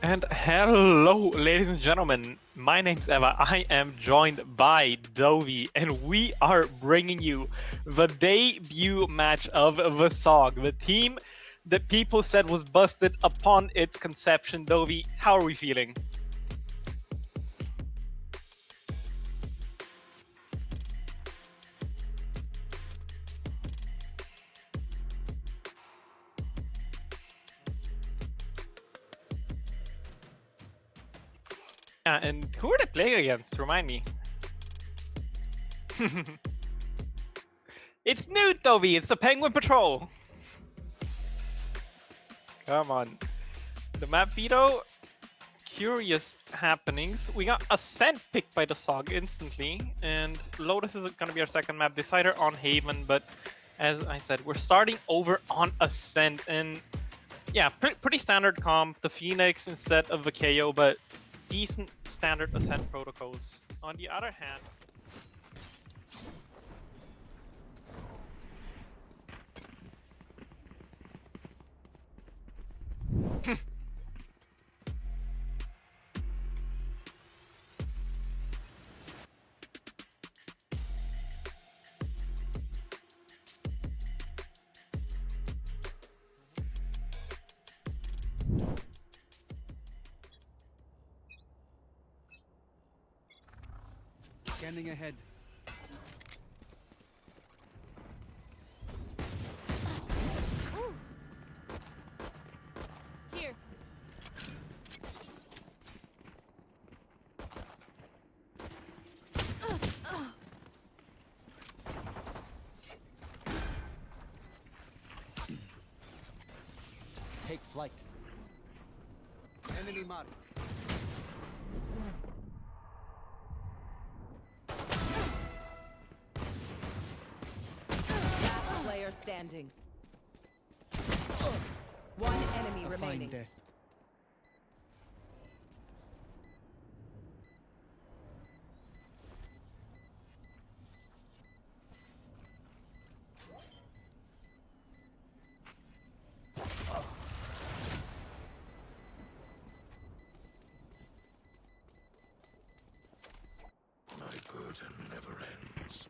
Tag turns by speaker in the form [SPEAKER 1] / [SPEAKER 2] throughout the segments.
[SPEAKER 1] And hello, ladies and gentlemen. My name's Eva. I am joined by Dovey, and we are bringing you the debut match of the SOG, the team that people said was busted upon its conception. Dovey, how are we feeling? Yeah, and who are they playing against? Remind me. It's new, Dovey. It's the Penguin Patrol. Come on. The map veto. Curious happenings. We got Ascent picked by the SOG instantly, and Lotus is going to be our second map decider on Haven, but as I said, we're starting over on Ascent, and yeah, pretty standard comp, the Phoenix instead of the KO, but decent standard Ascent protocols. On the other hand,
[SPEAKER 2] Scanning ahead.
[SPEAKER 3] Here.
[SPEAKER 2] Take flight. Enemy mark.
[SPEAKER 3] Last player standing. One enemy
[SPEAKER 2] A
[SPEAKER 3] remaining.
[SPEAKER 2] fine death.
[SPEAKER 4] My burden never ends.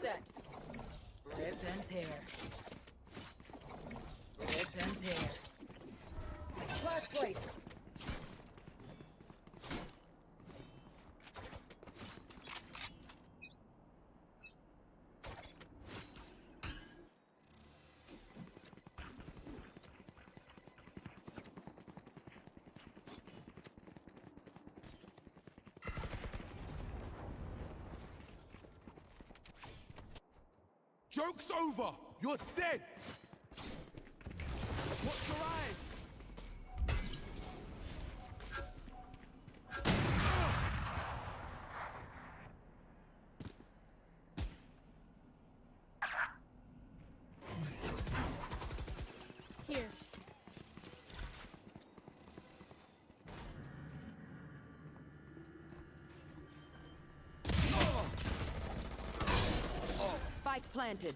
[SPEAKER 3] set. Rip and tear. Rip and tear. Last place.
[SPEAKER 4] Joke's over! You're dead! Watch your eyes!
[SPEAKER 3] Here. Spike planted.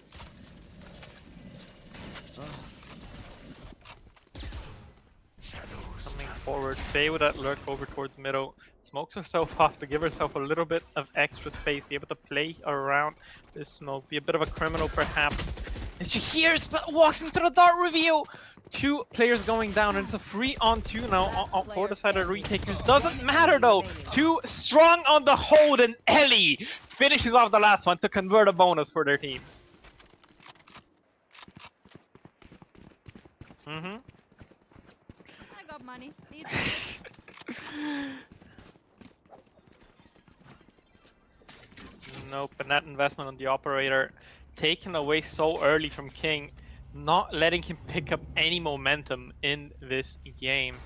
[SPEAKER 1] Coming forward, Faye with that lurk over towards middle. Smokes herself off to give herself a little bit of extra space, be able to play around this smoke, be a bit of a criminal perhaps. And she hears but walks into the dart reveal! 2 players going down, and it's a 3-on-2 now for the side of retakers. Doesn't matter though! 2 strong on the hold, and Ellie finishes off the last one to convert a bonus for their team.
[SPEAKER 3] I got money.
[SPEAKER 1] Nope, and that investment on the operator taken away so early from King, not letting him pick up any momentum in this game.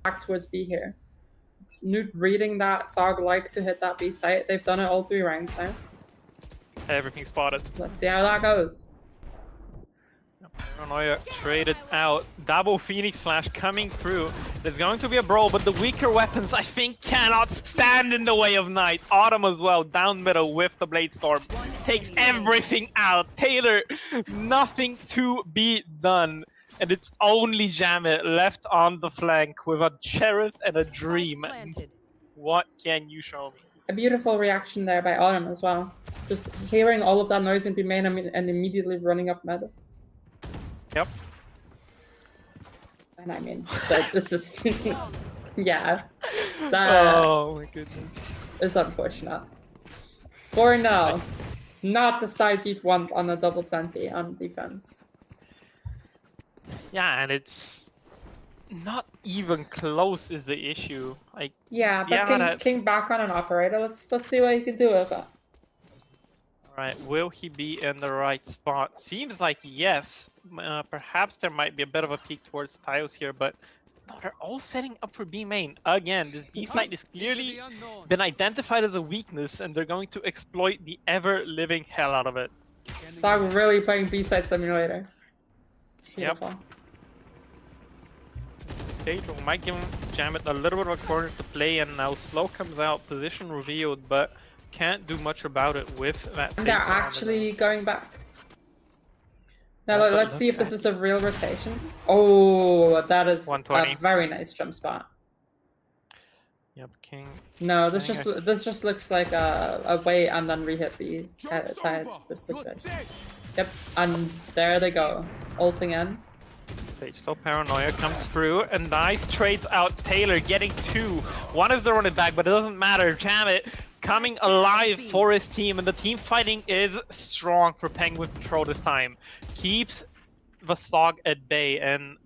[SPEAKER 2] Back towards B here. Newt reading that SOG like to hit that B site. They've done it all 3 rounds now.
[SPEAKER 1] Everything spotted.
[SPEAKER 2] Let's see how that goes.
[SPEAKER 1] Paranoia traded out. Double Phoenix Flash coming through. There's going to be a brawl, but the weaker weapons I think cannot stand in the way of Knight. Autumn as well, down middle with the Blade Storm. Takes everything out. Taylor, nothing to be done. And it's only Jamit left on the flank with a Cherith and a Dream. What can you show me?
[SPEAKER 2] A beautiful reaction there by Autumn as well. Just hearing all of that noise in B main and immediately running up mid.
[SPEAKER 1] Yep.
[SPEAKER 2] And I mean, this is... yeah. That
[SPEAKER 1] Oh my goodness.
[SPEAKER 2] is unfortunate. 4-0. Not the side you'd want on a double senti on defense.
[SPEAKER 1] Yeah, and it's not even close is the issue. Like,
[SPEAKER 2] Yeah, but King back on an operator. Let's see what he can do with it.
[SPEAKER 1] alright, will he be in the right spot? Seems like yes. Perhaps there might be a bit of a peek towards tiles here, but no, they're all setting up for B main. Again, this B site is clearly been identified as a weakness, and they're going to exploit the ever-living hell out of it.
[SPEAKER 2] So I'm really playing B-side simulator. It's beautiful.
[SPEAKER 1] Yep. Stage might give Jamit a little bit of a corner to play, and now Slow comes out, position revealed, but can't do much about it with that.
[SPEAKER 2] And they're actually going back. Now let's see if this is a real rotation. Oh, that is a very nice jump spot.
[SPEAKER 1] Yep, King.
[SPEAKER 2] No, this just looks like a wait and then re-hit the situation. Yep, and there they go, ulting in.
[SPEAKER 1] Stage so Paranoia comes through, and nice trades out Taylor, getting 2. One is the running back, but it doesn't matter. Jamit coming alive for his team, and the team fighting is strong for Penguin Patrol this time. Keeps the SOG at bay, and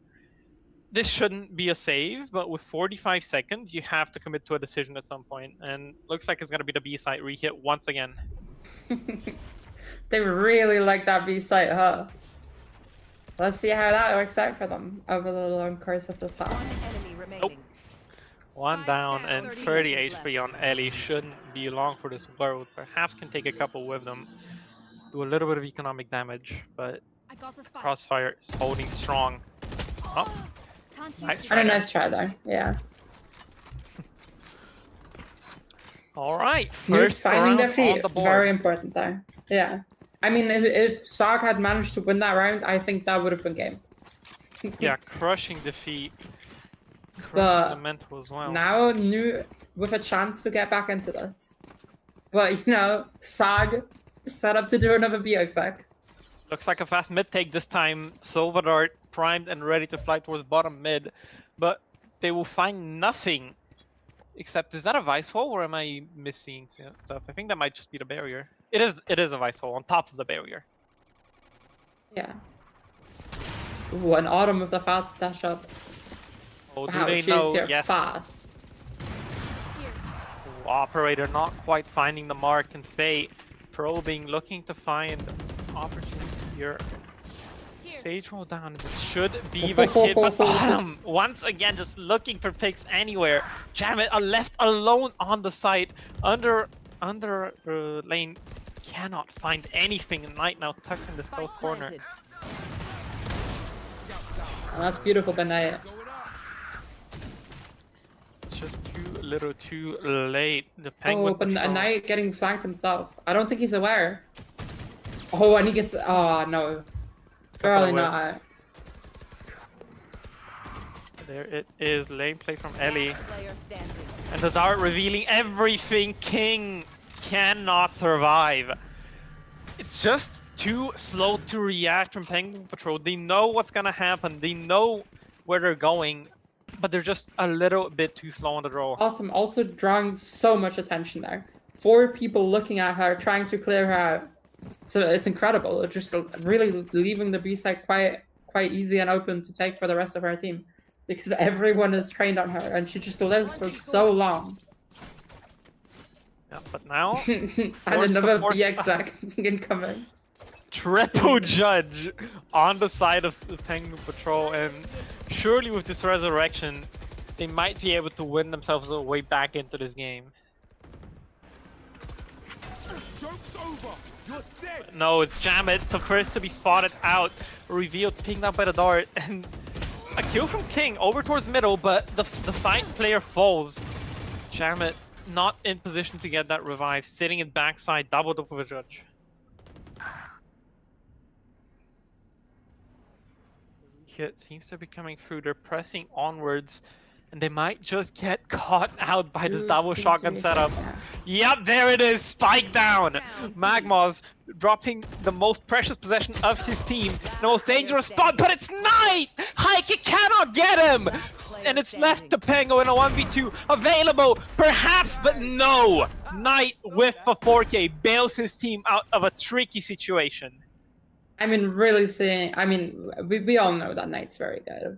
[SPEAKER 1] this shouldn't be a save, but with 45 seconds, you have to commit to a decision at some point, and looks like it's going to be the B site re-hit once again.
[SPEAKER 2] They really like that B site, huh? Let's see how that works out for them over the long course of this half.
[SPEAKER 3] One enemy remaining.
[SPEAKER 1] Nope. 1 down and 30 HP on Ellie. Shouldn't be long for this world. Perhaps can take a couple with them. Do a little bit of economic damage, but Crossfire is holding strong. Oh, nice try.
[SPEAKER 2] And a nice try there, yeah.
[SPEAKER 1] Alright,
[SPEAKER 2] First finding their
[SPEAKER 1] round
[SPEAKER 2] feet,
[SPEAKER 1] on the board.
[SPEAKER 2] very important there. Yeah. I mean, if SOG had managed to win that round, I think that would have been game.
[SPEAKER 1] Yeah, crushing defeat.
[SPEAKER 2] But
[SPEAKER 1] fundamental as well.
[SPEAKER 2] now new with a chance to get back into this. But you know, SOG set up to do another B exec.
[SPEAKER 1] Looks like a fast mid take this time. Silverdart primed and ready to fly towards bottom mid, but they will find nothing. Except, is that a vice hole or am I missing stuff? I think that might just be the barrier. It is a vice hole on top of the barrier.
[SPEAKER 2] Yeah. Ooh, an autumn with the fast dash up.
[SPEAKER 1] Oh, do
[SPEAKER 2] Wow,
[SPEAKER 1] they
[SPEAKER 2] she's
[SPEAKER 1] know?
[SPEAKER 2] here
[SPEAKER 1] Yes.
[SPEAKER 2] fast.
[SPEAKER 1] Ooh, operator not quite finding the mark, and Faye probing, looking to find opportunity here. Sage roll down, and this should be the hit, but Autumn once again just looking for picks anywhere. Jamet are left alone on the site under lane, cannot find anything. And Knight now tucked in this close corner.
[SPEAKER 2] And that's beautiful, but Knight.
[SPEAKER 1] It's just a little too late. The Penguin.
[SPEAKER 2] Oh, but
[SPEAKER 1] Patrol-
[SPEAKER 2] Knight getting flanked himself. I don't think he's aware. Oh, and he gets. Oh no. Barely not.
[SPEAKER 1] There it is, lane play from Ellie.
[SPEAKER 3] Player standing.
[SPEAKER 1] And the dart revealing everything. King cannot survive. It's just too slow to react from Penguin Patrol. They know what's gonna happen. They know where they're going, but they're just a little bit too slow on the draw.
[SPEAKER 2] Autumn also drawing so much attention there. 4 people looking at her, trying to clear her out. So it's incredible. It's just really leaving the B side quite easy and open to take for the rest of her team, because everyone is trained on her and she just lives for so long.
[SPEAKER 1] Yeah, but now
[SPEAKER 2] And
[SPEAKER 1] force to
[SPEAKER 2] another
[SPEAKER 1] force-
[SPEAKER 2] B exec incoming.
[SPEAKER 1] triple judge on the side of the Penguin Patrol, and surely with this resurrection, they might be able to win themselves a way back into this game.
[SPEAKER 4] Joke's over. You're dead.
[SPEAKER 1] No, it's Jamet, the first to be spotted out, revealed, pinged up by the dart, and a kill from King over towards middle, but the side player falls. Jamet not in position to get that revive, sitting in backside, doubled up with a judge. Hit seems to be coming through, they're pressing onwards, and they might just get caught out by this double shotgun setup. Yep, there it is, spike down! Magma's dropping the most precious possession of his team, the most dangerous spot, but it's Knight! Heike cannot get him! And it's left to Pengo in a 1v2, available, perhaps, but no! Knight with a 4K bails his team out of a tricky situation.
[SPEAKER 2] I mean, really seeing. I mean, we all know that Knight's very good.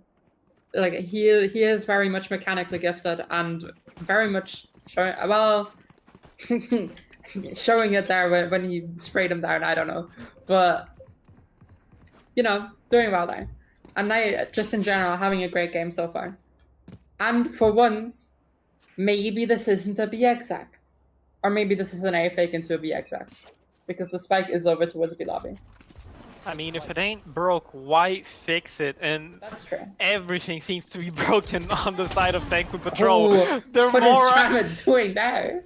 [SPEAKER 2] Like he is very much mechanically gifted and very much showing. Well, showing it there when he sprayed him down. I don't know, but you know, doing well there. And Knight, just in general, having a great game so far. And for once, maybe this isn't a B exec, or maybe this is an A fake into a B exec, because the spike is over towards B lobby.
[SPEAKER 1] I mean, if it ain't broke, why fix it? And
[SPEAKER 2] That's true.
[SPEAKER 1] everything seems to be broken on the side of Penguin Patrol.
[SPEAKER 2] Oh,
[SPEAKER 1] Their
[SPEAKER 2] what is
[SPEAKER 1] morale,
[SPEAKER 2] Jamet doing there?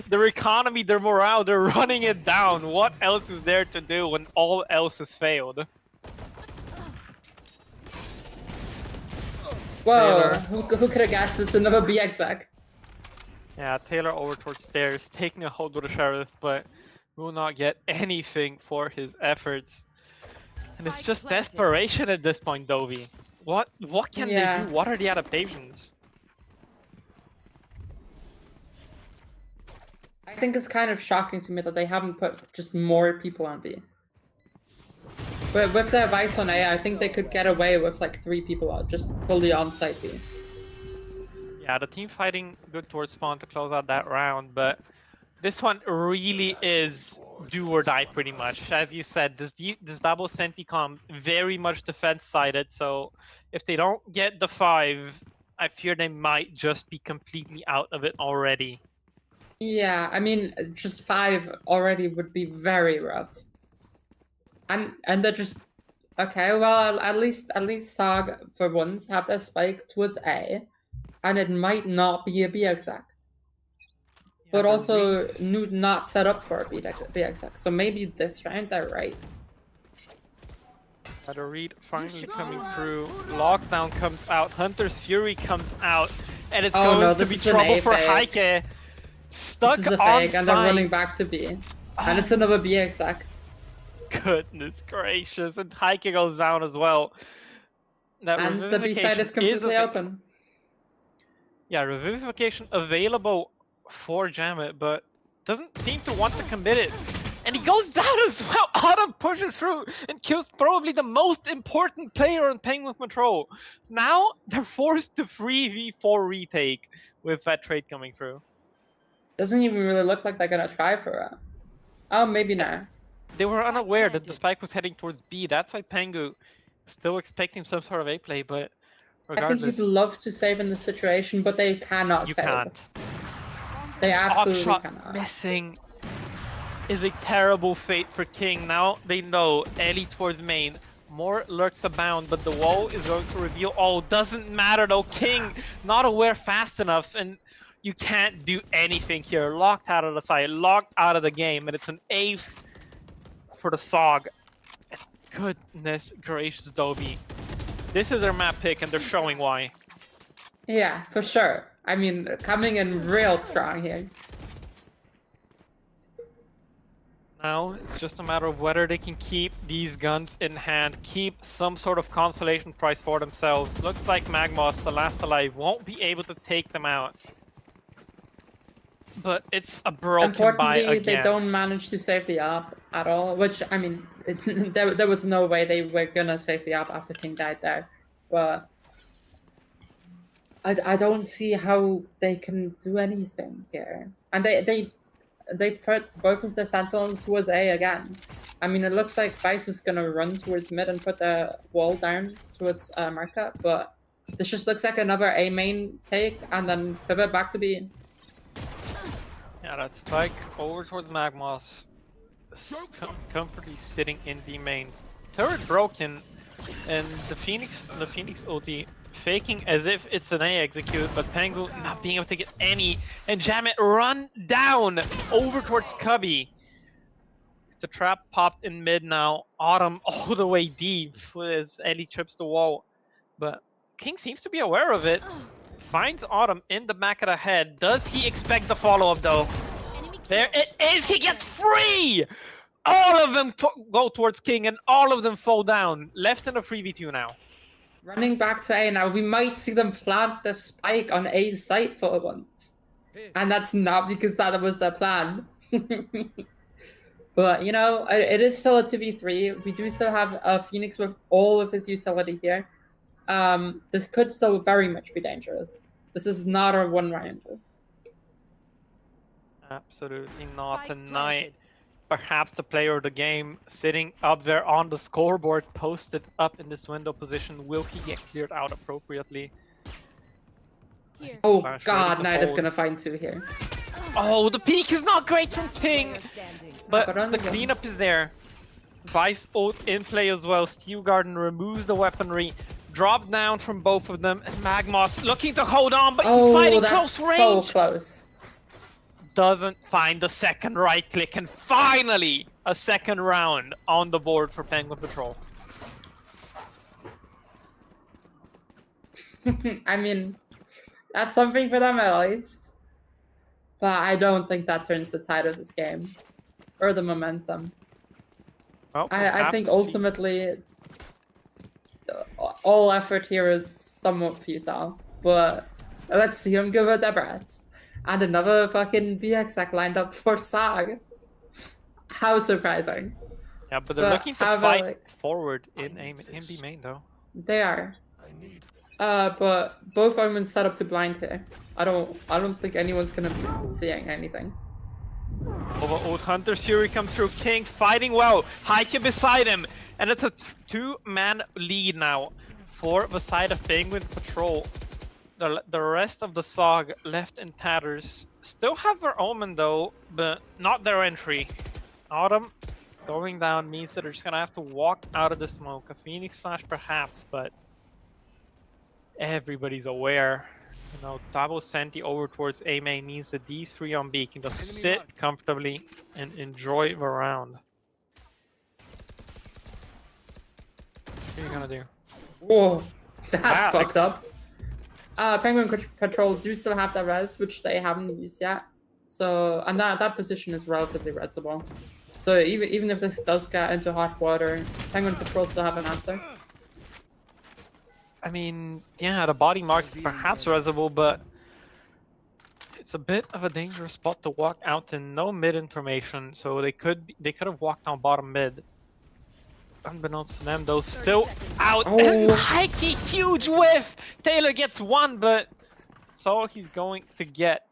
[SPEAKER 1] their economy, their morale, they're running it down. What else is there to do when all else has failed?
[SPEAKER 2] Whoa,
[SPEAKER 1] Taylor.
[SPEAKER 2] who could have guessed it's another B exec?
[SPEAKER 1] Yeah, Taylor over towards stairs, taking a hold with the sheriff, but will not get anything for his efforts. And it's just desperation at this point, Dovey. What can
[SPEAKER 2] Yeah.
[SPEAKER 1] they do? What are the adaptations?
[SPEAKER 2] I think it's kind of shocking to me that they haven't put just more people on B. But with their vice on A, I think they could get away with like 3 people out, just fully on site B.
[SPEAKER 1] Yeah, the team fighting good towards spawn to close out that round, but this one really is do or die pretty much. As you said, this double Senticom very much defense-sided, so if they don't get the 5, I fear they might just be completely out of it already.
[SPEAKER 2] Yeah, I mean, just 5 already would be very rough. And they're just okay. Well, at least SOG for once have their spike towards A, and it might not be a B exec. But
[SPEAKER 1] they're
[SPEAKER 2] also not set up for a B exec. So maybe this round they're right.
[SPEAKER 1] Got a read finally coming through. Lockdown comes out. Hunter's Fury comes out. And it's
[SPEAKER 2] Oh,
[SPEAKER 1] going
[SPEAKER 2] no,
[SPEAKER 1] to
[SPEAKER 2] this
[SPEAKER 1] be
[SPEAKER 2] is an
[SPEAKER 1] trouble
[SPEAKER 2] A
[SPEAKER 1] for
[SPEAKER 2] fake.
[SPEAKER 1] Heike. Stuck
[SPEAKER 2] This is a
[SPEAKER 1] on
[SPEAKER 2] fake, and they're running
[SPEAKER 1] site.
[SPEAKER 2] back to B. And it's another B exec.
[SPEAKER 1] Goodness gracious. And Heike goes down as well. That
[SPEAKER 2] And the B side is completely open.
[SPEAKER 1] Yeah, Revivification available for Jamet, but doesn't seem to want to commit it. And he goes down as well. Autumn pushes through and kills probably the most important player on Penguin Patrol. Now they're forced to 3v4 retake with that trade coming through.
[SPEAKER 2] Doesn't even really look like they're gonna try for it. Oh, maybe not.
[SPEAKER 1] They were unaware that the spike was heading towards B. That's why Pengu still expecting some sort of A play, but regardless,
[SPEAKER 2] I think you'd love to save in this situation, but they cannot
[SPEAKER 1] you
[SPEAKER 2] save.
[SPEAKER 1] can't.
[SPEAKER 2] They absolutely
[SPEAKER 1] Offshot
[SPEAKER 2] cannot.
[SPEAKER 1] missing is a terrible fate for King. Now they know Ellie towards main. More lurks abound, but the wall is going to reveal all. Doesn't matter though. King not aware fast enough, and you can't do anything here. Locked out of the side, locked out of the game, and it's an 8th for the SOG. Goodness gracious, Dobie. This is their map pick, and they're showing why.
[SPEAKER 2] Yeah, for sure. I mean, coming in real strong here.
[SPEAKER 1] Now it's just a matter of whether they can keep these guns in hand, keep some sort of consolation prize for themselves. Looks like Magmos, the last alive, won't be able to take them out. But it's a broken buy
[SPEAKER 2] Importantly,
[SPEAKER 1] again.
[SPEAKER 2] they don't manage to save the op at all, which, I mean, there was no way they were gonna save the op after King died there. But I don't see how they can do anything here. And they've put both of the sentinels towards A again. I mean, it looks like Vice is gonna run towards mid and put the wall down towards Market, but this just looks like another A main take and then pivot back to B.
[SPEAKER 1] Yeah, that spike over towards Magmos. Comfortably sitting in B main. Turret broken, and the Phoenix ulti faking as if it's an A execute, but Pengu not being able to get any, and Jamet run down over towards Cubby. The trap popped in mid now. Autumn all the way deep as Ellie trips the wall, but King seems to be aware of it. Finds Autumn in the back of the head. Does he expect the follow-up though? There it is! He gets free! All of them go towards King and all of them fall down. Left in a 3v2 now.
[SPEAKER 2] Running back to A now, we might see them plant the spike on A site for once. And that's not because that was their plan. But, you know, it is still a 2v3. We do still have a Phoenix with all of his utility here. This could still very much be dangerous. This is not a one-round.
[SPEAKER 1] Absolutely not tonight. Perhaps the player of the game sitting up there on the scoreboard, posted up in this window position. Will he get cleared out appropriately?
[SPEAKER 3] Here.
[SPEAKER 2] Oh
[SPEAKER 1] Flash
[SPEAKER 2] god,
[SPEAKER 1] ready to
[SPEAKER 2] Knight is
[SPEAKER 1] fold.
[SPEAKER 2] gonna find 2 here.
[SPEAKER 1] Oh, the peak is not great from King,
[SPEAKER 3] Player standing.
[SPEAKER 1] but
[SPEAKER 2] But on
[SPEAKER 1] the
[SPEAKER 2] the gun.
[SPEAKER 1] cleanup is there. Vice ult in play as well. Steel Garden removes the weaponry. Drop down from both of them. And Magmos looking to hold on, but he's
[SPEAKER 2] Oh,
[SPEAKER 1] fighting
[SPEAKER 2] that's
[SPEAKER 1] close
[SPEAKER 2] so
[SPEAKER 1] range.
[SPEAKER 2] close.
[SPEAKER 1] Doesn't find the second right click, and finally a second round on the board for Penguin Patrol.
[SPEAKER 2] I mean, that's something for them at least. But I don't think that turns the tide of this game. Or the momentum.
[SPEAKER 1] Well,
[SPEAKER 2] I think ultimately all effort here is somewhat futile. But let's see them give it their best. And another fucking BXX lined up for SOG. How surprising.
[SPEAKER 1] Yeah, but they're
[SPEAKER 2] But
[SPEAKER 1] looking to
[SPEAKER 2] how about,
[SPEAKER 1] fight
[SPEAKER 2] like-
[SPEAKER 1] forward in B main though.
[SPEAKER 2] They are. But both Omens set up to blind here. I don't think anyone's gonna be seeing anything.
[SPEAKER 1] Over old Hunter's Fury comes through. King fighting well. Heike beside him, and it's a 2-man lead now for the side of Penguin Patrol. The rest of the SOG left in tatters. Still have their Omen though, but not their entry. Autumn going down means that they're just gonna have to walk out of the smoke. A Phoenix Flash perhaps, but everybody's aware. You know, double Senti over towards A main means that these 3 on B can just
[SPEAKER 4] Enemy
[SPEAKER 1] sit
[SPEAKER 4] marked.
[SPEAKER 1] comfortably and enjoy the round. What are you gonna do?
[SPEAKER 2] Whoa, that's
[SPEAKER 1] Wow,
[SPEAKER 2] fucked up. Penguin Patrol do still have that res, which they haven't used yet. So, and that position is relatively resable. So even if this does get into hot water, Penguin Patrol still have an answer.
[SPEAKER 1] I mean, yeah, the body mark perhaps resable, but it's a bit of a dangerous spot to walk out in. No mid information, so they could have walked down bottom mid. Unbeknownst to them, though, still out.
[SPEAKER 2] Oh.
[SPEAKER 1] And Mikey, huge whiff. Taylor gets one, but that's all he's going to get.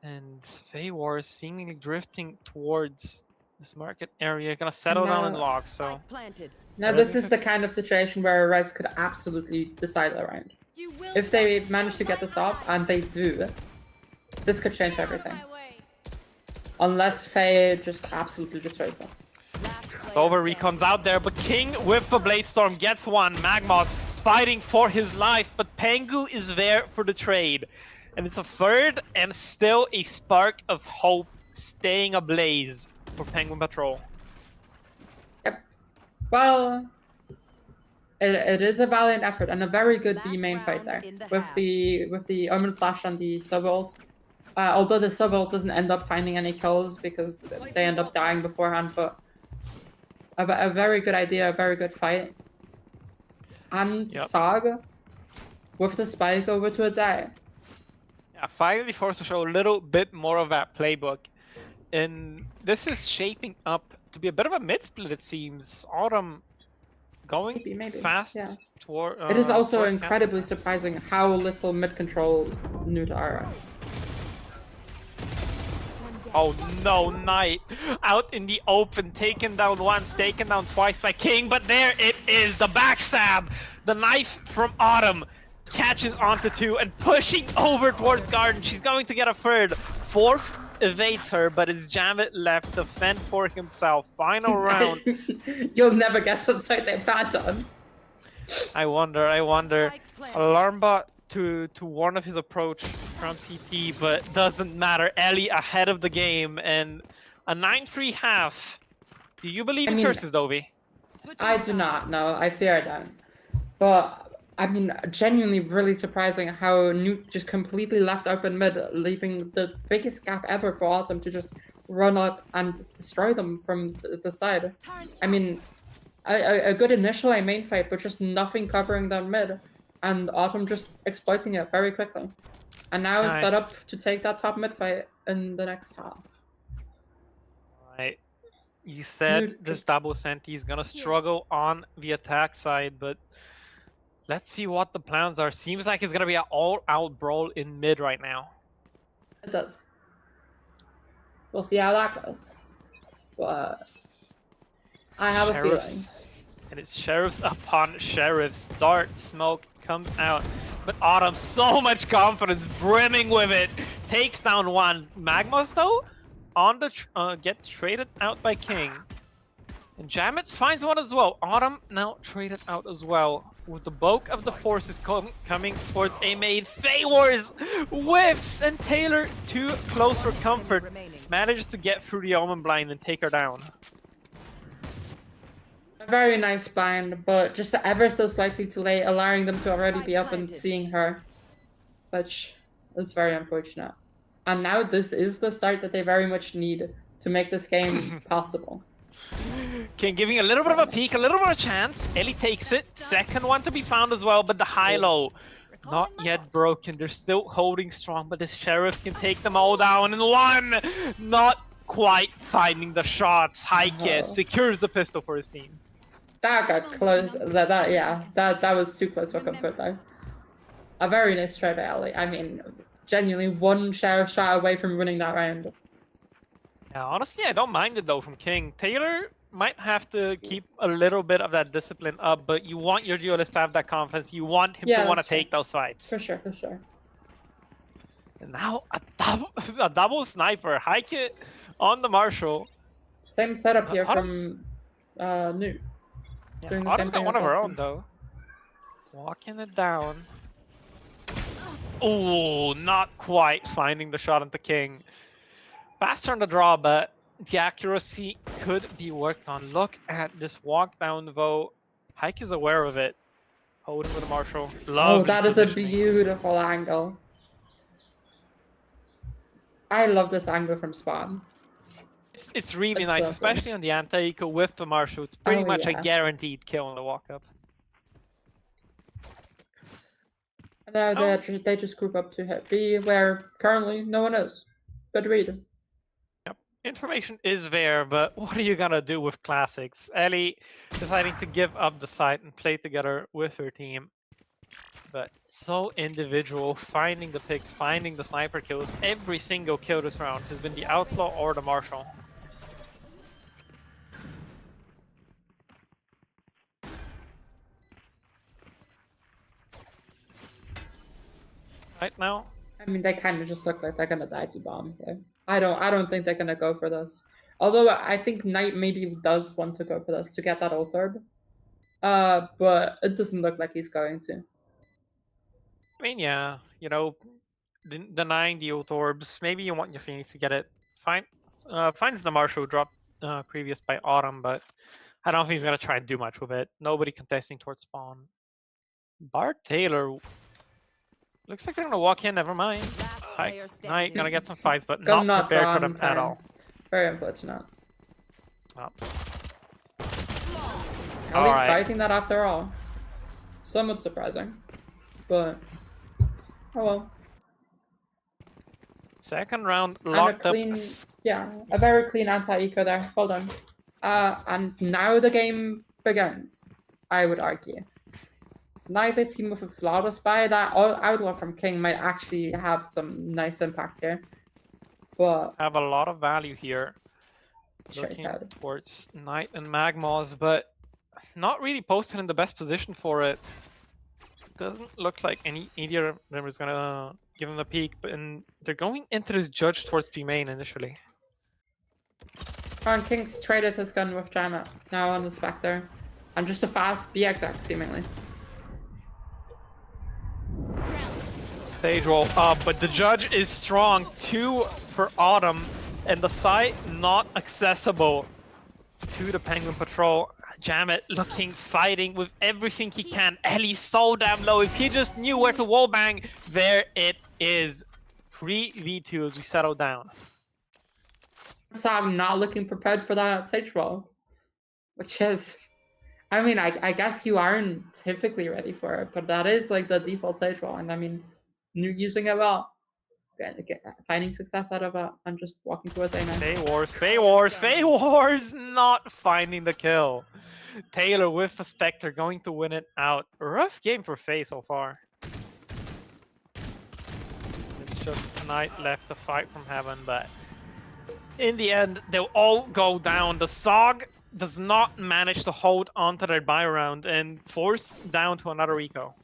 [SPEAKER 1] And Feywar is seemingly drifting towards this market area, gonna settle down in locks. So
[SPEAKER 3] Spike planted.
[SPEAKER 2] Now this is the kind of situation where a res could absolutely decide the round.
[SPEAKER 3] You will
[SPEAKER 2] If they manage to get this off, and they do, this could change everything. Unless Faye just absolutely destroys them.
[SPEAKER 1] Silver Recon's out there, but King with the Blade Storm gets one. Magmos fighting for his life, but Pengu is there for the trade. And it's a third and still a spark of hope staying ablaze for Penguin Patrol.
[SPEAKER 2] Yep. Well, it is a valiant effort and a very good B main fight there with the Omen Flash and the sub ult. Although the sub ult doesn't end up finding any kills because they end up dying beforehand, but a very good idea, a very good fight. And SOG with the spike over to a die.
[SPEAKER 1] Yeah, finally forced to show a little bit more of that playbook. And this is shaping up to be a bit of a mid split, it seems. Autumn going
[SPEAKER 2] maybe.
[SPEAKER 1] fast
[SPEAKER 2] Yeah.
[SPEAKER 1] toward.
[SPEAKER 2] It is also
[SPEAKER 1] towards
[SPEAKER 2] incredibly surprising how little mid control Newt are.
[SPEAKER 1] Oh no, Knight out in the open, taken down once, taken down twice by King, but there it is, the backstab! The knife from Autumn catches onto two and pushing over towards Garden. She's going to get a third. Fourth evades her, but it's Jamet left to fend for himself. Final round.
[SPEAKER 2] You'll never guess what side they bat on.
[SPEAKER 1] I wonder. Alarm bot to warn of his approach from CT, but doesn't matter. Ellie ahead of the game and a 9-3 half. Do you believe in curses, Dovey?
[SPEAKER 2] I do not, no, I fear them. But I mean, genuinely really surprising how Newt just completely left open mid, leaving the biggest gap ever for Autumn to just run up and destroy them from the side. I mean, a good initial A main fight, but just nothing covering them mid. And Autumn just exploiting it very quickly. And now it's set up to take that top mid fight in the next half.
[SPEAKER 1] Right. You said this double Senti is gonna struggle on the attack side, but let's see what the plans are. Seems like it's gonna be an all-out brawl in mid right now.
[SPEAKER 2] It does. We'll see how that goes. But I have a feeling.
[SPEAKER 1] And it's sheriffs upon sheriffs. Dark smoke comes out. But Autumn, so much confidence, brimming with it. Takes down one. Magmos, though, on the get traded out by King. And Jamet finds one as well. Autumn now traded out as well. With the bulk of the forces coming towards EMEA. Feywars whiffs, and Taylor, too close for comfort, manages to get through the Omen blind and take her down.
[SPEAKER 2] A very nice blind, but just ever so slightly too late, allowing them to already be up and seeing her. Which is very unfortunate. And now this is the start that they very much need to make this game possible.
[SPEAKER 1] King giving a little bit of a peek, a little bit of a chance. Ellie takes it. Second one to be found as well, but the high-low not yet broken. They're still holding strong, but this sheriff can take them all down in one. Not quite finding the shots. Heike secures the pistol for his team.
[SPEAKER 2] That got close. That was too close for comfort though. A very nice try by Ellie. I mean, genuinely one sheriff shot away from winning that round.
[SPEAKER 1] Yeah, honestly, I don't mind it though from King. Taylor might have to keep a little bit of that discipline up, but you want your duelist to have that confidence. You want him to want to take those fights.
[SPEAKER 2] For sure, for sure.
[SPEAKER 1] And now a double sniper. Heike on the Marshall.
[SPEAKER 2] Same setup here from Newt.
[SPEAKER 1] Yeah,
[SPEAKER 2] Doing the
[SPEAKER 1] Autumn's
[SPEAKER 2] same thing
[SPEAKER 1] got one of
[SPEAKER 2] as
[SPEAKER 1] her
[SPEAKER 2] last
[SPEAKER 1] own
[SPEAKER 2] time.
[SPEAKER 1] though. Walking it down. Oh, not quite finding the shot at the King. Faster on the draw, but the accuracy could be worked on. Look at this walk down though. Hike is aware of it. Holding with a Marshall.
[SPEAKER 2] Oh,
[SPEAKER 1] Lovely
[SPEAKER 2] that is a
[SPEAKER 1] positioning.
[SPEAKER 2] beautiful angle. I love this angle from spawn.
[SPEAKER 1] It's really
[SPEAKER 2] It's
[SPEAKER 1] nice,
[SPEAKER 2] lovely.
[SPEAKER 1] especially on the anti-eco with the Marshall. It's pretty
[SPEAKER 2] Oh,
[SPEAKER 1] much a
[SPEAKER 2] yeah.
[SPEAKER 1] guaranteed kill on the walk-up.
[SPEAKER 2] Now
[SPEAKER 1] Oh.
[SPEAKER 2] they just group up to hit B, where currently no one is. Good read.
[SPEAKER 1] Information is there, but what are you gonna do with classics? Ellie deciding to give up the site and play together with her team. But so individual, finding the picks, finding the sniper kills. Every single kill this round has been the Outlaw or the Marshall. Right now,
[SPEAKER 2] I mean, they kind of just look like they're gonna die to bomb here. I don't think they're gonna go for this. Although I think Knight maybe does want to go for this to get that ult orb. But it doesn't look like he's going to.
[SPEAKER 1] I mean, yeah, you know, denying the ult orbs. Maybe you want your Phoenix to get it. Finds the Marshall drop previous by Autumn, but I don't think he's gonna try and do much with it. Nobody contesting towards spawn. Bart Taylor looks like they're gonna walk in. Never mind.
[SPEAKER 3] Last
[SPEAKER 1] Hi,
[SPEAKER 3] player
[SPEAKER 1] Knight
[SPEAKER 3] standing.
[SPEAKER 1] gonna get some fights, but
[SPEAKER 2] Gun
[SPEAKER 1] not
[SPEAKER 2] not
[SPEAKER 1] prepared for
[SPEAKER 2] drawn
[SPEAKER 1] them at
[SPEAKER 2] time.
[SPEAKER 1] all.
[SPEAKER 2] Very unfortunate.
[SPEAKER 1] Oh.
[SPEAKER 2] Are we
[SPEAKER 1] Alright.
[SPEAKER 2] fighting that after all? Somewhat surprising. But oh well.
[SPEAKER 1] Second round
[SPEAKER 2] And a
[SPEAKER 1] locked up.
[SPEAKER 2] clean, yeah, a very clean anti-eco there. Hold on. And now the game begins, I would argue. Neither team with a flawless buy. That Outlaw from King might actually have some nice impact here. But
[SPEAKER 1] Have a lot of value here.
[SPEAKER 2] straight
[SPEAKER 1] Looking
[SPEAKER 2] out.
[SPEAKER 1] towards Knight and Magmos, but not really posted in the best position for it. Doesn't look like either of them is gonna give him a peek, but they're going into this judge towards B main initially.
[SPEAKER 2] And King's traded his gun with Janet now on the Spectre. And just a fast B exec, seemingly.
[SPEAKER 1] Stage roll up, but the judge is strong. 2 for Autumn, and the site not accessible to the Penguin Patrol. Jamet looking, fighting with everything he can. Ellie's so damn low. If he just knew where to wallbang, there it is. 3v2 as we settle down.
[SPEAKER 2] Sam not looking prepared for that stage roll. Which is, I mean, I guess you aren't typically ready for it, but that is like the default stage roll. And I mean, using it well, finding success out of it, and just walking towards A man.
[SPEAKER 1] Faye Wars, Faye Wars, Faye Wars not finding the kill. Taylor with the Spectre going to win it out. Rough game for Faye so far. It's just Knight left to fight from heaven, but in the end, they'll all go down. The SOG does not manage to hold onto their buy round and force down to another eco.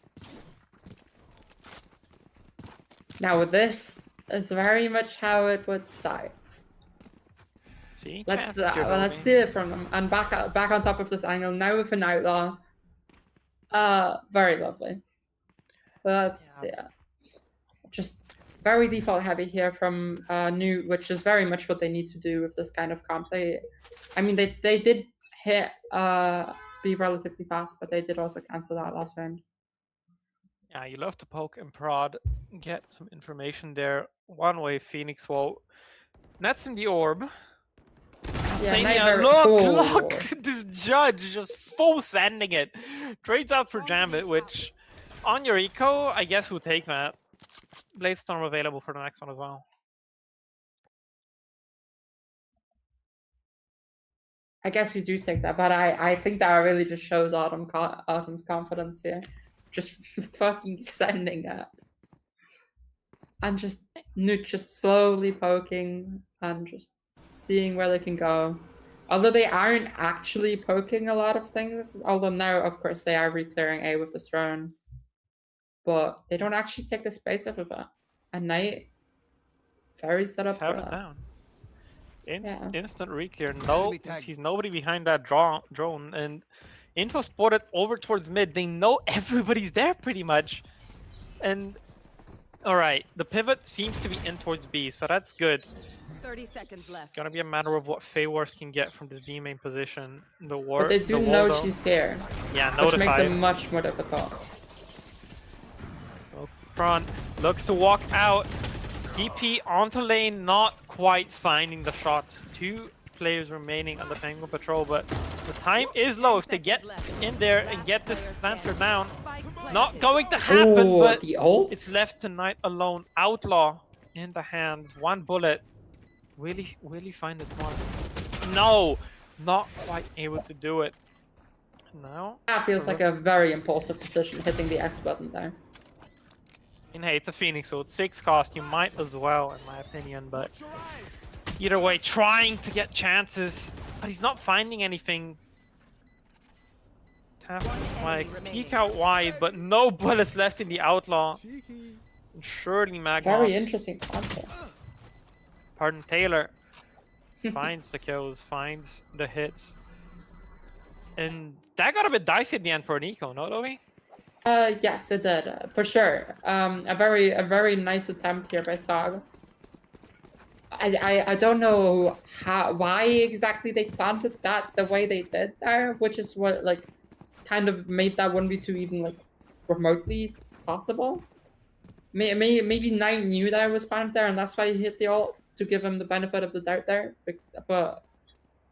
[SPEAKER 2] Now this is very much how it would start.
[SPEAKER 1] See?
[SPEAKER 2] Let's
[SPEAKER 1] Let's
[SPEAKER 2] see it from them. And back on top of this angle now with an Outlaw. Very lovely. That's yeah. Just very default heavy here from New, which is very much what they need to do with this kind of comp. I mean they did hit be relatively fast, but they did also cancel that last round.
[SPEAKER 1] Yeah, you love to poke and prod, get some information there. One way Phoenix will nets in the orb.
[SPEAKER 2] Yeah,
[SPEAKER 1] Senia, look, this judge just full sending it. Trades out for Jambit, which on your eco, I guess we'll take that. Bladestorm available for the next one as well.
[SPEAKER 2] I guess you do take that, but I think that really just shows Autumn's confidence here. Just fucking sending it. And just slowly poking and just seeing where they can go. Although they aren't actually poking a lot of things, although now, of course, they are re-clearing A with this drone. But they don't actually take the space off of it. And Knight, very set up for
[SPEAKER 1] Have it
[SPEAKER 2] that.
[SPEAKER 1] down.
[SPEAKER 2] Yeah.
[SPEAKER 1] Instant re-clear. No, he's nobody behind that drone. And info spotted over towards mid. They know everybody's there pretty much. And alright, the pivot seems to be in towards B, so that's good.
[SPEAKER 3] 30 seconds left.
[SPEAKER 1] Gonna be a matter of what Feywars can get from this B main position. The war.
[SPEAKER 2] But they do know she's here,
[SPEAKER 1] Yeah,
[SPEAKER 2] which makes
[SPEAKER 1] notified.
[SPEAKER 2] it much more difficult.
[SPEAKER 1] So front looks to walk out. TP onto lane, not quite finding the shots. 2 players remaining on the Penguin Patrol, but the time is low. If they get in there and get this planter down, not going to happen,
[SPEAKER 2] Ooh,
[SPEAKER 1] but
[SPEAKER 2] the ult?
[SPEAKER 1] it's left tonight alone. Outlaw in the hands, 1 bullet. Will he find this one? No, not quite able to do it. Now,
[SPEAKER 2] That feels like a very impulsive decision, hitting the X button there.
[SPEAKER 1] and hey, it's a Phoenix, so it's 6 cost. You might as well, in my opinion, but either way, trying to get chances, but he's not finding anything. Tap, like, peek out wide, but no bullets left in the Outlaw.
[SPEAKER 4] Cheeky.
[SPEAKER 1] And surely Magnus,
[SPEAKER 2] Very interesting concept.
[SPEAKER 1] pardon, Taylor, finds the kills, finds the hits. And that got a bit dicey at the end for Nico, no, Lovey?
[SPEAKER 2] Yes, it did, for sure. A very nice attempt here by SOG. I don't know why exactly they planted that the way they did there, which is what like kind of made that 1v2 even like remotely possible. Maybe Knight knew that it was planted there, and that's why he hit the ult to give him the benefit of the doubt there. But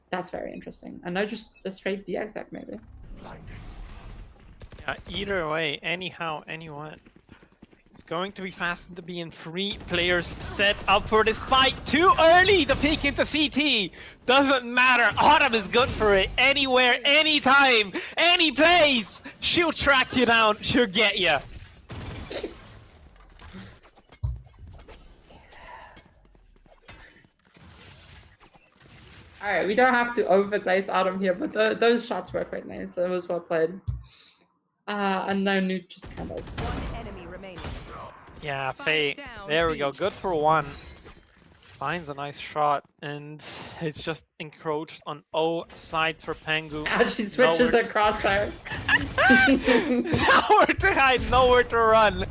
[SPEAKER 2] that's very interesting. And now just a straight the exact maybe.
[SPEAKER 1] Yeah, either way, anyhow, anyone. It's going to be fast to be in 3 players set up for this fight. Too early to peek into CT. Doesn't matter. Autumn is good for it. Anywhere, anytime, any place. She'll track you down. She'll get you.
[SPEAKER 2] Alright, we don't have to overglaze Autumn here, but those shots were quite nice. That was well played. And now Newt just kind of...
[SPEAKER 3] One enemy remaining.
[SPEAKER 1] Yeah,
[SPEAKER 3] Spike
[SPEAKER 1] Faye.
[SPEAKER 3] down,
[SPEAKER 1] There we go.
[SPEAKER 3] B.
[SPEAKER 1] Good for 1. Finds a nice shot, and it's just encroached on O side for Pengu.
[SPEAKER 2] And she switches
[SPEAKER 1] Nowhere-
[SPEAKER 2] her crosshair.
[SPEAKER 1] Nowhere to hide, nowhere to run.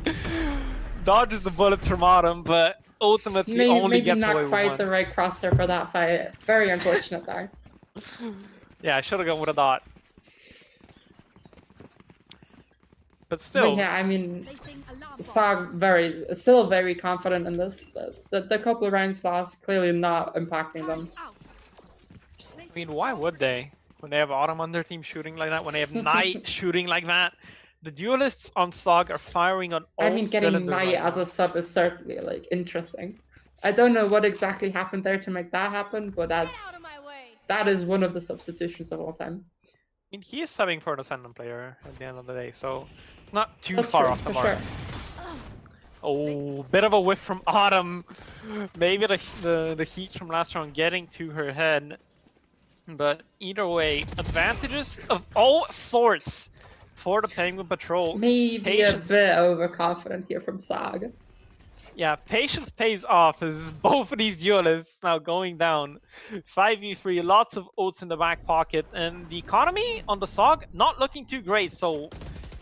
[SPEAKER 1] Dodges the bullets from Autumn, but ultimately only
[SPEAKER 2] Maybe
[SPEAKER 1] gets
[SPEAKER 2] not
[SPEAKER 1] away with
[SPEAKER 2] quite
[SPEAKER 1] 1.
[SPEAKER 2] the right crosshair for that fight. Very unfortunate there.
[SPEAKER 1] Yeah, I should have gone with a dot. But
[SPEAKER 2] But
[SPEAKER 1] still,
[SPEAKER 2] yeah, I mean, SOG still very confident in this. The couple of rounds lost clearly not impacting them.
[SPEAKER 1] I mean, why would they? When they have Autumn on their team shooting like that, when they have Knight shooting like that, the duelists on SOG are firing on all
[SPEAKER 2] I mean, getting
[SPEAKER 1] cylinders
[SPEAKER 2] Knight
[SPEAKER 1] right
[SPEAKER 2] as
[SPEAKER 1] now.
[SPEAKER 2] a sub is certainly like interesting. I don't know what exactly happened there to make that happen, but that is one of the substitutions of all time.
[SPEAKER 1] I mean, he is subbing for an Ascendant player at the end of the day, so not too
[SPEAKER 2] That's
[SPEAKER 1] far
[SPEAKER 2] true,
[SPEAKER 1] off the
[SPEAKER 2] for
[SPEAKER 1] mark.
[SPEAKER 2] sure.
[SPEAKER 1] Oh, bit of a whiff from Autumn. Maybe the heat from last round getting to her head. But either way, advantages of all sorts for the Penguin Patrol.
[SPEAKER 2] Maybe
[SPEAKER 1] Patience.
[SPEAKER 2] a bit overconfident here from SOG.
[SPEAKER 1] Yeah, patience pays off as both of these duelists now going down. 5v3, lots of ults in the back pocket, and the economy on the SOG not looking too great. So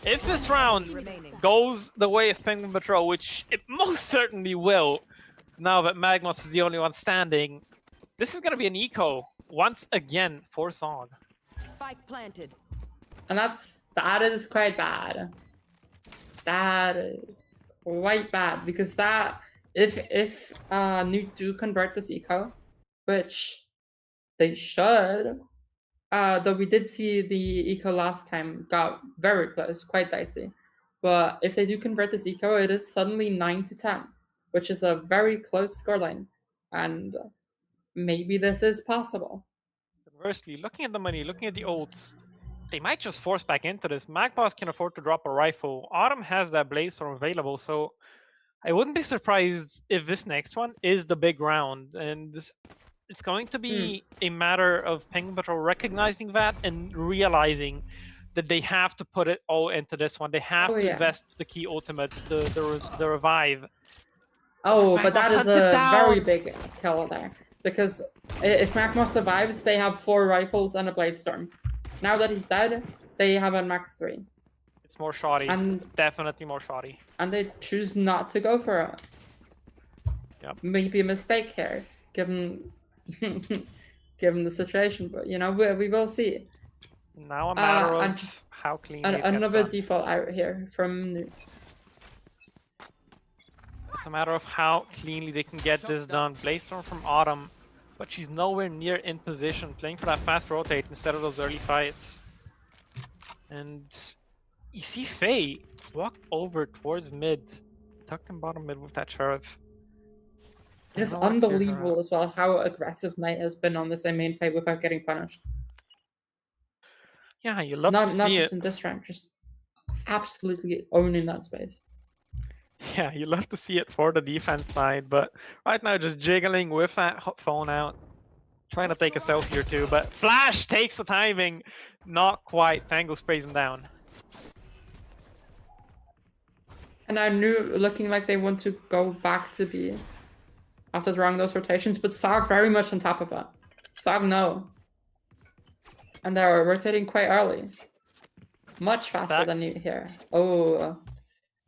[SPEAKER 1] if this round
[SPEAKER 3] Remaining.
[SPEAKER 1] goes the way of Penguin Patrol, which it most certainly will, now that Magnus is the only one standing, this is going to be an eco once again for SOG.
[SPEAKER 3] Spike planted.
[SPEAKER 2] And that is quite bad. That is quite bad because that if Newt do convert this eco, which they should, though we did see the eco last time got very close, quite dicey. But if they do convert this eco, it is suddenly 9-10, which is a very close scoreline, and maybe this is possible.
[SPEAKER 1] Conversely, looking at the money, looking at the ults, they might just force back into this. Magpos can afford to drop a rifle. Autumn has that Blaze Storm available, so I wouldn't be surprised if this next one is the big round. And it's going to be a matter of Penguin Patrol recognizing that and realizing that they have to put it all into this one. They have to invest the key ultimate, the revive.
[SPEAKER 2] Oh, but
[SPEAKER 1] Magma
[SPEAKER 2] that is
[SPEAKER 1] hunted
[SPEAKER 2] a
[SPEAKER 1] down.
[SPEAKER 2] very big kill there. Because if Magma survives, they have 4 rifles and a Blade Storm. Now that he's dead, they have a max 3.
[SPEAKER 1] It's more shoddy.
[SPEAKER 2] And
[SPEAKER 1] Definitely more shoddy.
[SPEAKER 2] they choose not to go for it.
[SPEAKER 1] Yep.
[SPEAKER 2] Maybe a mistake here. given given the situation. But you know, we will see.
[SPEAKER 1] Now a matter
[SPEAKER 2] and
[SPEAKER 1] of
[SPEAKER 2] just
[SPEAKER 1] how clean it gets
[SPEAKER 2] another
[SPEAKER 1] done.
[SPEAKER 2] default out here from New.
[SPEAKER 1] It's a matter of how cleanly they can get this done. Bladestorm from Autumn, but she's nowhere near in position, playing for that fast rotate instead of those early fights. And you see Faye walk over towards mid, tucked in bottom mid with that Sheriff.
[SPEAKER 2] It is
[SPEAKER 1] Don't know what to do for
[SPEAKER 2] unbelievable
[SPEAKER 1] her.
[SPEAKER 2] as well how aggressive Knight has been on this main fight without getting punished.
[SPEAKER 1] Yeah, you love
[SPEAKER 2] Not
[SPEAKER 1] to
[SPEAKER 2] not
[SPEAKER 1] see
[SPEAKER 2] just
[SPEAKER 1] it.
[SPEAKER 2] in this round, just absolutely owning that space.
[SPEAKER 1] Yeah, you love to see it for the defense side, but right now just jiggling with that phone out. Trying to take a selfie or two, but Flash takes the timing. Not quite. Tango sprays him down.
[SPEAKER 2] And I knew looking like they want to go back to B after throwing those rotations, but SOG very much on top of that. SOG no. And they're rotating quite early. Much faster
[SPEAKER 1] Stack.
[SPEAKER 2] than you here. Oh.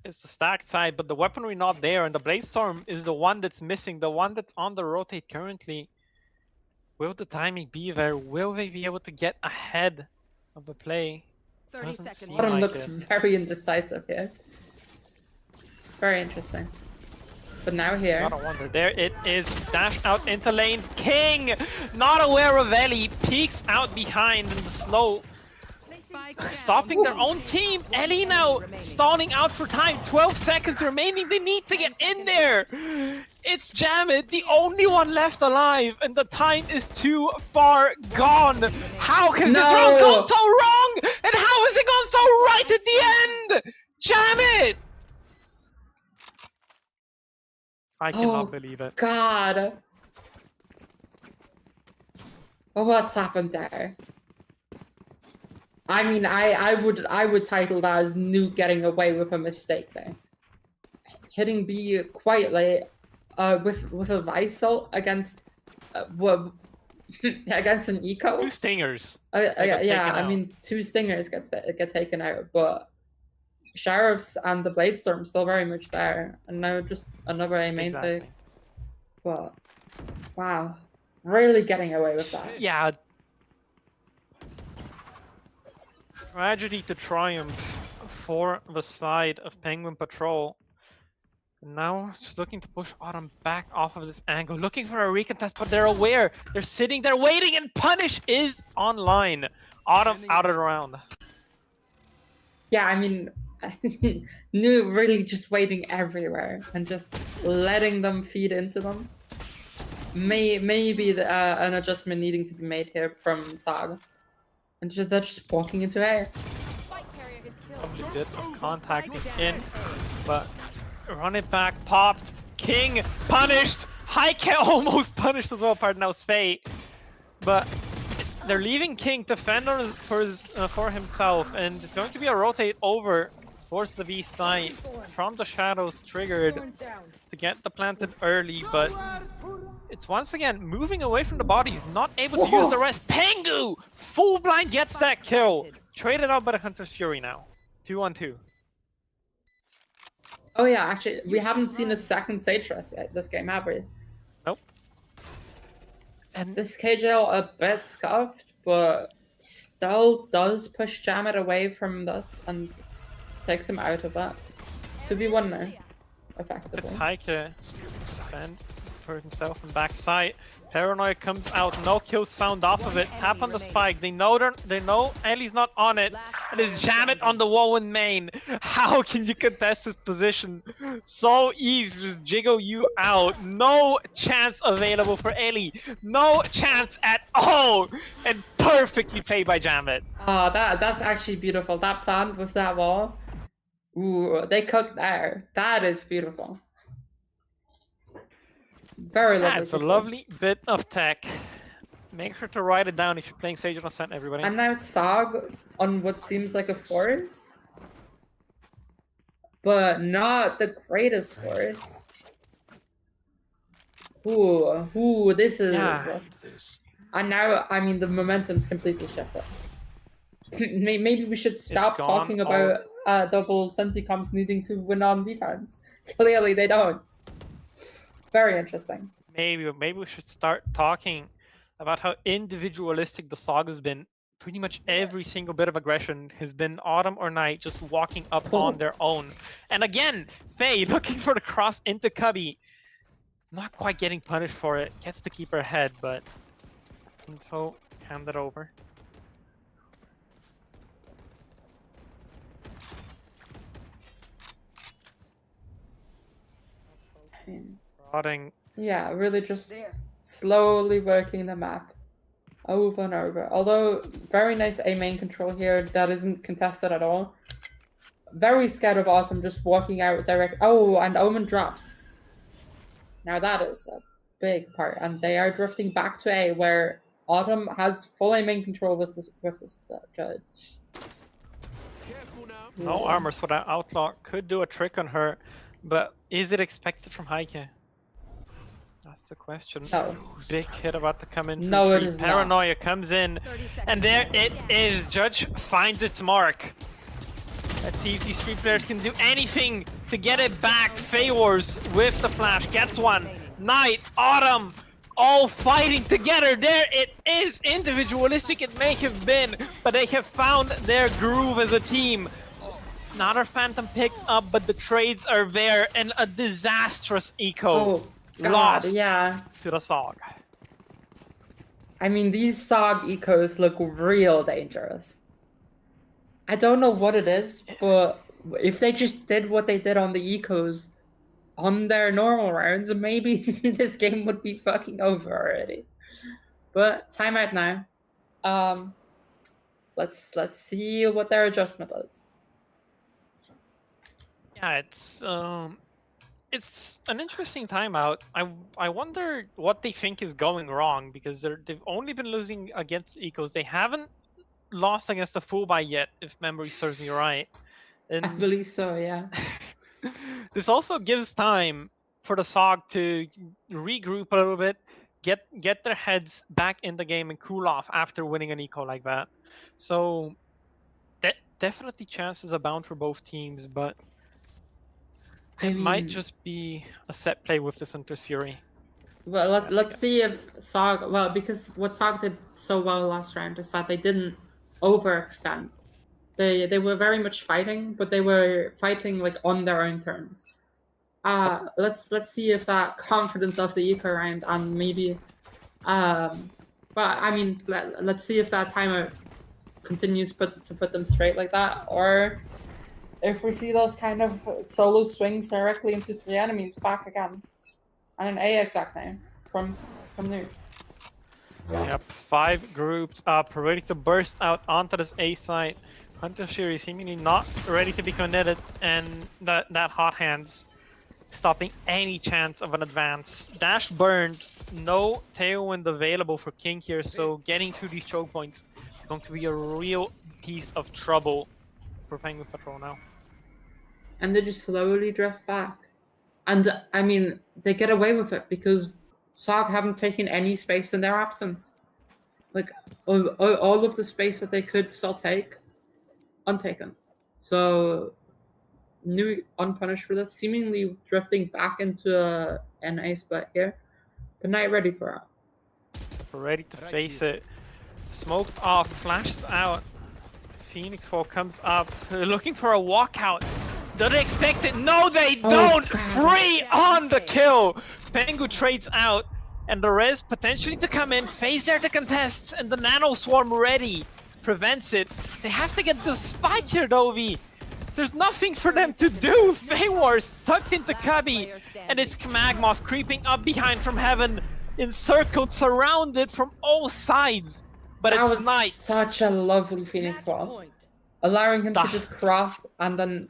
[SPEAKER 1] It's the stacked side, but the weaponry not there, and the Bladestorm is the one that's missing, the one that's on the rotate currently. Will the timing be there? Will they be able to get ahead of the play?
[SPEAKER 3] 30
[SPEAKER 1] Doesn't
[SPEAKER 3] seconds.
[SPEAKER 1] seem
[SPEAKER 2] Autumn
[SPEAKER 1] like
[SPEAKER 2] looks
[SPEAKER 1] it.
[SPEAKER 2] very indecisive here. Very interesting. But now here.
[SPEAKER 1] Not a wonder. There it is. Dash out into lane. King! Not aware of Ellie. Peeks out behind in the slow. Stopping their own team. Ellie now stalling out for time. 12 seconds remaining. They need to get in there. It's Jamit, the only one left alive, and the time is too far gone. How can this round go so wrong? And how has it gone so right at the end? Jamit! I cannot believe it.
[SPEAKER 2] God. Oh, what's happened there? I mean, I would title that as Nuke getting away with a mistake there. Hitting B quite late, with a Visal against, against an eco.
[SPEAKER 1] 2 stingers.
[SPEAKER 2] Yeah,
[SPEAKER 1] taken
[SPEAKER 2] I
[SPEAKER 1] out.
[SPEAKER 2] mean, 2 stingers get taken out, but Sheriffs and the Bladestorm still very much there, and now just another A main take.
[SPEAKER 1] Exactly.
[SPEAKER 2] But wow, really getting away with that.
[SPEAKER 1] Yeah. Tragedy to triumph for the side of Penguin Patrol. Now just looking to push Autumn back off of this angle, looking for a recontest, but they're aware. They're sitting there waiting, and Punish is online. Autumn out of the round.
[SPEAKER 2] Yeah, I mean, New really just waiting everywhere and just letting them feed into them. Maybe an adjustment needing to be made here from SOG. And they're just walking into air.
[SPEAKER 1] A bit of contacting in, but run it back, popped. King punished. Heike almost punished as well. Pardon, that was Faye. But they're leaving King to fend on for himself, and it's going to be a rotate over towards the V side from the shadows triggered to get the planted early, but it's once again moving away from the bodies, not able to use the rest. Pengu! Full blind gets that kill. Traded out by the Hunter's Fury now. 2-on-2.
[SPEAKER 2] Oh yeah, actually, we haven't seen a second Sage Rest yet this game, have we?
[SPEAKER 1] Nope. And
[SPEAKER 2] This KJL a bit scuffed, but still does push Jamit away from this and takes him out of that. 2v1 now, effectively.
[SPEAKER 1] it's Heike. Fend for himself and backside. Paranoia comes out, no kills found off of it. Tap on the spike. They know Ellie's not on it. And it's Jamit on the wall in main. How can you contest his position? So easy, just jiggle you out. No chance available for Ellie. No chance at all. And perfectly played by Jamit.
[SPEAKER 2] Oh, that's actually beautiful. That plant with that wall. Ooh, they cooked there. That is beautiful. Very lovely.
[SPEAKER 1] That's
[SPEAKER 2] to
[SPEAKER 1] a
[SPEAKER 2] see.
[SPEAKER 1] lovely bit of tech. Make sure to write it down if you're playing Sage on Ascent, everybody.
[SPEAKER 2] And now SOG on what seems like a force, but not the greatest force. Ooh, this is.
[SPEAKER 1] Yeah.
[SPEAKER 2] And now, I mean, the momentum's completely shifted. Maybe we should stop
[SPEAKER 1] gone
[SPEAKER 2] talking about double Senticomps needing to win on defense. Clearly, they don't. Very interesting.
[SPEAKER 1] maybe we should start talking about how individualistic the SOG has been. Pretty much every single bit of aggression has been Autumn or Knight just walking up on their own. And again, Faye looking for the cross into Cubby. Not quite getting punished for it. Gets to keep her head, but info handed over. Prodding.
[SPEAKER 2] Yeah, really just
[SPEAKER 3] There.
[SPEAKER 2] slowly working the map over and over. Although very nice A main control here that isn't contested at all. Very scared of Autumn just walking out direct. Oh, and Omen drops. Now that is a big part, and they are drifting back to A, where Autumn has full A main control with this judge.
[SPEAKER 4] Careful now.
[SPEAKER 1] No armor, so that Outlaw could do a trick on her, but is it expected from Heike? That's the question.
[SPEAKER 2] No.
[SPEAKER 1] Big hit about to come in. For
[SPEAKER 2] No, it
[SPEAKER 1] three.
[SPEAKER 2] is not.
[SPEAKER 1] Paranoia comes in,
[SPEAKER 3] 30 seconds.
[SPEAKER 1] and there it is. Judge finds its mark. Let's see if these three players can do anything to get it back. Favors with the flash, gets one. Knight, Autumn, all fighting together. There it is. Individualistic it may have been, but they have found their groove as a team. Another Phantom picked up, but the trades are there, and a disastrous eco
[SPEAKER 2] Oh, God,
[SPEAKER 1] lost
[SPEAKER 2] yeah.
[SPEAKER 1] to the SOG.
[SPEAKER 2] I mean, these SOG ecos look real dangerous. I don't know what it is, but if they just did what they did on the ecos on their normal rounds, maybe this game would be fucking over already. But timeout now. Let's see what their adjustment is.
[SPEAKER 1] Yeah, it's an interesting timeout. I wonder what they think is going wrong, because they've only been losing against ecos. They haven't lost against a full buy yet, if memory serves me right. And
[SPEAKER 2] I believe so, yeah.
[SPEAKER 1] this also gives time for the SOG to regroup a little bit, get their heads back in the game and cool off after winning an eco like that. So definitely chances abound for both teams, but it might just be a set play with this Hunter's Fury.
[SPEAKER 2] Well, let's see if SOG... Well, because what SOG did so well last round is that they didn't overextend. They were very much fighting, but they were fighting like on their own terms. Let's see if that confidence of the eco round and maybe... but I mean, let's see if that timer continues to put them straight like that, or if we see those kind of solo swings directly into three enemies back again. And an A exact name from new.
[SPEAKER 1] Yep, 5 groups up, ready to burst out onto this A site. Hunter Fury seemingly not ready to be committed, and that hot hands stopping any chance of an advance. Dash burned, no tailwind available for King here, so getting through these choke points is going to be a real piece of trouble for Penguin Patrol now.
[SPEAKER 2] And they just slowly drift back. And I mean, they get away with it because SOG haven't taken any space in their absence. Like, all of the space that they could still take, untaken. So, new unpunished for this, seemingly drifting back into an A split here, but not ready for it.
[SPEAKER 1] Ready to face it. Smoked off, flashes out. Phoenix Fall comes up, looking for a walkout. Do they expect it? No, they don't!
[SPEAKER 2] God.
[SPEAKER 1] 3 on the kill! Pengu trades out, and the res potentially to come in, Phase there to contest, and the Nano Swarm ready. Prevents it. They have to get the spike here, Dovi. There's nothing for them to do! Feywar's tucked into Cubby, and it's Magmos creeping up behind from heaven, encircled, surrounded from all sides. But
[SPEAKER 2] That
[SPEAKER 1] it's
[SPEAKER 2] was
[SPEAKER 1] Knight.
[SPEAKER 2] such a lovely Phoenix
[SPEAKER 3] Match
[SPEAKER 2] wall.
[SPEAKER 3] point.
[SPEAKER 2] Allowing him to
[SPEAKER 1] Ah.
[SPEAKER 2] just cross and then,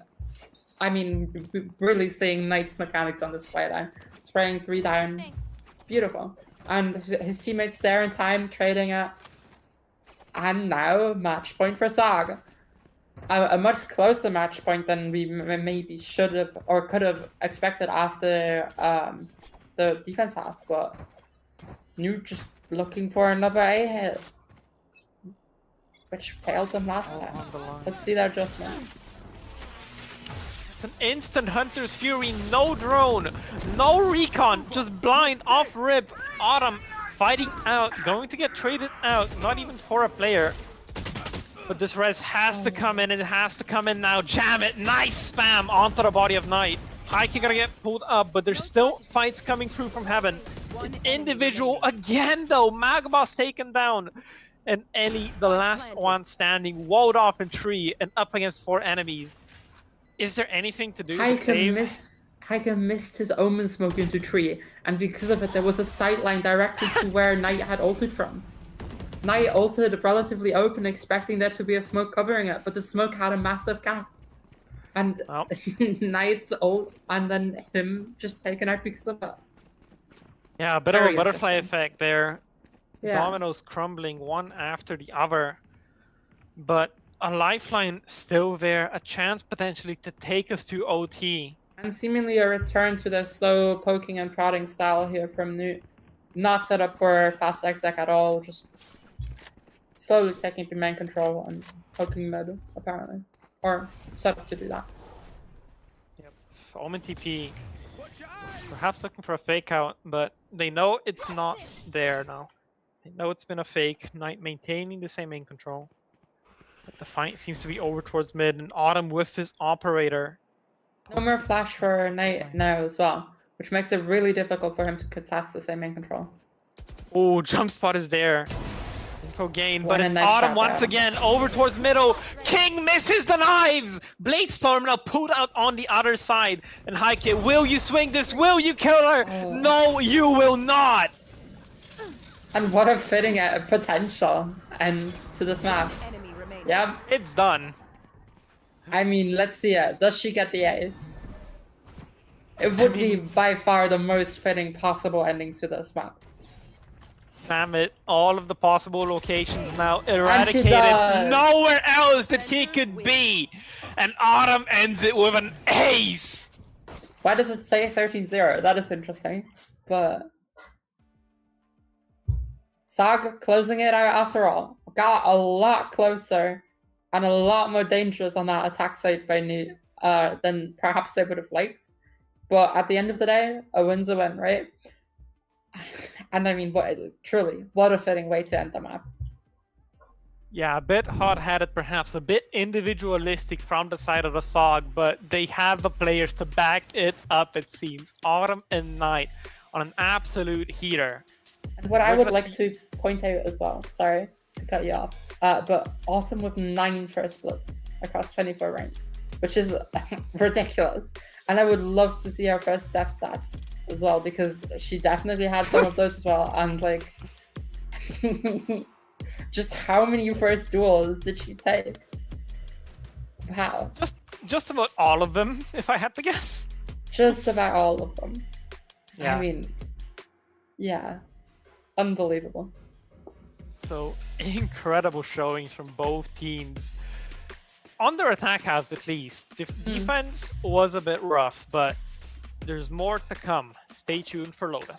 [SPEAKER 2] I mean, really seeing Knight's mechanics on display there. Spraying 3 down. Beautiful. And his teammates there in time, trading it. And now, match point for SOG. A much closer match point than we maybe should have or could have expected after the defense half. But New just looking for another A hit, which failed them last time.
[SPEAKER 1] On the line.
[SPEAKER 2] Let's see their adjustment.
[SPEAKER 1] It's an instant Hunter's Fury, no drone, no recon, just blind off rip. Autumn fighting out, going to get traded out, not even for a player. But this res has to come in, and it has to come in now. Jam it, nice spam onto the body of Knight. Heike gonna get pulled up, but there's still fights coming through from heaven. An individual again though, Magma's taken down. And Ellie, the last one standing, walled off in 3 and up against 4 enemies. Is there anything to do to save?
[SPEAKER 2] Heike missed his Omen smoke into 3, and because of it there was a sightline directly to where Knight had ulted from. Knight ulted relatively open, expecting there to be a smoke covering it, but the smoke had a massive gap. And Knight's ult, and then him just taken out because of it.
[SPEAKER 1] Yeah, a bit of a butterfly effect there. Yeah. Dominoes crumbling one after the other. But a lifeline still there, a chance potentially to take us to OT.
[SPEAKER 2] And seemingly a return to the slow poking and prodding style here from New. Not set up for fast exec at all, just slowly taking main control and poking mid, apparently. Or set up to do that.
[SPEAKER 1] Yep. Omen TP. Perhaps looking for a fake out, but they know it's not there now. They know it's been a fake. Knight maintaining the same main control. But the fight seems to be over towards mid, and Autumn with his operator.
[SPEAKER 2] No more flash for Knight now as well, which makes it really difficult for him to contest the same main control.
[SPEAKER 1] Oh, jump spot is there. Info gain, but it's Autumn once again over towards middle. King misses the knives! Bladestorm now pulled out on the other side. And Heike, will you swing this? Will you kill her? Oh. No, you will not!
[SPEAKER 2] And what a fitting potential end to this map. Yeah,
[SPEAKER 1] it's done.
[SPEAKER 2] I mean, let's see it. Does she get the ace? It would be by far the most fitting possible ending to this map.
[SPEAKER 1] Damn it, all of the possible locations now eradicated. Nowhere else that he could be. And Autumn ends it with an ace.
[SPEAKER 2] Why does it say 13-0? That is interesting. But SOG closing it out after all. Got a lot closer and a lot more dangerous on that attack side by New than perhaps they would have liked. But at the end of the day, a win's a win, right? And I mean, truly, what a fitting way to end the map.
[SPEAKER 1] Yeah, a bit hot-headed perhaps, a bit individualistic from the side of the SOG, but they have the players to back it up, it seems. Autumn and Knight on an absolute heater.
[SPEAKER 2] And what I would like to point out as well, sorry to cut you off, but Autumn with 9 first splits across 24 rounds, which is ridiculous. And I would love to see her first death stats as well, because she definitely had some of those as well. And like, just how many first duels did she take? Wow.
[SPEAKER 1] Just about all of them, if I had to guess.
[SPEAKER 2] Just about all of them.
[SPEAKER 1] Yeah.
[SPEAKER 2] I mean, yeah, unbelievable.
[SPEAKER 1] So incredible showings from both teams. On their attack halves, at least, the defense was a bit rough, but there's more to come. Stay tuned for Lotus.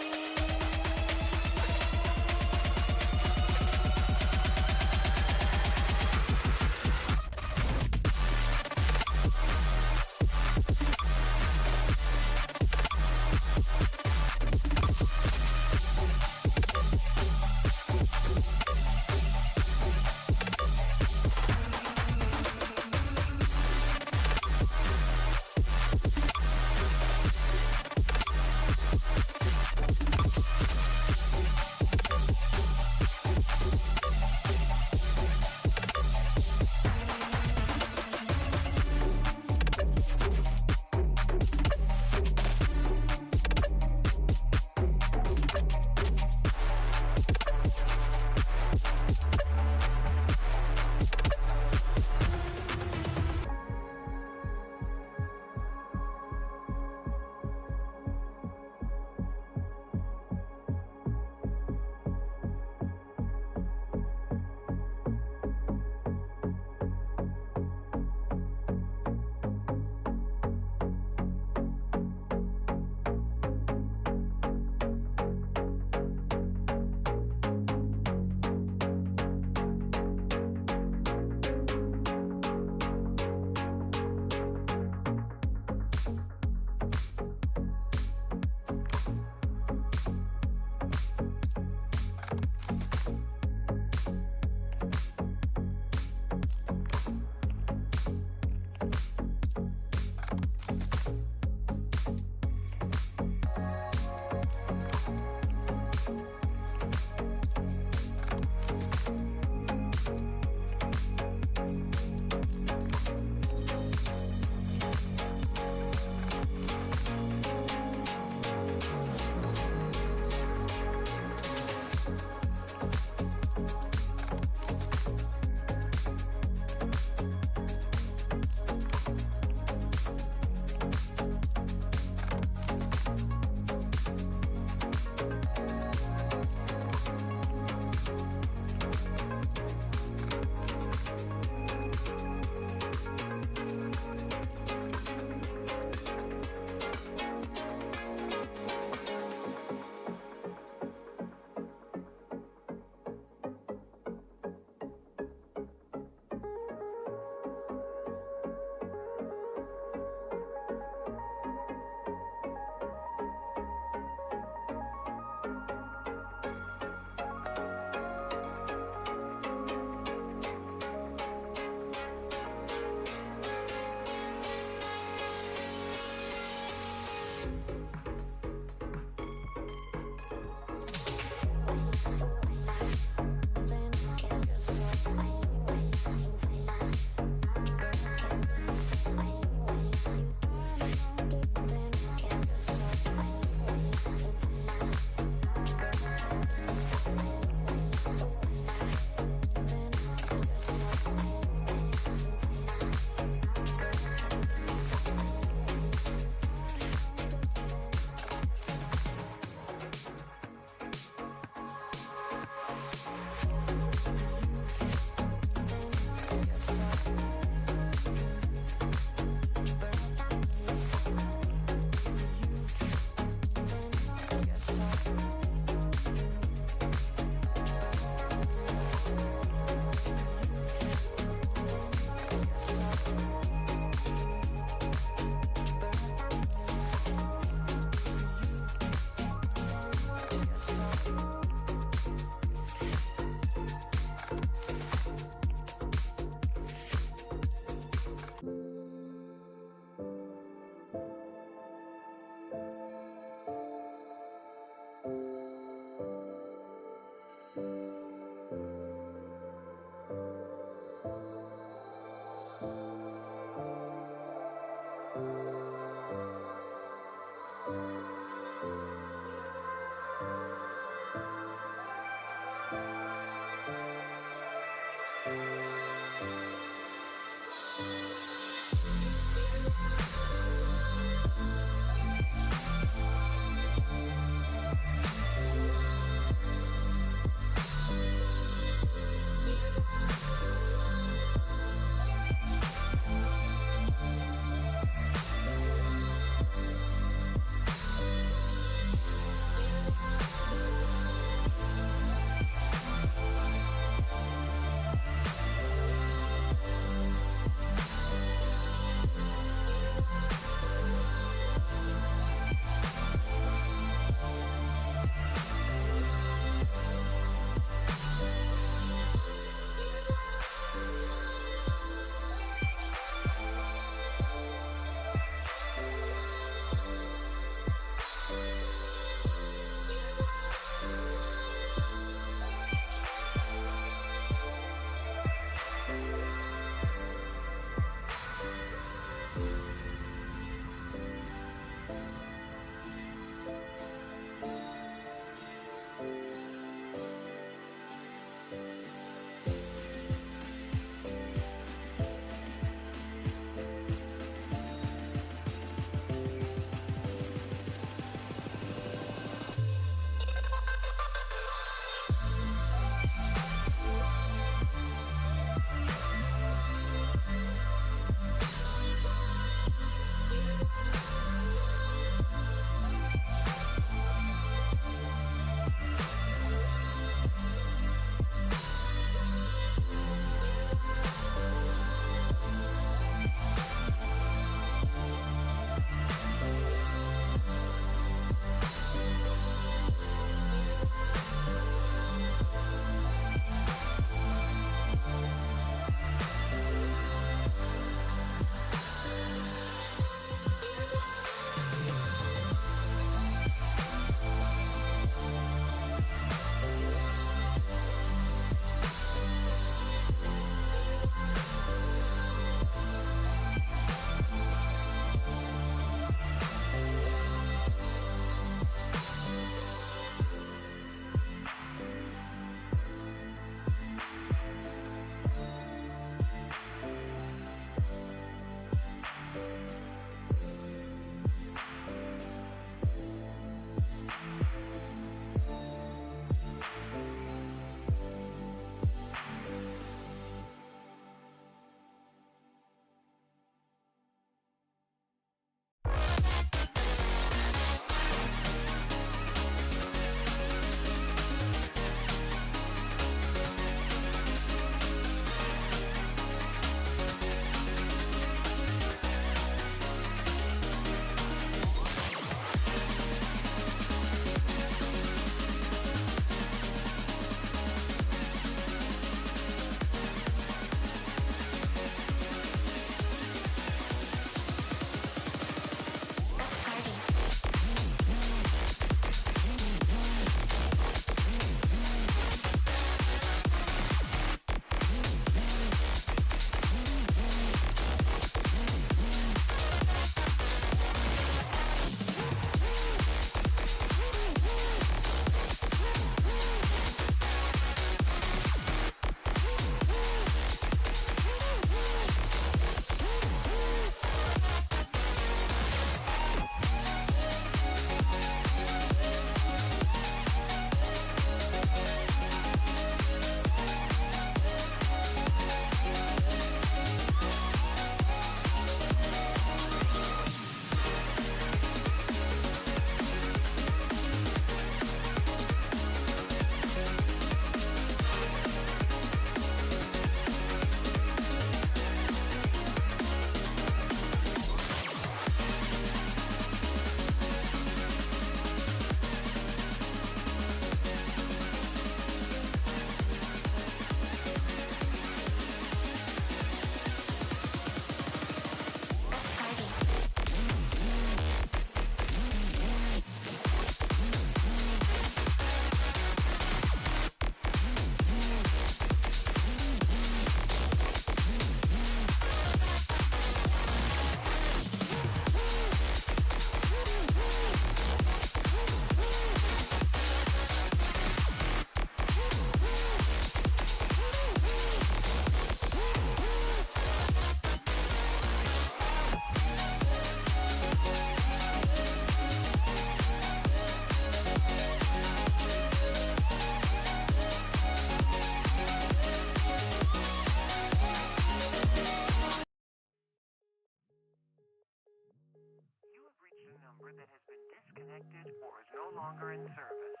[SPEAKER 5] number that has been disconnected or is no longer in service.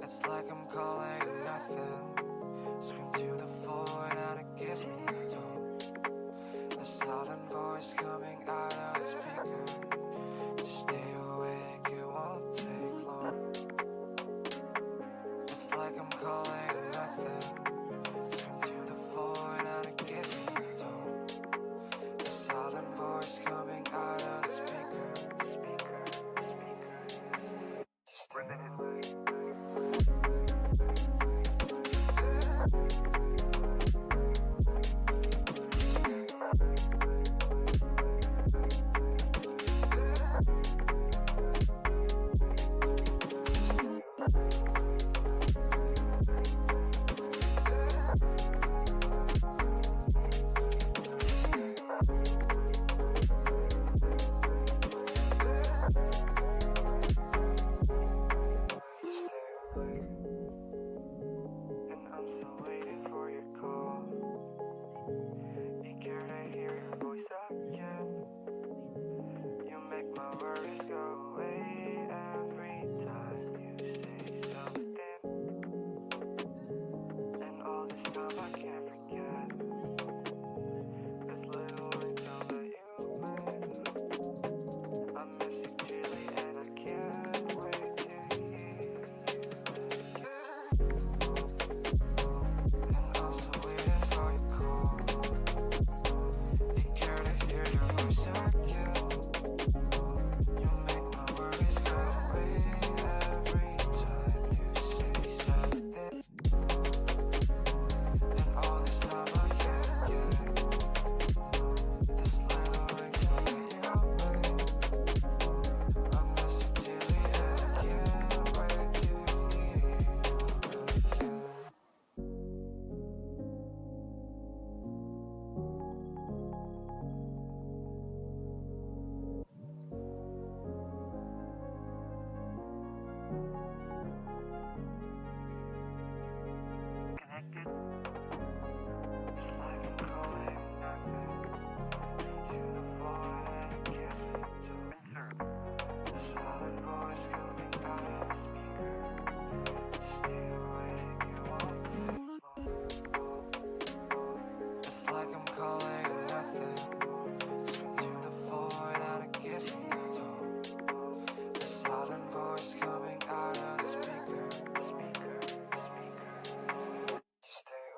[SPEAKER 6] It's like I'm calling nothing. Scream to the void and it gives me a tone. A silent voice coming out of the speaker. Just stay awake, it won't take long. It's like I'm calling nothing. Scream to the void and it gives me a tone. A silent voice coming out of the speaker. Just stay awake. And I'm still waiting for your call. Eager to hear your voice again. You make my worries go away every time you say something. And all this time I can't forget this little ringtone that you made. I miss you dearly and I can't wait to hear you again. And I'm still waiting for your call. Eager to hear your voice again. You make my worries go away every time you say something. And all this time I can't forget this little ringtone that you made. I miss you dearly and I can't wait to hear you again.
[SPEAKER 5] Connected. It's like I'm calling nothing. To the void and it gives me to in service. The silent voice coming out of the speaker. Just stay awake, you won't take long.
[SPEAKER 6] It's like I'm calling nothing. Scream to the void and it gives me a tone. A silent voice coming out of the speaker. Just stay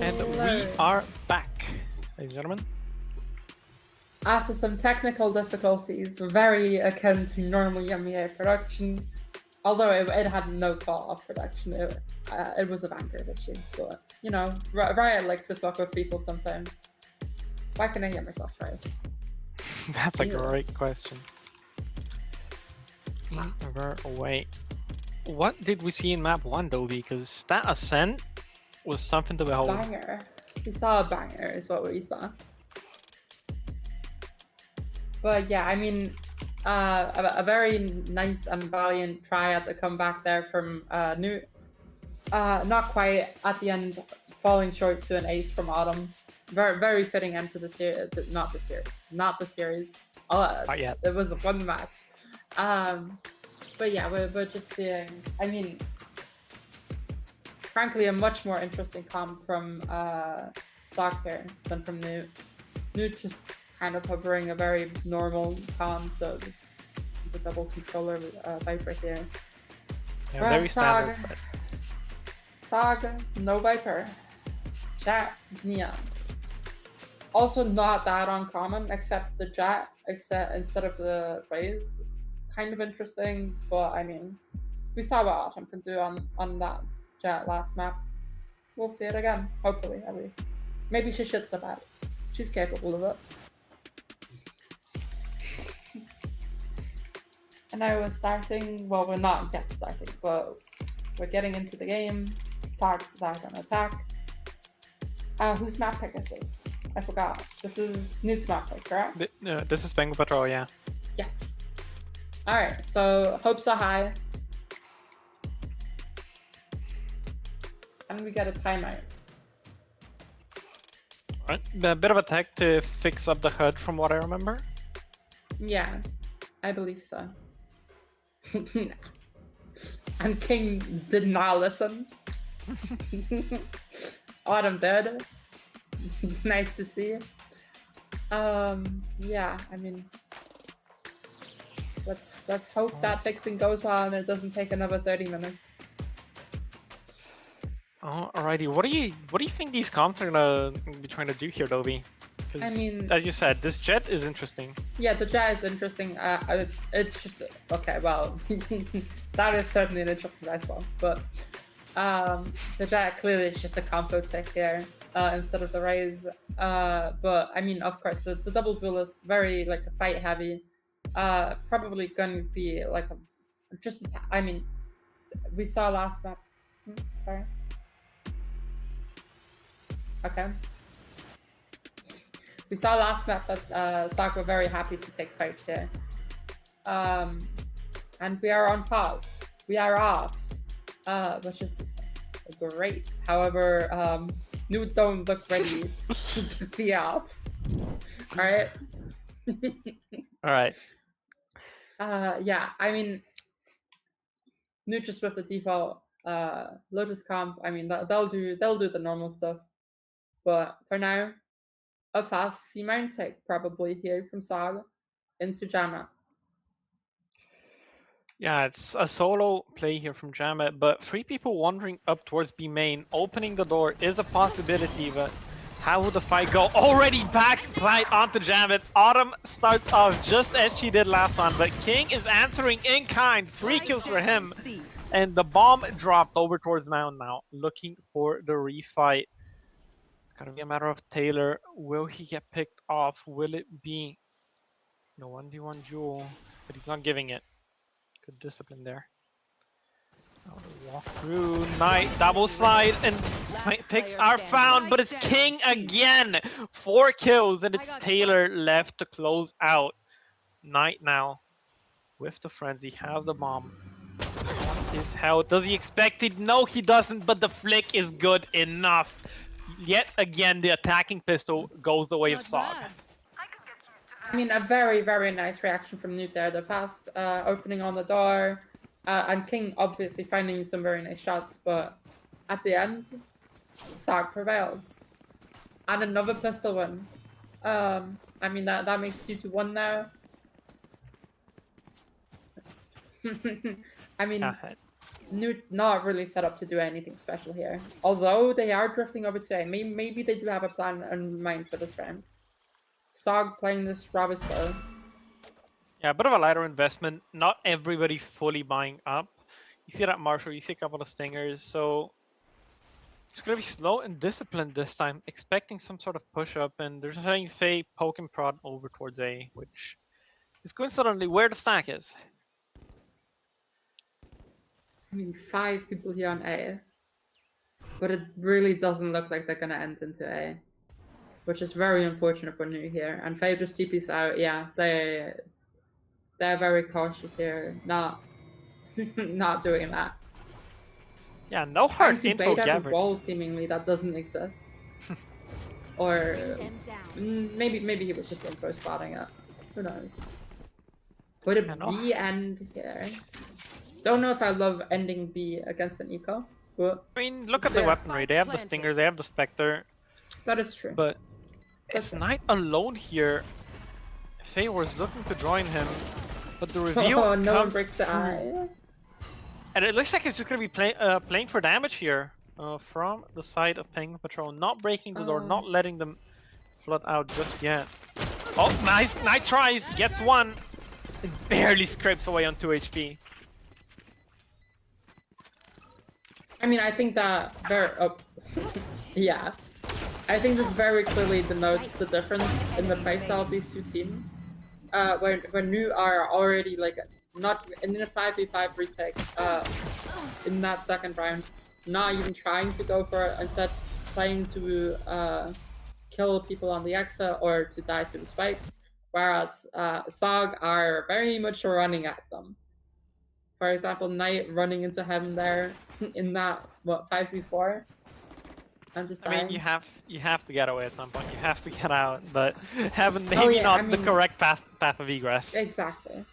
[SPEAKER 1] And we
[SPEAKER 2] Hilarious.
[SPEAKER 1] are back, ladies and gentlemen.
[SPEAKER 2] After some technical difficulties, very akin to normal EMEA production, although it had no fault of production, it was a Vanguard issue. But, you know, Riot likes to fuck with people sometimes. Why can I hear myself twice?
[SPEAKER 1] That's a
[SPEAKER 2] Yeah.
[SPEAKER 1] great question. Either way. What did we see in map 1 though? Because that ascent was something to behold.
[SPEAKER 2] Banger. We saw a banger, is what we saw. But yeah, I mean, a very nice and valiant try at the comeback there from Newt. Not quite at the end, falling short to an ace from Autumn. Very, very fitting end to the series. Not the series.
[SPEAKER 1] Not yet.
[SPEAKER 2] It was one match. But yeah, we're just seeing. I mean, frankly, a much more interesting comp from SOG here than from Newt. Newt just kind of hovering a very normal comp, the double controller Viper here.
[SPEAKER 1] Yeah,
[SPEAKER 2] Whereas
[SPEAKER 1] very standard.
[SPEAKER 2] SOG, no Viper. Jet, Neon. Also not that uncommon, except the Jet, instead of the Raze. Kind of interesting, but I mean, we saw what Autumn can do on that Jet last map. We'll see it again, hopefully, at least. Maybe she should step out. She's capable of it. And now we're starting, well, we're not yet starting, but we're getting into the game. SOG's back on attack. Whose map pick is this? I forgot. This is Newt's map pick, correct?
[SPEAKER 1] This is Bengal Patrol, yeah.
[SPEAKER 2] Yes. Alright, so hopes are high. And we get a timeout.
[SPEAKER 1] Right. A bit of a tech to fix up the HUD from what I remember.
[SPEAKER 2] Yeah, I believe so. And King did not listen. Autumn did. Nice to see. Yeah, I mean, let's hope that fixing goes well and it doesn't take another 30 minutes.
[SPEAKER 1] Alrighty, what do you think these comps are gonna be trying to do here, Dobie?
[SPEAKER 2] I mean,
[SPEAKER 1] as you said, this Jet is interesting.
[SPEAKER 2] Yeah, the Jet is interesting. It's just okay. Well, that is certainly an interesting as well. But the Jet clearly is just a combo pick here instead of the Raze. But I mean, of course, the double duel is very like fight heavy. Probably gonna be like just as, I mean, we saw last map. Sorry. Okay. We saw last map that SOG were very happy to take fights here. And we are on pause. We are off, which is great. However, Newt don't look ready to be off. All right.
[SPEAKER 1] All right.
[SPEAKER 2] Yeah, I mean, Newt just with the default Lotus comp. I mean, they'll do the normal stuff. But for now, a fast C-mount take probably here from SOG into Jamma.
[SPEAKER 1] Yeah, it's a solo play here from Jammet, but 3 people wandering up towards B main, opening the door is a possibility, but how will the fight go? Already backside onto Jammet. Autumn starts off just as she did last one, but King is answering in kind. 3 kills for him, and the bomb dropped over towards Mountain now, looking for the refight. It's gonna be a matter of Taylor. Will he get picked off? Will it be the 1v1 duel? But he's not giving it. Good discipline there. Now to walk through, Knight, double slide, and Knight picks are found, but it's King again! 4 kills, and it's Taylor left to close out. Knight now, with the frenzy, has the bomb. On his health, does he expect it? No, he doesn't, but the flick is good enough. Yet again, the attacking pistol goes the way of SOG.
[SPEAKER 2] I mean, a very, very nice reaction from Newt there. The fast opening on the door, and King obviously finding some very nice shots, but at the end, SOG prevails. And another pistol win. I mean, that makes 2-1 now. I mean, not really set up to do anything special here. Although they are drifting over to A. Maybe they do have a plan in mind for this round. SOG playing this rather slow.
[SPEAKER 1] Yeah, a bit of a lighter investment. Not everybody fully buying up. You see that Marshall, you see a couple of stingers, so it's gonna be slow and disciplined this time, expecting some sort of push up, and they're saying Faye poke and prod over towards A, which is coincidentally where the stack is.
[SPEAKER 2] I mean, 5 people here on A. But it really doesn't look like they're gonna end into A. Which is very unfortunate for New here. And Faye just CP's out, yeah, they're very cautious here. Not doing that.
[SPEAKER 1] Yeah, no
[SPEAKER 2] Trying
[SPEAKER 1] hard
[SPEAKER 2] to
[SPEAKER 1] info
[SPEAKER 2] bait every
[SPEAKER 1] gathered.
[SPEAKER 2] wall seemingly that doesn't exist. Or
[SPEAKER 3] Them down.
[SPEAKER 2] maybe he was just info spotting it. Who knows? Would it
[SPEAKER 1] I know.
[SPEAKER 2] be end here? Don't know if I love ending B against an eco, but
[SPEAKER 1] I mean, look at the
[SPEAKER 2] Yeah.
[SPEAKER 1] weaponry. They have the
[SPEAKER 3] Planted.
[SPEAKER 1] stingers, they have the specter,
[SPEAKER 2] that is true.
[SPEAKER 1] but
[SPEAKER 2] That's
[SPEAKER 1] it's
[SPEAKER 2] it.
[SPEAKER 1] Knight alone here. Faye was looking to join him, but the reveal
[SPEAKER 2] Oh, no one
[SPEAKER 1] comes
[SPEAKER 2] breaks the
[SPEAKER 1] through.
[SPEAKER 2] eye.
[SPEAKER 1] And it looks like it's just gonna be playing for damage here from the side of Penguin Patrol, not breaking the door,
[SPEAKER 2] Oh.
[SPEAKER 1] not letting them flood out just yet. Oh, nice! Knight tries, gets one, and barely scrapes away on 2 HP.
[SPEAKER 2] I mean, I think that very. Oh, yeah. I think this very clearly denotes the difference in the playstyle of these two teams. Where New are already like not in a 5v5 retake. In that second round, not even trying to go for it, instead playing to kill people on the exit or to die to the spike. Whereas SOG are very much running at them. For example, Knight running into heaven there in that 5v4. I'm just
[SPEAKER 1] I mean,
[SPEAKER 2] dying.
[SPEAKER 1] you have to get away at some point. You have to get out, but having maybe
[SPEAKER 2] Oh, yeah,
[SPEAKER 1] not
[SPEAKER 2] I
[SPEAKER 1] the
[SPEAKER 2] mean-
[SPEAKER 1] correct path of egress.
[SPEAKER 2] Exactly.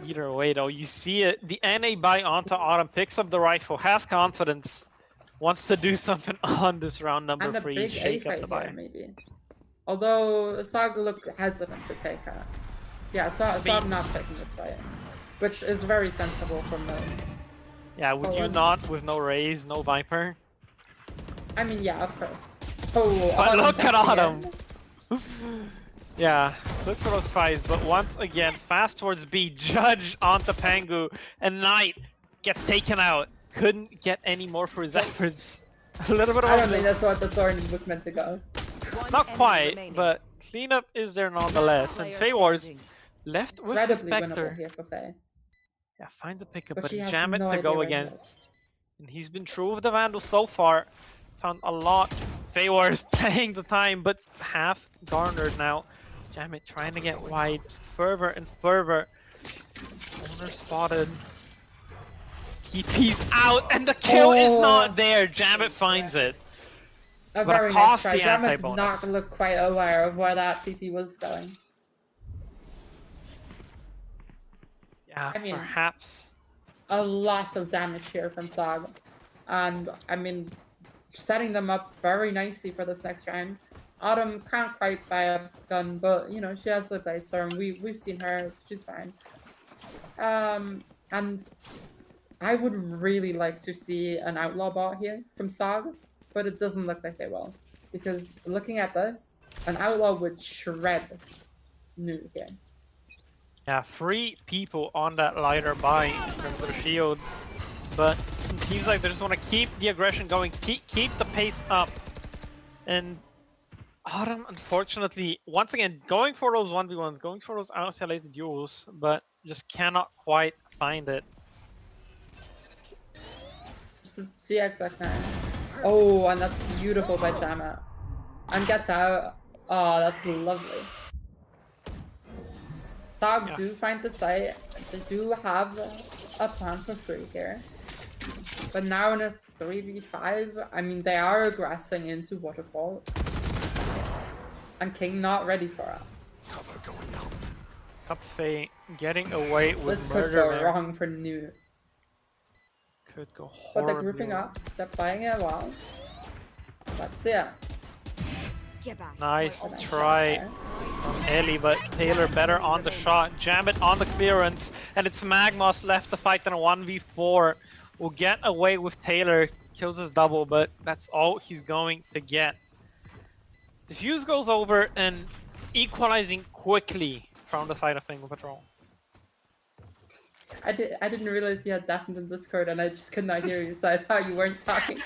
[SPEAKER 1] Either way, though, you see it. The NA buy onto Autumn, picks up the rifle, has confidence, wants to do something on this round number
[SPEAKER 2] And a
[SPEAKER 1] 3.
[SPEAKER 2] big A
[SPEAKER 1] Shake up
[SPEAKER 2] fight
[SPEAKER 1] the
[SPEAKER 2] here,
[SPEAKER 1] buy.
[SPEAKER 2] maybe. Although SOG look hesitant to take her. Yeah, SOG not taking this fight. Which is very sensible from them.
[SPEAKER 1] Yeah, would
[SPEAKER 2] Oh,
[SPEAKER 1] you
[SPEAKER 2] and-
[SPEAKER 1] not with no Raze, no Viper?
[SPEAKER 2] I mean, yeah, of course. Oh,
[SPEAKER 1] But
[SPEAKER 2] Autumn
[SPEAKER 1] look at
[SPEAKER 2] back
[SPEAKER 1] Autumn!
[SPEAKER 2] again.
[SPEAKER 1] Yeah, look for those fights, but once again, fast towards B, Judge onto Pangu, and Knight gets taken out. Couldn't get any more for his efforts. A little bit of
[SPEAKER 2] I
[SPEAKER 1] a
[SPEAKER 2] don't think
[SPEAKER 1] miss.
[SPEAKER 2] that's what the Thorn was meant to go.
[SPEAKER 3] One
[SPEAKER 1] Not
[SPEAKER 3] enemy
[SPEAKER 1] quite,
[SPEAKER 3] remaining.
[SPEAKER 1] but cleanup is there nonetheless. And
[SPEAKER 3] Player
[SPEAKER 1] Faye Wars
[SPEAKER 3] standing.
[SPEAKER 1] left with the
[SPEAKER 2] Incredibly winnable
[SPEAKER 1] Spectre.
[SPEAKER 2] here for Faye.
[SPEAKER 1] Yeah, finds a pickup,
[SPEAKER 2] But
[SPEAKER 1] but
[SPEAKER 2] she has
[SPEAKER 1] jam it
[SPEAKER 2] no
[SPEAKER 1] to
[SPEAKER 2] idea
[SPEAKER 1] go
[SPEAKER 2] where he
[SPEAKER 1] against.
[SPEAKER 2] is.
[SPEAKER 1] And he's been true with the Vandal so far. Found a lot. Faye Wars playing the time, but half garnered now. Jam it trying to get wide further and further. Owner spotted. TP's out, and the kill is
[SPEAKER 2] Oh.
[SPEAKER 1] not there. Jamit finds it.
[SPEAKER 2] A
[SPEAKER 1] But a
[SPEAKER 2] very nice try.
[SPEAKER 1] costly
[SPEAKER 2] Jamet did
[SPEAKER 1] anti-bonus.
[SPEAKER 2] not look quite aware of where that CP was going.
[SPEAKER 1] Yeah,
[SPEAKER 2] I mean-
[SPEAKER 1] perhaps.
[SPEAKER 2] A lot of damage here from SOG. And, I mean, setting them up very nicely for this next round. Autumn can't quite buy a gun, but, you know, she has the blade storm. We've seen her. She's fine. And I would really like to see an outlaw bot here from SOG, but it doesn't look like they will. Because looking at this, an outlaw would shred New here.
[SPEAKER 1] Yeah, 3 people on that lighter buy in terms of the shields, but it seems like they just want to keep the aggression going, keep the pace up. And Autumn, unfortunately, once again, going for those 1v1s, going for those isolated duels, but just cannot quite find it.
[SPEAKER 2] CX9. Oh, and that's beautiful by Jamet. And gets out. Oh, that's lovely. SOG
[SPEAKER 1] Yeah.
[SPEAKER 2] do find the site. They do have a plan for 3 here. But now in a 3v5, I mean, they are aggressing into Waterfall. And King not ready for it.
[SPEAKER 1] Cup Faye getting away with
[SPEAKER 2] This could
[SPEAKER 1] murder
[SPEAKER 2] go
[SPEAKER 1] there.
[SPEAKER 2] wrong for New.
[SPEAKER 1] Could go
[SPEAKER 2] But
[SPEAKER 1] horribly
[SPEAKER 2] they're grouping
[SPEAKER 1] wrong.
[SPEAKER 2] up. They're playing it well. Let's see it.
[SPEAKER 3] Get back.
[SPEAKER 1] Nice
[SPEAKER 2] Nice
[SPEAKER 1] try
[SPEAKER 2] shot
[SPEAKER 1] from Ellie, but Taylor better on the shot. Jam it on the clearance, and it's Magmos left to fight in a 1v4. Will get away with Taylor, kills his double, but that's all he's going to get. The fuse goes over and equalizing quickly from the side of Penguin Patrol.
[SPEAKER 2] I didn't realize you had deafened in Discord, and I just could not hear you, so I thought you weren't talking.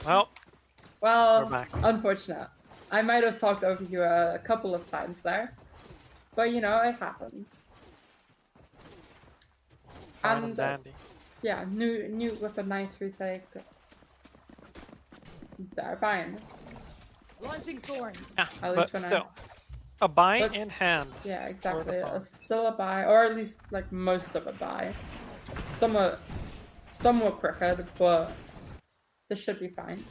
[SPEAKER 1] Well, we're
[SPEAKER 2] Well,
[SPEAKER 1] back.
[SPEAKER 2] unfortunate. I might have talked over you a couple of times there, but you know, it happens.
[SPEAKER 1] Fine
[SPEAKER 2] And
[SPEAKER 1] dandy.
[SPEAKER 2] yeah, Newt with a nice retake. They're fine.
[SPEAKER 3] Launching thorns.
[SPEAKER 1] Yeah,
[SPEAKER 2] At
[SPEAKER 1] but
[SPEAKER 2] least for now.
[SPEAKER 1] still, a buy
[SPEAKER 2] But-
[SPEAKER 1] in hand.
[SPEAKER 2] Yeah, exactly.
[SPEAKER 1] top.
[SPEAKER 2] Still a buy, or at least like most of a buy. Somewhat crooked, but this should be fine.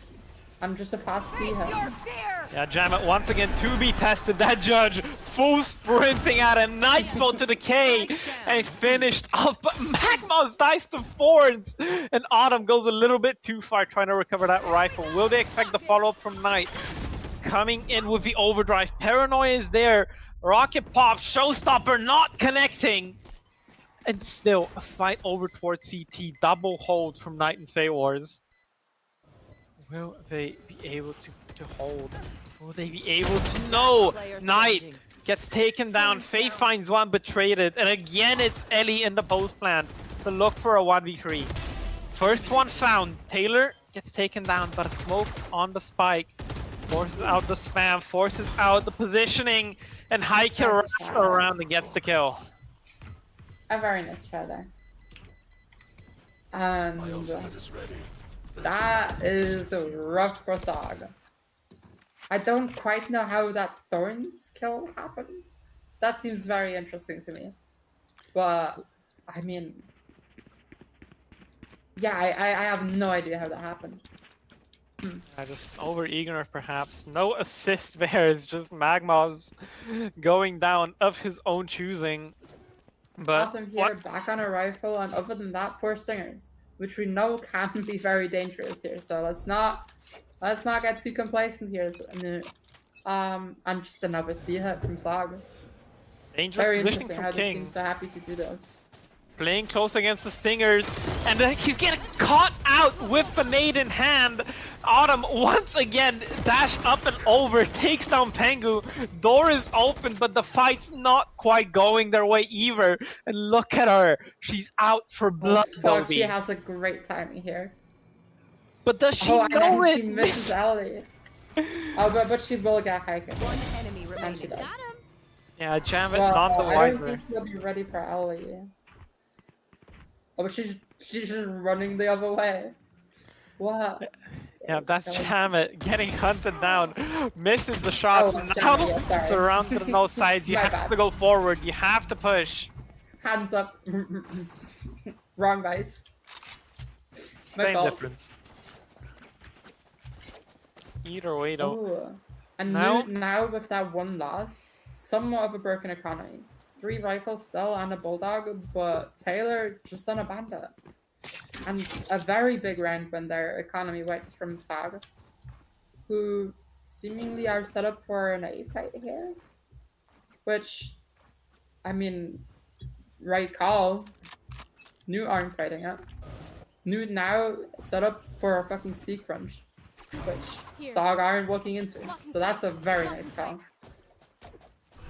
[SPEAKER 2] I'm just a fast
[SPEAKER 3] Face
[SPEAKER 2] head.
[SPEAKER 3] your fear.
[SPEAKER 1] Yeah, Jam it once again to be tested. That judge full sprinting at a nightfall to the K and finished off. But Magmos dies to Fords, and Autumn goes a little bit too far trying to recover that rifle. Will they expect the follow up from Knight? Coming in with the overdrive. Paranoia is there. Rocket pop, showstopper not connecting. And still a fight over towards CT. Double hold from Knight and Fey Wars. Will they be able to hold? Will they be able to? No!
[SPEAKER 3] Player
[SPEAKER 1] Knight
[SPEAKER 3] standing.
[SPEAKER 1] gets taken down. Faye finds one, betrayed it. And again, it's Ellie in the post plant to look for a 1v3. First one found. Taylor gets taken down, but a smoke on the spike forces out the spam, forces out the positioning, and Heike
[SPEAKER 2] Nice
[SPEAKER 1] runs
[SPEAKER 2] try.
[SPEAKER 1] around and gets the kill.
[SPEAKER 2] A very nice try there. And that is rough for SOG. I don't quite know how that Thorns kill happened. That seems very interesting to me. But, I mean... Yeah, I have no idea how that happened.
[SPEAKER 1] Just over eager perhaps. No assist there, it's just Magmos going down of his own choosing. But
[SPEAKER 2] Awesome here,
[SPEAKER 1] what?
[SPEAKER 2] back on a rifle, and other than that, 4 stingers, which we know can be very dangerous here. So let's not get too complacent here. And just another C hit from SOG.
[SPEAKER 1] Dangerous
[SPEAKER 2] Very
[SPEAKER 1] positioning
[SPEAKER 2] interesting
[SPEAKER 1] from
[SPEAKER 2] how they
[SPEAKER 1] King.
[SPEAKER 2] seem so happy to do this.
[SPEAKER 1] Playing close against the Stingers, and then he's getting caught out with the nade in hand. Autumn once again dash up and over, takes down Pengu. Door is open, but the fight's not quite going their way either. And look at her, she's out for blood,
[SPEAKER 2] Fuck, she
[SPEAKER 1] Dobie.
[SPEAKER 2] has a great timing here.
[SPEAKER 1] But does she
[SPEAKER 2] Oh, and
[SPEAKER 1] know
[SPEAKER 2] then
[SPEAKER 1] it?
[SPEAKER 2] she misses Ellie. Oh, but she will get hiking.
[SPEAKER 3] One enemy
[SPEAKER 2] And
[SPEAKER 3] remaining.
[SPEAKER 2] she does.
[SPEAKER 3] Got him.
[SPEAKER 1] Yeah, jam it,
[SPEAKER 2] Well,
[SPEAKER 1] none the
[SPEAKER 2] I don't
[SPEAKER 1] wiser.
[SPEAKER 2] think she'll be ready for Ellie. Oh, but she's just running the other way. What?
[SPEAKER 1] Yeah, that's
[SPEAKER 2] Ellie.
[SPEAKER 1] jam it, getting hunted down, misses the shot.
[SPEAKER 2] Oh,
[SPEAKER 1] Now
[SPEAKER 2] Jam It, yeah, sorry.
[SPEAKER 1] surrounded on all sides. You
[SPEAKER 2] My
[SPEAKER 1] have
[SPEAKER 2] bad.
[SPEAKER 1] to go forward. You have to push.
[SPEAKER 2] Hands up. Wrong dice. My
[SPEAKER 1] Same
[SPEAKER 2] fault.
[SPEAKER 1] difference. Either way, though.
[SPEAKER 2] Ooh. And
[SPEAKER 1] Now-
[SPEAKER 2] now with that one loss, somewhat of a broken economy. 3 rifles still and a bulldog, but Taylor just on a bandit. And a very big round when their economy wins from SOG, who seemingly are set up for an A fight here. Which, I mean, right call. New aren't fighting it. New now set up for a fucking C crunch, which
[SPEAKER 3] Here.
[SPEAKER 2] SOG aren't looking into. So that's a very nice call.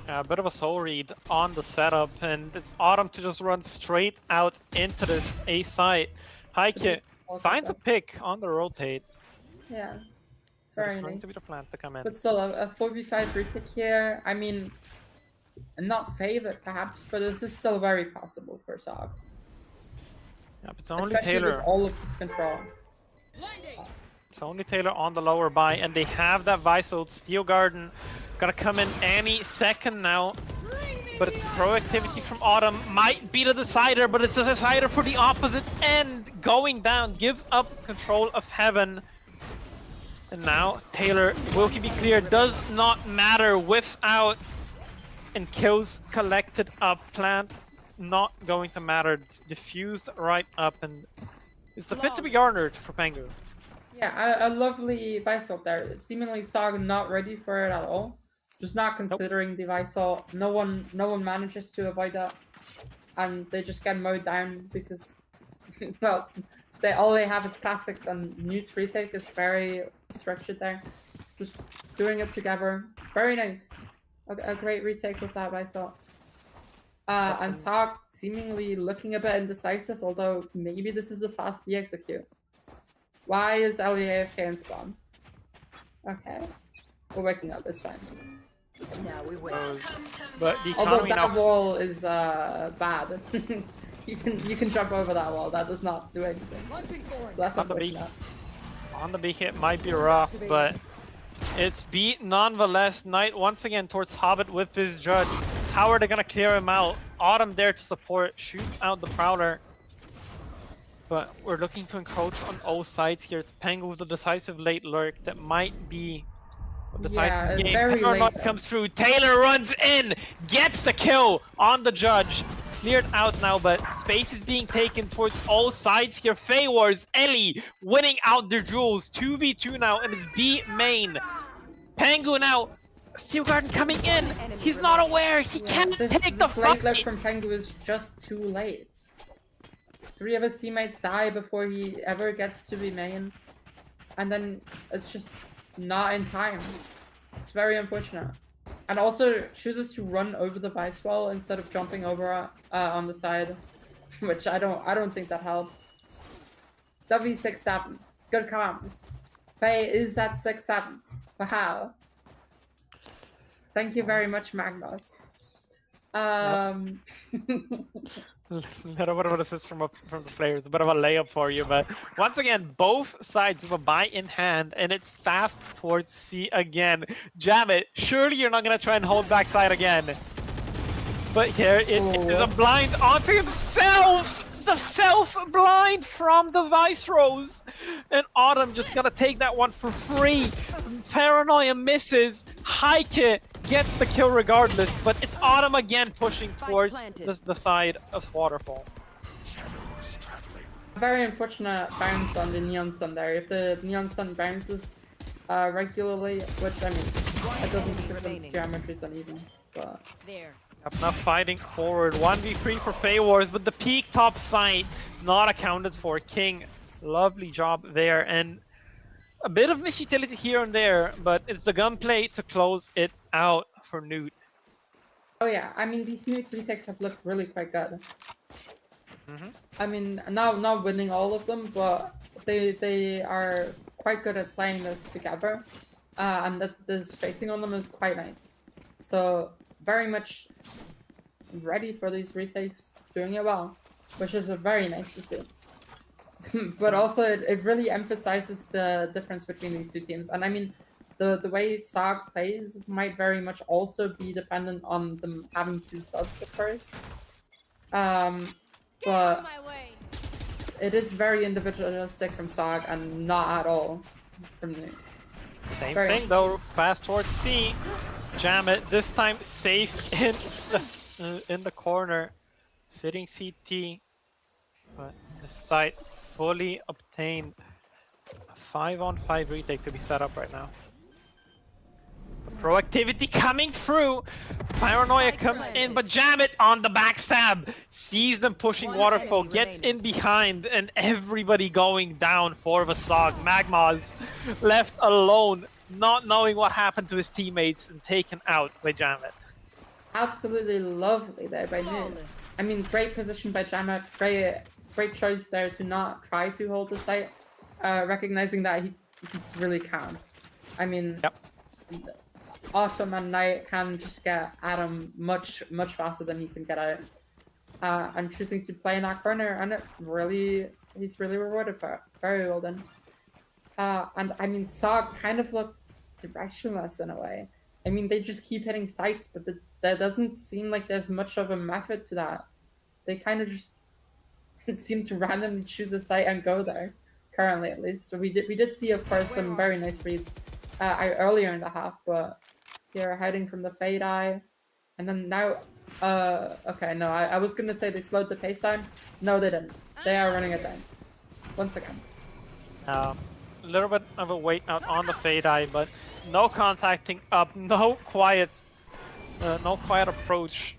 [SPEAKER 1] Yeah, a bit of a soul read on the setup, and it's Autumn to just run straight out into this A site. Heike finds a pick on the rotate.
[SPEAKER 2] Yeah, it's
[SPEAKER 1] It's
[SPEAKER 2] very
[SPEAKER 1] going
[SPEAKER 2] nice.
[SPEAKER 1] to be the plan to come in.
[SPEAKER 2] But still, a 4v5 retake here. I mean, not favorite perhaps, but it is still very possible for SOG.
[SPEAKER 1] Yeah, but it's only
[SPEAKER 2] Especially
[SPEAKER 1] Taylor.
[SPEAKER 2] with all of this control.
[SPEAKER 1] It's only Taylor on the lower buy, and they have that Visold Steel Garden. Gonna come in any second now. But it's proactivity from Autumn. Might be the decider, but it's a decider for the opposite end. Going down, gives up control of Heaven. And now Taylor, will he be clear? Does not matter. Whiffs out and kills collected up. Plant not going to matter. It's diffused right up, and it's a bit to be garnered for Pengu.
[SPEAKER 2] Yeah, a lovely vice swap there. Seemingly SOG not ready for it at all. Just not considering the vice swap. No one manages to avoid that. And they just get mowed down because well, all they have is classics, and Newt's retake is very structured there. Just doing it together. Very nice. A great retake with that vice swap. And SOG seemingly looking a bit indecisive, although maybe this is a fast B execute. Why is Ellie AFK in spawn? Okay. We're waking up, it's fine.
[SPEAKER 3] Now we wait.
[SPEAKER 1] But the
[SPEAKER 2] Although
[SPEAKER 1] economy
[SPEAKER 2] that
[SPEAKER 1] now.
[SPEAKER 2] wall is bad. you can jump over that wall, that does not do anything.
[SPEAKER 3] Launching forward.
[SPEAKER 2] So that's
[SPEAKER 1] On the B.
[SPEAKER 2] unfortunate.
[SPEAKER 1] On the B hit might be rough, but it's beat nonetheless. Knight once again towards Hobbit with his judge. How are they gonna clear him out? Autumn there to support, shoots out the Prowler. But we're looking to encroach on all sides here. It's Pengu with the decisive late lurk that might be what decides
[SPEAKER 2] Yeah,
[SPEAKER 1] this game.
[SPEAKER 2] very
[SPEAKER 1] Pepper
[SPEAKER 2] late,
[SPEAKER 1] not
[SPEAKER 2] though.
[SPEAKER 1] comes through. Taylor runs in, gets the kill on the judge. Cleared out now, but space is being taken towards all sides here. Fae Wars, Ellie winning out their duels. 2v2 now, and it's B main. Pengu now. Steel Garden coming in. He's not aware. He can't
[SPEAKER 2] This
[SPEAKER 1] take the
[SPEAKER 2] late look
[SPEAKER 1] fight.
[SPEAKER 2] from Pengu is just too late. 3 of his teammates die before he ever gets to be main. And then it's just not in time. It's very unfortunate. And also chooses to run over the vice wall instead of jumping over on the side. Which I don't think that helped. W67. Good comms. Faye is at 6-7. Wow. Thank you very much, Magnus.
[SPEAKER 1] Little bit of an assist from the players, a bit of a layup for you, but once again, both sides with a buy in hand, and it's fast towards C again. Jam it! Surely you're not gonna try and hold backside again. But here it is a blind onto himself! The self-blind from the Viceroys! And Autumn just gonna take that one for free. Paranoia misses. Heike gets the kill regardless, but it's Autumn again pushing towards the side of Waterfall.
[SPEAKER 4] Shadows traveling.
[SPEAKER 2] Very unfortunate bounce on the Neon Sun there. If the Neon Sun bounces regularly, which I mean, it doesn't because the geometry is uneven, but...
[SPEAKER 3] There.
[SPEAKER 1] Now fighting forward, 1v3 for Fae Wars, but the peak top side not accounted for. King, lovely job there, and a bit of misutility here and there, but it's the gunplay to close it out for Newt.
[SPEAKER 2] Oh yeah, I mean these new retakes have looked really quite good. I mean, not winning all of them, but they are quite good at playing this together, and the spacing on them is quite nice. So very much ready for these retakes, doing it well, which is very nice to see. But also it really emphasizes the difference between these two teams, and I mean the way SOG plays might very much also be dependent on them having 2 subs at first. But it is very individualistic from SOG and not at all from me.
[SPEAKER 1] Same
[SPEAKER 2] Very
[SPEAKER 1] thing though, fast towards C. Jam it, this time safe in the corner. Sitting CT, but the site fully obtained. A 5-on-5 retake to be set up right now. Proactivity coming through. Paranoia comes in, but Jam it on the backstab. Sees them pushing Waterfall, gets in behind, and everybody going down for the SOG. Magma's left alone, not knowing what happened to his teammates and taken out by Jam it.
[SPEAKER 2] Absolutely lovely there by Newt. I mean, great position by Jamet. Great choice there to not try to hold the site, recognizing that he really can't. I mean,
[SPEAKER 1] Yep.
[SPEAKER 2] Autumn and Knight can just get at him much faster than he can get at it. And choosing to play in that corner, and he's really rewarded for it. Very well done. And I mean, SOG kind of look directionless in a way. I mean, they just keep hitting sites, but that doesn't seem like there's much of a method to that. They kind of just seem to randomly choose a site and go there, currently at least. So we did see, of course, some very nice reads earlier in the half, but they're hiding from the Fade Eye. And then now, okay, no, I was gonna say they slowed the pace down. No, they didn't. They are running it down. Once again.
[SPEAKER 1] A little bit of a wait out on the Fade Eye, but no contacting up, no quiet approach.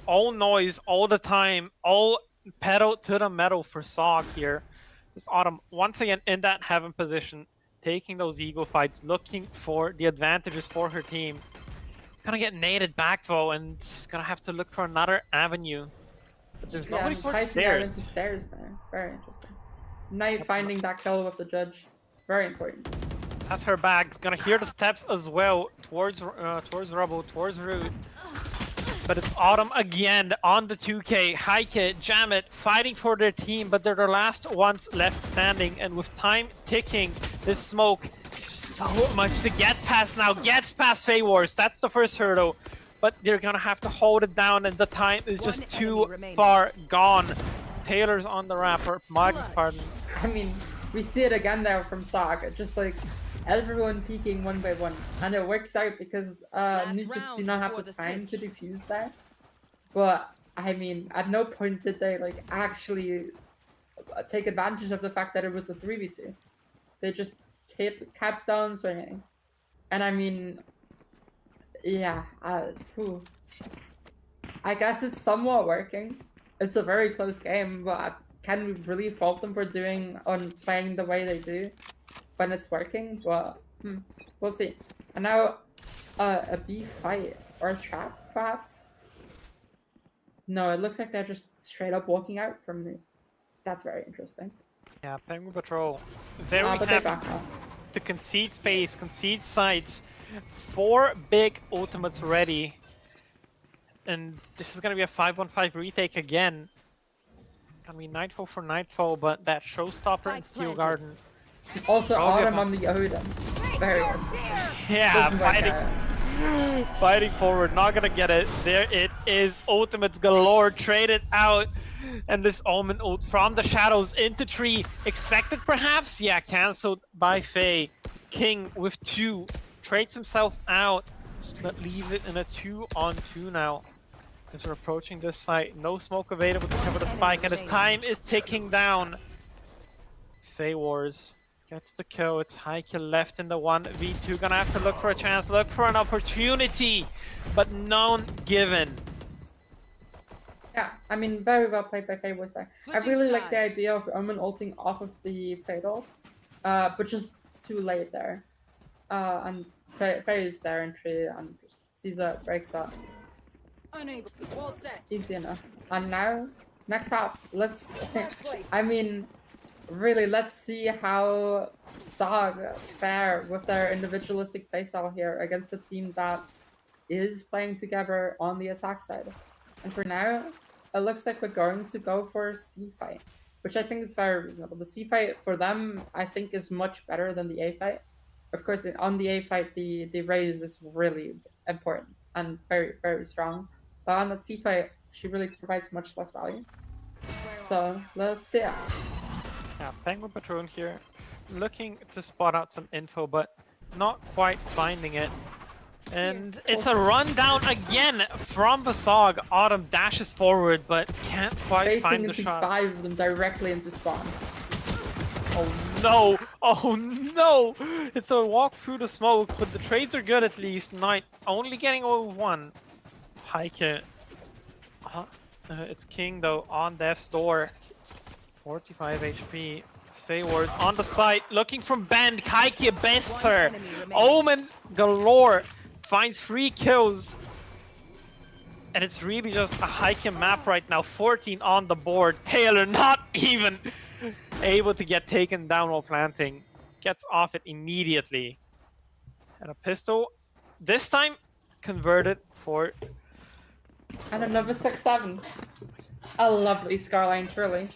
[SPEAKER 1] All noise all the time, all pedal to the metal for SOG here. This Autumn once again in that heaven position, taking those ego fights, looking for the advantages for her team. Gonna get naded back though, and gonna have to look for another avenue. But there's nobody for
[SPEAKER 2] Enticing out
[SPEAKER 1] stairs.
[SPEAKER 2] into stairs there. Very interesting. Knight finding that kill with the judge. Very important.
[SPEAKER 1] Has her back. Gonna hear the steps as well towards Rubble, towards Root. But it's Autumn again on the 2K. Heike, Jammet fighting for their team, but they're the last ones left standing. And with time ticking, this smoke, so much to get past now. Gets past Fey Wars. That's the first hurdle. But they're gonna have to hold it down, and the time is just too far gone. Taylor's on the rapper. Magnus, pardon.
[SPEAKER 2] I mean, we see it again there from SOG. Just like everyone peeking one by one, and it works out because Nuke do not have the time to defuse there. But I mean, at no point did they like actually take advantage of the fact that it was a 3v2. They just kept on swinging, and I mean, yeah, I guess it's somewhat working. It's a very close game, but can we really fault them for playing the way they do when it's working? But we'll see. And now a B fight or a trap, perhaps? No, it looks like they're just straight up walking out from me. That's very interesting.
[SPEAKER 1] Yeah, Penguin Patrol. Very
[SPEAKER 2] But they
[SPEAKER 1] happy
[SPEAKER 2] back up.
[SPEAKER 1] to concede space, concede sites. 4 big ultimates ready. And this is gonna be a 5-on-5 retake again. It's gonna be Nightfall for Nightfall, but that Showstopper and Steel Garden.
[SPEAKER 2] Also,
[SPEAKER 1] Oh,
[SPEAKER 2] Autumn
[SPEAKER 1] yeah.
[SPEAKER 2] on the Odin. Very good.
[SPEAKER 1] Yeah,
[SPEAKER 2] Doesn't work out.
[SPEAKER 1] fighting forward, not gonna get it. There it is, ultimates galore, traded out. And this Omen ult from the shadows into tree. Expected perhaps? Yeah, cancelled by Faye. King with 2. Trades himself out, but leaves it in a 2-on-2 now. As we're approaching this site, no smoke available to cover the spike, and his time is ticking down. Fey Wars gets the kill. It's Heike left in the 1v2. Gonna have to look for a chance, look for an opportunity, but none given.
[SPEAKER 2] Yeah, I mean, very well played by Faye was there. I really like the idea of Omen ulting off of the Fade ult, but just too late there. And Faye is there in tree, and Caesar breaks up.
[SPEAKER 3] Unable. Wall set.
[SPEAKER 2] Easy enough. And now, next half, let's... I mean, really, let's see how SOG fare with their individualistic playstyle here against a team that is playing together on the attack side. And for now, it looks like we're going to go for a C fight, which I think is very reasonable. The C fight for them, I think, is much better than the A fight. Of course, on the A fight, the raise is really important and very, very strong. But on the C fight, she really provides much less value. So let's see.
[SPEAKER 1] Yeah, Penguin Patrol here, looking to spot out some info, but not quite finding it. And it's a rundown again from the SOG. Autumn dashes forward, but can't quite
[SPEAKER 2] Facing
[SPEAKER 1] find the
[SPEAKER 2] into
[SPEAKER 1] shot.
[SPEAKER 2] 5 of them directly into spawn.
[SPEAKER 1] Oh no! Oh no! It's a walk through the smoke, but the trades are good at least. Knight only getting away with 1. Heike. It's King though on death's door. 45 HP. Fey Wars on the site, looking from Bend. Heike bests her. Omen galore. Finds 3 kills. And it's really just a Heike map right now. 14 on the board. Taylor not even able to get taken down while planting. Gets off it immediately. And a pistol, this time converted for...
[SPEAKER 2] And another 6-7. A lovely scoreline, truly.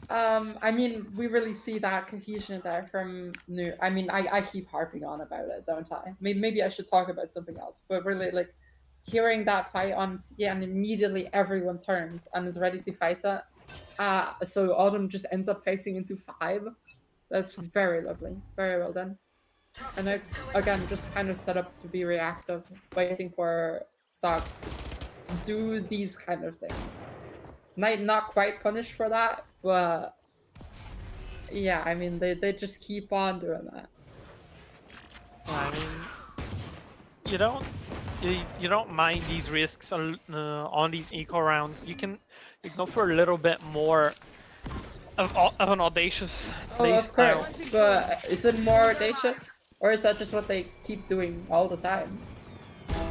[SPEAKER 2] I mean, we really see that cohesion there from New. I mean, I keep harping on about it, don't I? Maybe I should talk about something else. But really, like, hearing that fight on C and immediately everyone turns and is ready to fight it. So Autumn just ends up facing into 5. That's very lovely. Very well done. And it's, again, just kind of set up to be reactive, waiting for SOG to do these kind of things. Knight not quite punished for that, but Yeah, I mean, they just keep on doing that.
[SPEAKER 1] I mean, you don't mind these risks on these eco rounds. You can go for a little bit more of an audacious
[SPEAKER 2] Oh,
[SPEAKER 1] play
[SPEAKER 2] of
[SPEAKER 1] style.
[SPEAKER 2] course, but is it more audacious? Or is that just what they keep doing all the time?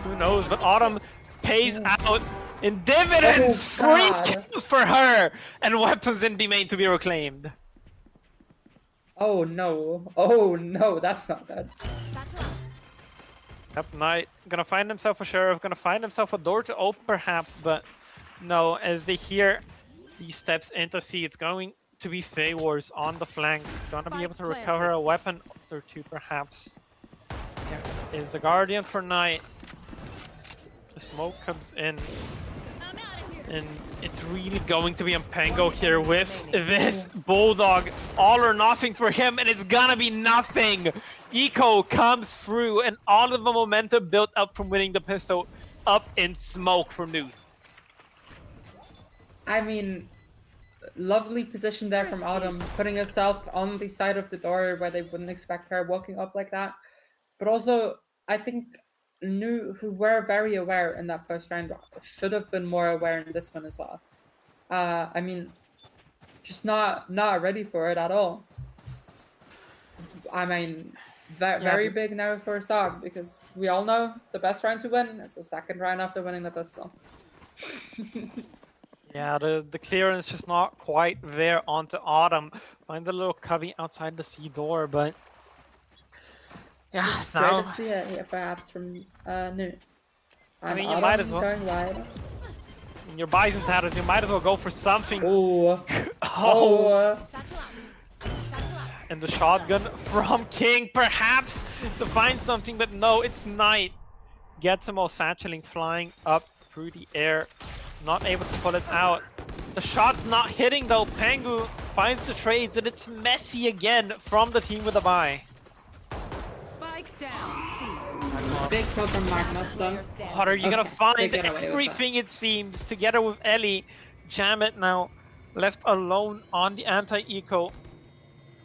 [SPEAKER 1] Who knows? But Autumn pays out in dividends,
[SPEAKER 2] Oh,
[SPEAKER 1] free
[SPEAKER 2] God.
[SPEAKER 1] kills for her, and weapons in the main to be reclaimed.
[SPEAKER 2] Oh no. Oh no, that's not good.
[SPEAKER 1] Yep, Knight gonna find himself a sheriff, gonna find himself a door to open perhaps, but no, as they hear these steps into C, it's going to be Fey Wars on the flank. Gonna be able to recover a weapon or two perhaps. Here is the Guardian for Knight. The smoke comes in. And it's really going to be Mpango here with this Bulldog. All or nothing for him, and it's gonna be nothing! Eco comes through, and all of the momentum built up from winning the pistol up in smoke for Nuth.
[SPEAKER 2] I mean, lovely position there from Autumn, putting herself on the side of the door where they wouldn't expect her walking up like that. But also, I think who were very aware in that first round should have been more aware in this one as well. I mean, just not ready for it at all. I mean, very big now for SOG, because we all know the best round to win is the second round after winning the pistol.
[SPEAKER 1] Yeah, the clearance just not quite there onto Autumn. Finds a little cubby outside the C door, but yeah,
[SPEAKER 2] Straight
[SPEAKER 1] now
[SPEAKER 2] up see it here, perhaps from Newt.
[SPEAKER 1] I mean, you might as well.
[SPEAKER 2] Going wide.
[SPEAKER 1] In your Bison status, you might as well go for something.
[SPEAKER 2] Oh.
[SPEAKER 1] Oh. And the shotgun from King, perhaps to find something, but no, it's Knight. Gets him all satcheling, flying up through the air, not able to pull it out. The shot's not hitting though. Pangu finds the trades, and it's messy again from the team with a buy.
[SPEAKER 3] Spike down. C.
[SPEAKER 2] Big kill from Magnus though.
[SPEAKER 1] What are you gonna
[SPEAKER 2] Okay,
[SPEAKER 1] find?
[SPEAKER 2] they get away with
[SPEAKER 1] Everything it seems, together with Ellie. Jamet now left alone on the anti-eco,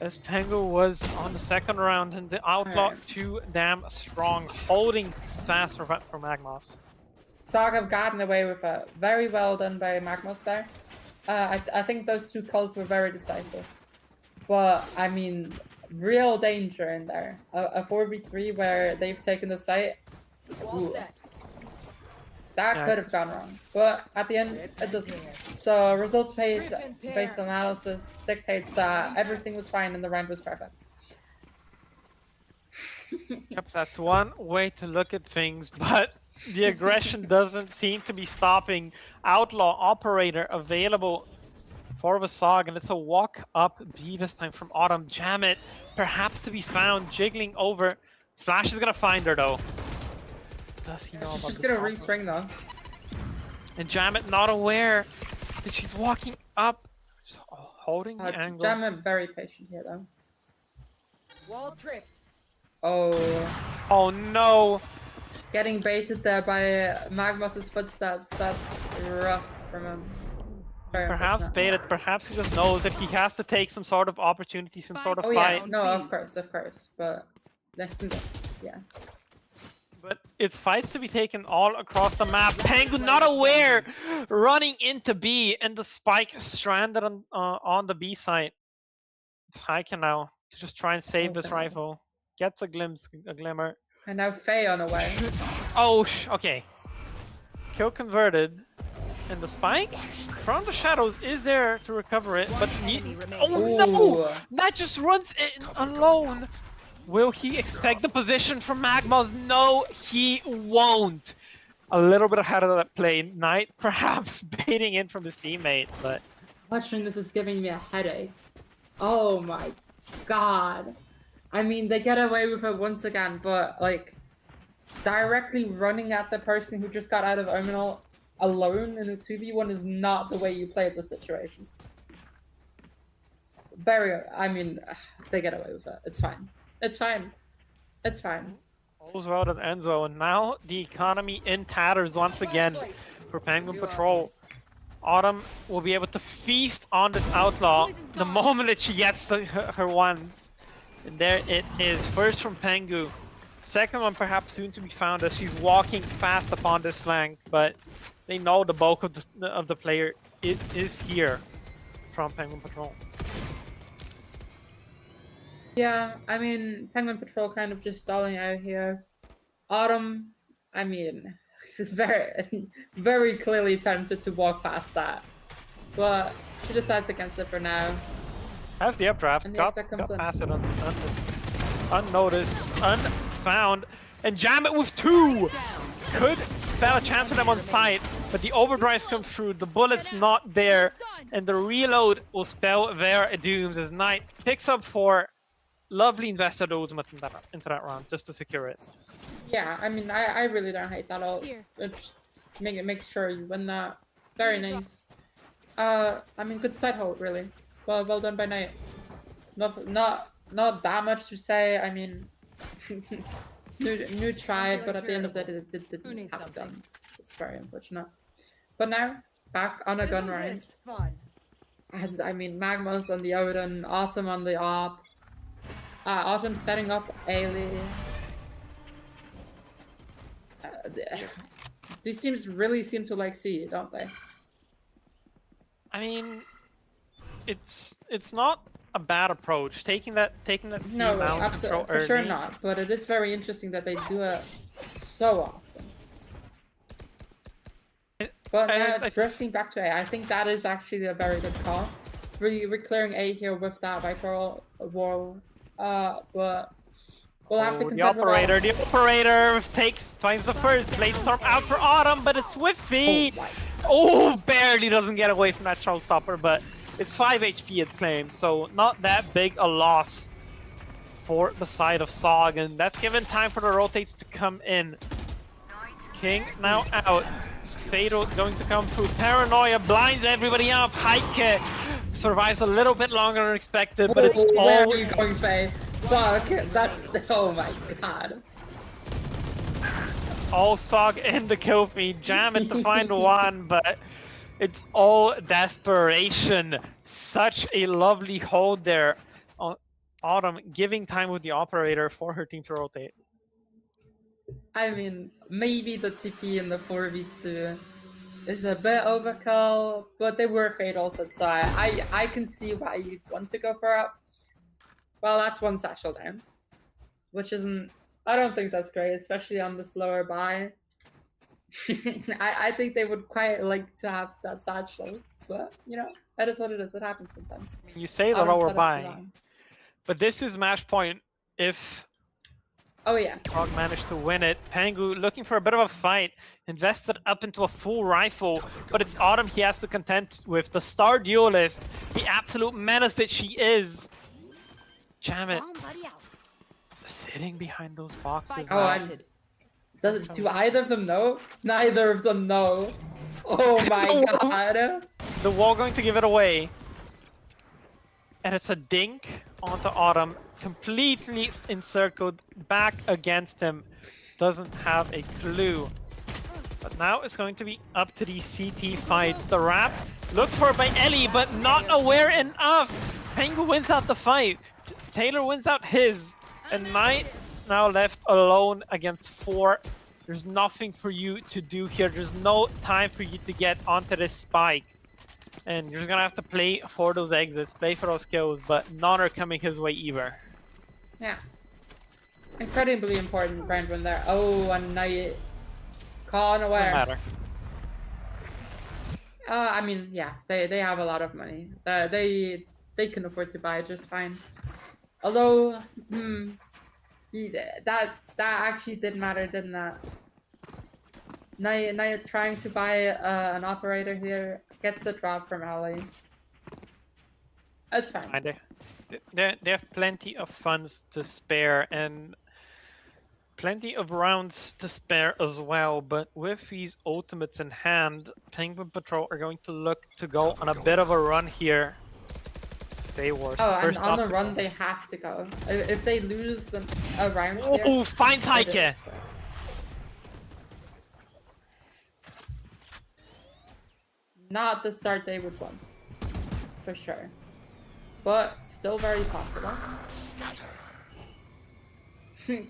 [SPEAKER 1] as Pangu was on the second round, and the Outlaw too damn strong, holding fast for Magmos.
[SPEAKER 2] SOG have gotten away with it. Very well done by Magmos there. I think those two calls were very decisive. But, I mean, real danger in there. A 4v3 where they've taken the site.
[SPEAKER 3] Wall set.
[SPEAKER 2] That could have gone wrong. But at the end, it doesn't. So, results based analysis dictates that everything was fine and the round was perfect.
[SPEAKER 1] Yep, that's one way to look at things, but the aggression doesn't seem to be stopping. Outlaw operator available for the SOG, and it's a walk up B this time from Autumn. Jamet, perhaps to be found, jiggling over. Flash is gonna find her though. Does he know
[SPEAKER 2] She's
[SPEAKER 1] about
[SPEAKER 2] just
[SPEAKER 1] this
[SPEAKER 2] gonna
[SPEAKER 1] offer?
[SPEAKER 2] re-swing though.
[SPEAKER 1] And Jamet not aware that she's walking up, just holding the angle.
[SPEAKER 2] Jamet very patient here though.
[SPEAKER 3] Wall tripped.
[SPEAKER 2] Oh.
[SPEAKER 1] Oh no!
[SPEAKER 2] Getting baited there by Magmos' footsteps, that's rough from him. Very
[SPEAKER 1] Perhaps
[SPEAKER 2] unfortunate.
[SPEAKER 1] baited, perhaps he just knows that he has to take some sort of opportunity, some sort of
[SPEAKER 2] Oh
[SPEAKER 1] fight.
[SPEAKER 2] yeah, no, of course, but yeah.
[SPEAKER 1] But it's fights to be taken all across the map. Pangu not aware, running into B, and the spike stranded on the B site. It's Haika now to just try and save this
[SPEAKER 2] Okay.
[SPEAKER 1] rifle. Gets a glimmer.
[SPEAKER 2] And now Faye on the way.
[SPEAKER 1] Oh, okay. Kill converted. And the spike from the shadows is there to recover it, but oh no!
[SPEAKER 2] Ooh.
[SPEAKER 1] That just runs in alone. Will he expect the position from Magmos? No, he won't. A little bit ahead of that play. Knight perhaps baiting in from his teammate, but
[SPEAKER 2] Watching this is giving me a headache. Oh my god. I mean, they get away with it once again, but like directly running at the person who just got out of Ominal alone in a 2v1 is not the way you play the situation. I mean, they get away with it. It's fine. It's fine. It's fine.
[SPEAKER 1] all's well that ends well. And now the economy in tatters once again for Penguin Patrol. Autumn will be able to feast on this outlaw the moment that she gets her ones. And there it is. First from Pengu. Second one perhaps soon to be found as she's walking fast upon this flank, but they know the bulk of the player is here from Penguin Patrol.
[SPEAKER 2] Yeah, I mean, Penguin Patrol kind of just stalling out here. Autumn, I mean, very, very clearly tempted to walk past that, but she decides against it for now.
[SPEAKER 1] Has the updraft,
[SPEAKER 2] And the
[SPEAKER 1] got
[SPEAKER 2] exec comes in.
[SPEAKER 1] past it unnoticed, unfound, and jam it with 2! Could spell a chance for them on site, but the overdrives come through, the bullet's not there, and the reload will spell their dooms as Knight picks up 4. Lovely invested ultimate into that round just to secure it.
[SPEAKER 2] Yeah, I mean, I really don't hate that all.
[SPEAKER 3] Here.
[SPEAKER 2] Just make sure you win that. Very nice. I mean, good side hold, really. Well done by Knight. Not that much to say. I mean, new tried, but at the end of the day, it didn't have guns. It's very unfortunate. But now back on a gun
[SPEAKER 3] Isn't
[SPEAKER 2] range,
[SPEAKER 3] this fun?
[SPEAKER 2] and I mean, Magma's on the Odin, Autumn on the Op. Autumn setting up Ailey. These teams really seem to like C, don't they?
[SPEAKER 1] I mean, it's not a bad approach. Taking that C
[SPEAKER 2] No,
[SPEAKER 1] mount
[SPEAKER 2] absolutely,
[SPEAKER 1] control
[SPEAKER 2] for sure
[SPEAKER 1] early.
[SPEAKER 2] not. But it is very interesting that they do it so often. But now drifting back to A, I think that is actually a very good call. We're clearing A here with that Viper wall. But we'll have to
[SPEAKER 1] The
[SPEAKER 2] contend with
[SPEAKER 1] operator finds the first blade storm out for Autumn, but it's Whiffy.
[SPEAKER 2] my-
[SPEAKER 1] Oh, barely doesn't get away from that showstopper, but it's 5 HP it claims, so not that big a loss for the side of SOG, and that's given time for the rotates to come in. King now out. Fatal going to come through. Paranoia blinds everybody up. Heike survives a little bit longer than expected, but it's
[SPEAKER 2] Where
[SPEAKER 1] all
[SPEAKER 2] are you going, Faye? Fuck, that's oh my god.
[SPEAKER 1] all SOG in the kill feed. Jam it to find one, but it's all desperation. Such a lovely hold there. Autumn giving time with the operator for her team to rotate.
[SPEAKER 2] I mean, maybe the TP in the 4v2 is a bit overkill, but they were fatal, so I can see why you'd want to go for it. Well, that's one satchel down, which isn't. I don't think that's great, especially on the slower buy. I think they would quite like to have that satchel, but you know, that is what it is. It happens sometimes.
[SPEAKER 1] You say the
[SPEAKER 2] Autumn
[SPEAKER 1] lower
[SPEAKER 2] set up
[SPEAKER 1] buy,
[SPEAKER 2] too long.
[SPEAKER 1] but this is match point. If
[SPEAKER 2] Oh yeah.
[SPEAKER 1] SOG managed to win it, Pengu looking for a bit of a fight, invested up into a full rifle, but it's Autumn he has to contend with, the star duelist, the absolute menace that she is. Jam it,
[SPEAKER 3] Somebody out.
[SPEAKER 1] sitting behind those boxes.
[SPEAKER 3] Spike
[SPEAKER 2] Oh,
[SPEAKER 1] now.
[SPEAKER 3] planted.
[SPEAKER 2] Do either of them know? Neither of them know. Oh my god.
[SPEAKER 1] The wall going to give it away. And it's a dink onto Autumn, completely encircled back against him. Doesn't have a clue. But now it's going to be up to these CT fights. The wrap looks for by Ellie, but not aware enough. Pengu wins out the fight. Taylor wins out his. And Knight now left alone against 4. There's nothing for you to do here. There's no time for you to get onto this spike. And you're just gonna have to play for those exits, play for those kills, but none are coming his way either.
[SPEAKER 2] Yeah. Incredibly important round win there. Oh, and Knight caught
[SPEAKER 1] Doesn't
[SPEAKER 2] unaware.
[SPEAKER 1] matter.
[SPEAKER 2] I mean, yeah, they have a lot of money. They can afford to buy it just fine. Although, that actually did matter, didn't that? Knight trying to buy an operator here gets a drop from Ellie. It's fine.
[SPEAKER 1] They have plenty of funds to spare and plenty of rounds to spare as well, but with these ultimates in hand, Penguin Patrol are going to look to go on a bit of a run here. They were
[SPEAKER 2] Oh, and
[SPEAKER 1] first
[SPEAKER 2] on the
[SPEAKER 1] obstacle.
[SPEAKER 2] run they have to go. If they lose a round here,
[SPEAKER 1] Oh, finds
[SPEAKER 2] it
[SPEAKER 1] Heike!
[SPEAKER 2] is fair. Not the start they would want, for sure. But still very possible.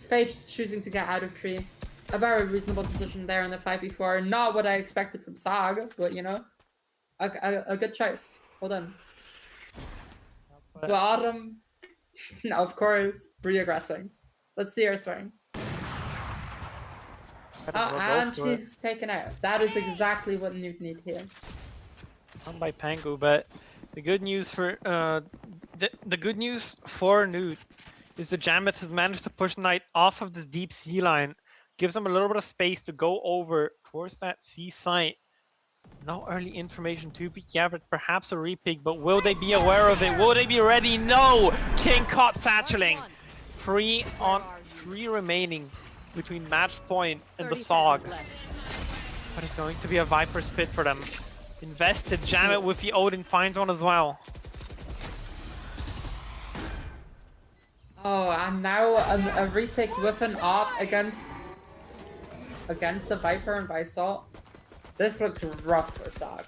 [SPEAKER 2] Fate's choosing to get out of tree. A very reasonable decision there in the 5v4. Not what I expected from SOG, but you know, a good choice. Hold on.
[SPEAKER 1] But
[SPEAKER 2] Well, Autumn, of course, re-aggressing. Let's see her swing.
[SPEAKER 1] I
[SPEAKER 2] Oh,
[SPEAKER 1] don't know,
[SPEAKER 2] and
[SPEAKER 1] go for it.
[SPEAKER 2] she's taken out. That is exactly what you need here.
[SPEAKER 1] Done by Pangu, but the good news for the good news for Newt is that Jammet has managed to push Knight off of this deep sea line, gives him a little bit of space to go over towards that sea site. No early information to be gathered, perhaps a repick, but will they be aware of it? Will they be ready? No! King caught satcheling. 3 on 3 remaining between match point and the
[SPEAKER 3] 30
[SPEAKER 1] SOG.
[SPEAKER 3] seconds left.
[SPEAKER 1] But it's going to be a Viper's Pit for them. Invested, Jammet with the Odin finds one as well.
[SPEAKER 2] Oh, and now a retake with an op against the Viper and Visalt. This looks rough for SOG.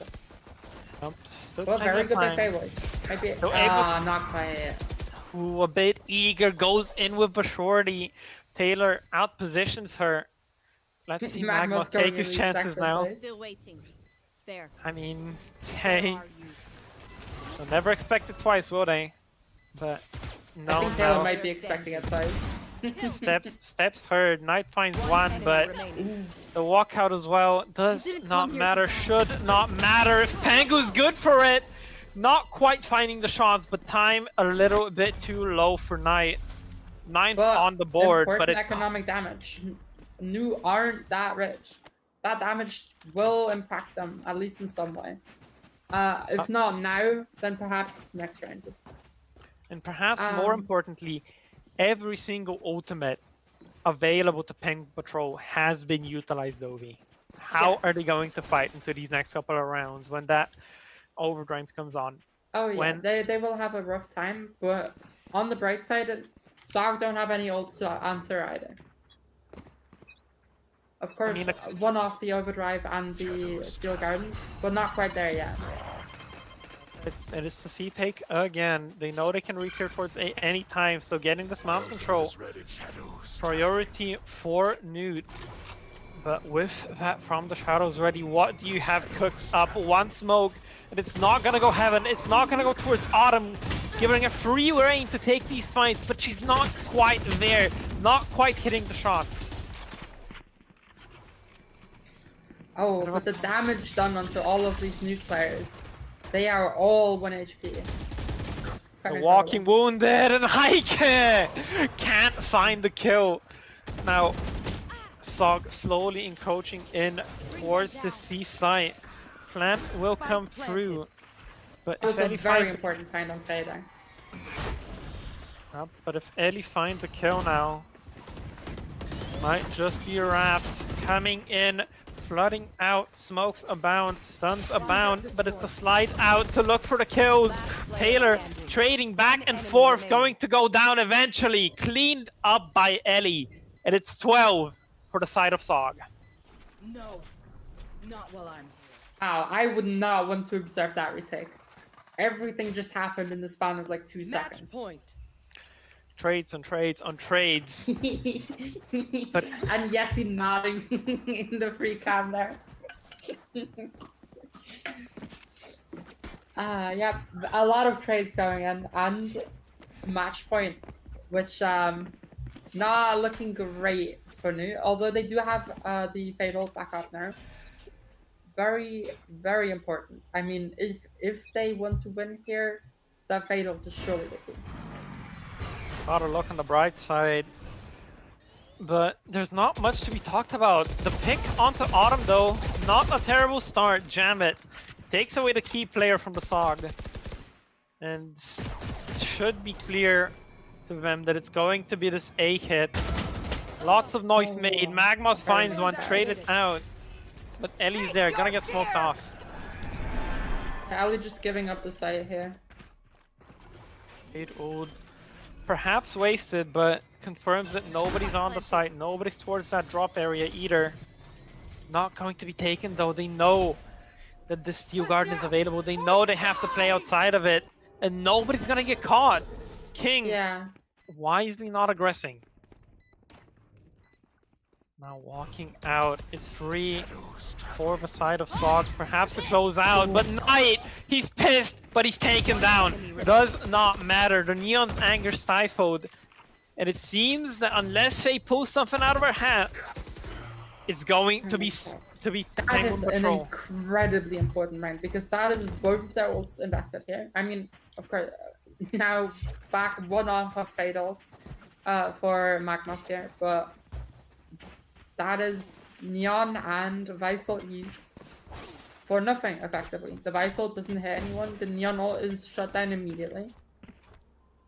[SPEAKER 1] Nope, still
[SPEAKER 2] Well,
[SPEAKER 1] plenty
[SPEAKER 2] very
[SPEAKER 1] of
[SPEAKER 2] good by
[SPEAKER 1] time.
[SPEAKER 2] K-Boys. Maybe.
[SPEAKER 1] So
[SPEAKER 2] Not quite.
[SPEAKER 1] Ooh, a bit eager, goes in with Bashorty. Taylor outpositions her. Let's see Magma
[SPEAKER 2] Magma's going
[SPEAKER 1] take
[SPEAKER 2] in
[SPEAKER 1] his
[SPEAKER 2] the
[SPEAKER 1] chances
[SPEAKER 2] exact
[SPEAKER 1] now.
[SPEAKER 2] place.
[SPEAKER 3] Still waiting. There.
[SPEAKER 1] I mean,
[SPEAKER 3] Where
[SPEAKER 1] hey,
[SPEAKER 3] are you?
[SPEAKER 1] they'll never expect it twice, will they? But
[SPEAKER 2] I
[SPEAKER 1] no,
[SPEAKER 2] think Taylor
[SPEAKER 1] no.
[SPEAKER 2] might be expecting it twice.
[SPEAKER 1] Steps heard. Knight finds one,
[SPEAKER 3] enemy
[SPEAKER 1] but
[SPEAKER 3] remaining.
[SPEAKER 1] the walkout as well does
[SPEAKER 3] You didn't
[SPEAKER 1] not
[SPEAKER 3] come here
[SPEAKER 1] matter. Should not matter if Pangu's good for it. Not quite finding the shots, but time a little bit too low for Knight. 9th
[SPEAKER 2] But
[SPEAKER 1] on the board, but
[SPEAKER 2] important
[SPEAKER 1] it
[SPEAKER 2] economic damage. New aren't that rich. That damage will impact them, at least in some way. If not now, then perhaps next round.
[SPEAKER 1] And perhaps more importantly, every single ultimate available to Peng Patrol has been utilized, Ovi. How are
[SPEAKER 2] Yes.
[SPEAKER 1] they going to fight into these next couple of rounds when that overdrive comes on?
[SPEAKER 2] Oh yeah,
[SPEAKER 1] When-
[SPEAKER 2] they will have a rough time, but on the bright side, SOG don't have any ults to answer either. Of course,
[SPEAKER 1] mean,
[SPEAKER 2] one off the overdrive and the steel garden, but not quite there yet.
[SPEAKER 1] It is the C take again. They know they can reach here towards any time, so getting this mount control priority for Newt. But with that from the shadows ready, what do you have cooked up? One smoke, and it's not gonna go heaven. It's not gonna go towards Autumn, giving a free reign to take these fights, but she's not quite there, not quite hitting the shots.
[SPEAKER 2] Oh, but the damage done onto all of these new players, they are all 1 HP. It's quite
[SPEAKER 1] The
[SPEAKER 2] incredible.
[SPEAKER 1] walking wounded and Heike can't find the kill. Now, SOG slowly encroaching in towards the seaside. Plant will come through, but
[SPEAKER 2] It was
[SPEAKER 1] if
[SPEAKER 2] a
[SPEAKER 1] Ellie
[SPEAKER 2] very
[SPEAKER 1] finds
[SPEAKER 2] important find on Faye there.
[SPEAKER 1] but if Ellie finds a kill now, might just be wraps coming in. Flooding out, smokes abound, suns abound, but it's the slide out to look for the kills. Taylor trading back and forth, going to go down eventually. Cleaned up by Ellie, and it's 12 for the side of SOG.
[SPEAKER 3] No. Not while I'm here.
[SPEAKER 2] Wow, I would not want to observe that retake. Everything just happened in the span of like 2
[SPEAKER 3] Match
[SPEAKER 2] seconds.
[SPEAKER 3] point.
[SPEAKER 1] Trades on trades on trades. But-
[SPEAKER 2] and yes, he's nodding in the free cam there. Yeah, a lot of trades going in and match point, which not looking great for New. Although they do have the fatal back up now. Very, very important. I mean, if they want to win here, that fatal is surely the key.
[SPEAKER 1] Gotta look on the bright side. But there's not much to be talked about. The pick onto Autumn though, not a terrible start. Jammet takes away the key player from the SOG. And it should be clear to them that it's going to be this A hit. Lots of noise made. Magmos finds one, traded out. But Ellie's there, gonna get smoked off.
[SPEAKER 2] Ellie just giving up the site here.
[SPEAKER 1] 8 old. Perhaps wasted, but confirms that nobody's on the site, nobody's towards that drop area either. Not going to be taken though, they know that the Steel Garden is available. They know they have to play outside of it, and nobody's gonna get caught. King
[SPEAKER 2] Yeah.
[SPEAKER 1] wisely not aggressing. Now walking out is free for the side of SOG, perhaps to close out, but Knight, he's pissed, but he's taken down. Does not matter, the Neon's anger stifled. And it seems that unless Faye pulls something out of her hat, it's going to be
[SPEAKER 2] That
[SPEAKER 1] Penguin
[SPEAKER 2] is an
[SPEAKER 1] Patrol.
[SPEAKER 2] incredibly important round because that is both their ults invested here. I mean, of course, now back one off of Fate ult for Magmas here, but that is Neon and Visol used for nothing, effectively. The Visol doesn't hit anyone, the Neon ult is shut down immediately.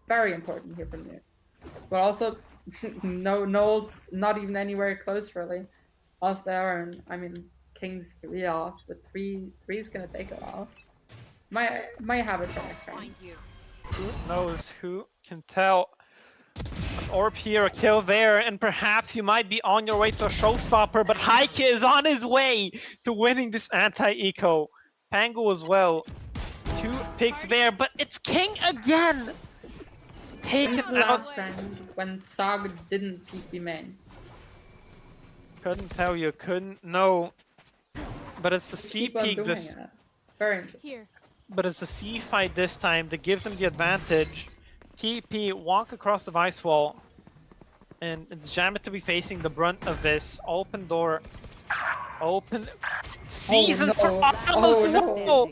[SPEAKER 2] Very important here from you. But also, no ults, not even anywhere close, really, off there. And I mean, King's 3 off, but 3 is gonna take a while. Might have it for next round.
[SPEAKER 1] Who knows? Who can tell? An orb here, a kill there, and perhaps you might be on your way to a showstopper, but Heike is on his way to winning this anti-eco. Pango as well. 2 picks there, but it's King again! Taken
[SPEAKER 2] Since the
[SPEAKER 1] out.
[SPEAKER 2] last round, when SOG didn't TP main.
[SPEAKER 1] Couldn't tell you, couldn't know. But it's the C
[SPEAKER 2] Keep on
[SPEAKER 1] peak
[SPEAKER 2] doing
[SPEAKER 1] this.
[SPEAKER 2] it. Very interesting.
[SPEAKER 3] Here.
[SPEAKER 1] But it's a C fight this time that gives them the advantage. TP walk across the ice wall, and it's Jammet to be facing the brunt of this. Open door, open seasons for
[SPEAKER 2] no.
[SPEAKER 1] Autumn
[SPEAKER 2] Oh,
[SPEAKER 1] as
[SPEAKER 2] no.
[SPEAKER 1] well.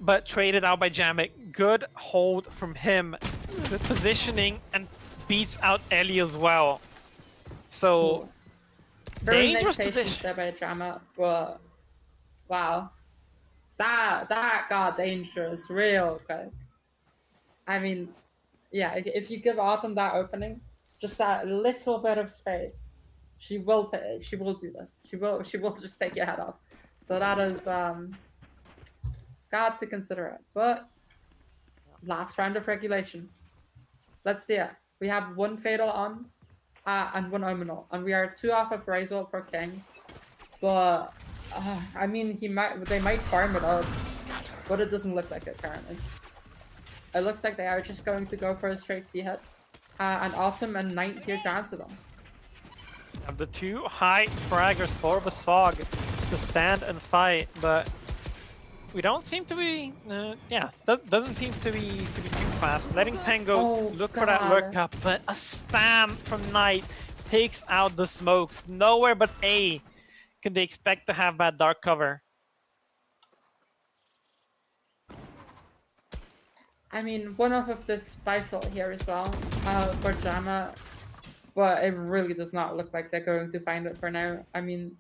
[SPEAKER 1] But traded out by Jammet. Good hold from him. Good positioning and beats out Ellie as well. So
[SPEAKER 2] Very nice
[SPEAKER 1] dangerous
[SPEAKER 2] patience
[SPEAKER 1] position.
[SPEAKER 2] there by Drama, but wow. That got dangerous real quick. I mean, yeah, if you give Autumn that opening, just that little bit of space, she will do this. She will just take your head off. So that is got to consider it. But last round of regulation. Let's see it. We have 1 Fatal on and 1 Ominal, and we are 2 off of Razor for King. But I mean, they might farm it up, but it doesn't look like it currently. It looks like they are just going to go for a straight C hit, and Autumn and Knight here to answer them.
[SPEAKER 1] Of the 2 high fraggers for the SOG to stand and fight, but we don't seem to be, doesn't seem to be too fast. Letting Pango
[SPEAKER 2] Oh,
[SPEAKER 1] look for that
[SPEAKER 2] God.
[SPEAKER 1] lurk up, but a spam from Knight takes out the smokes. Nowhere but A can they expect to have that dark cover.
[SPEAKER 2] I mean, 1 off of this Visol here as well for Jamma, but it really does not look like they're going to find it for now. I mean,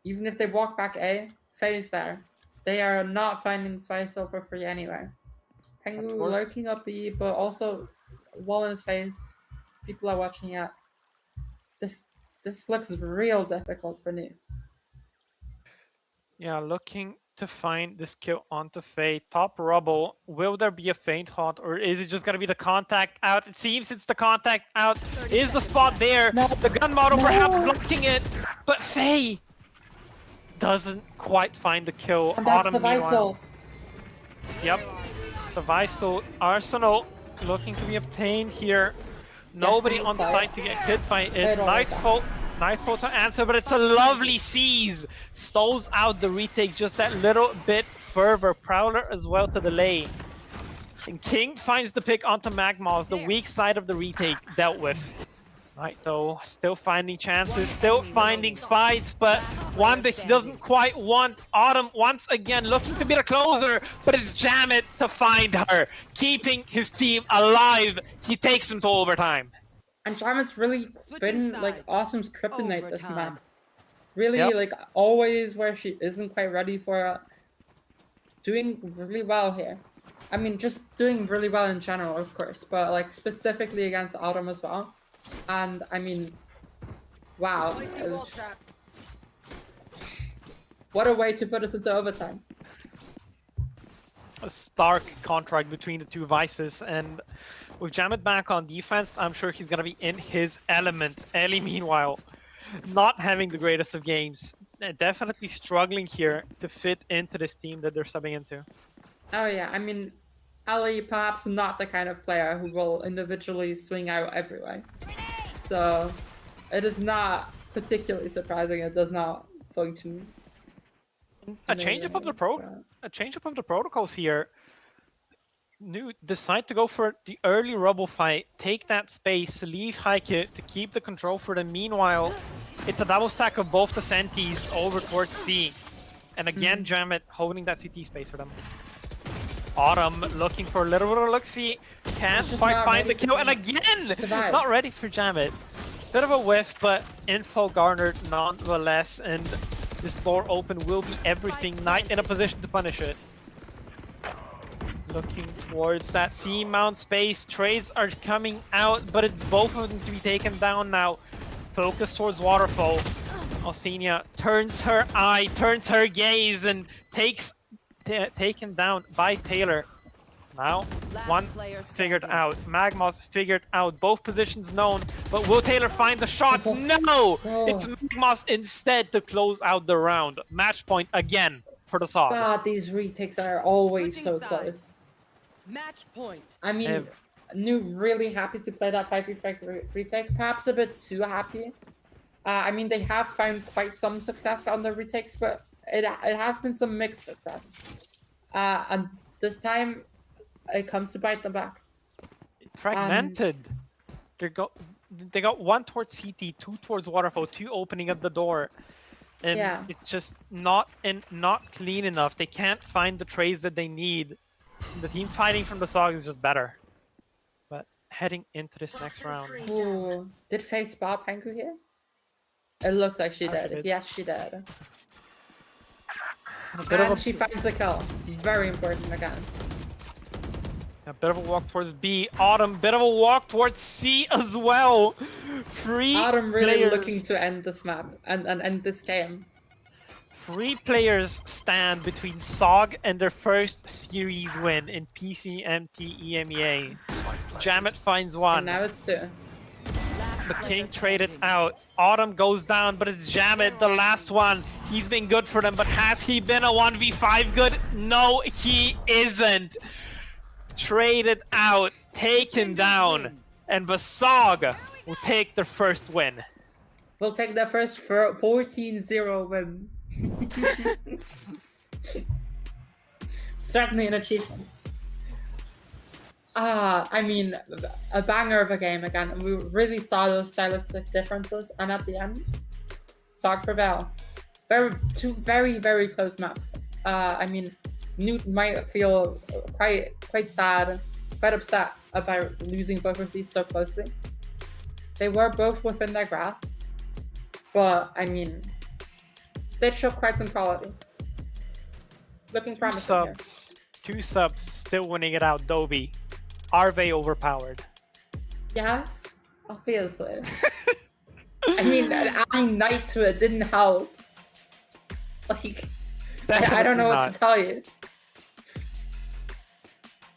[SPEAKER 2] even if they walk back A, Faye's there. They are not finding this Visol for free anyway. Pengu
[SPEAKER 1] course.
[SPEAKER 2] lurking up B, but also wall in his face. People are watching it. This looks real difficult for New.
[SPEAKER 1] Yeah, looking to find this kill onto Faye. Top rubble. Will there be a faint hot, or is it just gonna be the contact out? It seems it's the contact out. Is the spot there?
[SPEAKER 2] No.
[SPEAKER 1] The gun model
[SPEAKER 2] No.
[SPEAKER 1] perhaps blocking it, but Faye doesn't quite find the kill.
[SPEAKER 2] And that's
[SPEAKER 1] Autumn,
[SPEAKER 2] the
[SPEAKER 1] meanwhile.
[SPEAKER 2] Visol.
[SPEAKER 1] Yep. The Visol Arsenal looking to be obtained here. Nobody on the side to get hit by it.
[SPEAKER 2] I don't like
[SPEAKER 1] Nightfall to answer, but it's a lovely seize. Stalls out the retake just that little bit further. Prowler as well to delay. And King finds the pick onto Magmaws, the weak side of the retake dealt with. Right though, still finding chances, still finding fights, but one that he doesn't quite want. Autumn once again looking to be the closer, but it's Jammet to find her, keeping his team alive. He takes them to overtime.
[SPEAKER 2] And Jammet's really been
[SPEAKER 3] Switching
[SPEAKER 2] like
[SPEAKER 3] sides.
[SPEAKER 2] Autumn's kryptonite this
[SPEAKER 3] Overtime.
[SPEAKER 2] map. Really,
[SPEAKER 1] Yep.
[SPEAKER 2] like always where she isn't quite ready for it. Doing really well here. I mean, just doing really well in general, of course, but like specifically against Autumn as well. And I mean, wow. What a way to put us into overtime.
[SPEAKER 1] A stark contract between the 2 vices, and with Jammet back on defense, I'm sure he's gonna be in his element. Ellie, meanwhile, not having the greatest of games. definitely struggling here to fit into this team that they're subbing into.
[SPEAKER 2] Oh yeah, I mean, Ali perhaps not the kind of player who will individually swing out everywhere. So it is not particularly surprising it does not function.
[SPEAKER 1] A change up of the protocols here. New decide to go for the early rubble fight, take that space, leave Heike to keep the control for them. Meanwhile, it's a double stack of both the Sentis over towards C. And again, Jamet holding that CT space for them. Autumn looking for a little bit of look-see, can't quite find the kill, and again, not ready for Jamet. Bit of a whiff, but info garnered nonetheless, and this door open will be everything. Knight in a position to punish it. Looking towards that C-mount space, trades are coming out, but it's both of them to be taken down now. Focus towards Waterfall. Alcina turns her eye, turns her gaze, and takes taken down by Taylor. Now, one figured out. Magma's figured out. Both positions known, but will Taylor find the shot? No! It's Magma's instead to close out the round. Match point again for the SOG.
[SPEAKER 2] God, these retakes are always so close.
[SPEAKER 3] Match point.
[SPEAKER 2] I mean, New really happy to play that 5v5 retake. Perhaps a bit too happy. I mean, they have found quite some success on the retakes, but it has been some mixed success. And this time, it comes to bite them back.
[SPEAKER 1] Fragmented. They got one towards CT, two towards Waterfall, two opening up the door. And it's just not clean enough. They can't find the trades that they need. The team fighting from the SOG is just better. But heading into this next round.
[SPEAKER 2] Ooh. Did Faye spot Panku here? It looks like she did. Yes, she did. And she finds the kill. Very important again.
[SPEAKER 1] A bit of a walk towards B. Autumn, bit of a walk towards C as well.
[SPEAKER 2] Autumn really looking to end this map and end this game.
[SPEAKER 1] 3 players stand between SOG and their first series win in PCMT EMEA. Jamet finds one.
[SPEAKER 2] And now it's 2.
[SPEAKER 1] The King traded out. Autumn goes down, but it's Jamet, the last one. He's been good for them, but has he been a 1v5 good? No, he isn't. Traded out, taken down, and the SOG will take their first win.
[SPEAKER 2] We'll take their first 14-0 win. Certainly an achievement. I mean, a banger of a game again, and we really saw those stylistic differences, and at the end, SOG prevail. Two very, very close maps. I mean, Newt might feel quite sad, quite upset about losing both of these so closely. They were both within their grasp, but I mean, they showed quite some quality. Looking promising here.
[SPEAKER 1] 2 subs still winning it out. Dobie, are they overpowered?
[SPEAKER 2] Yes, obviously. I mean, adding Knight to it didn't help. Like, I don't know what to tell you.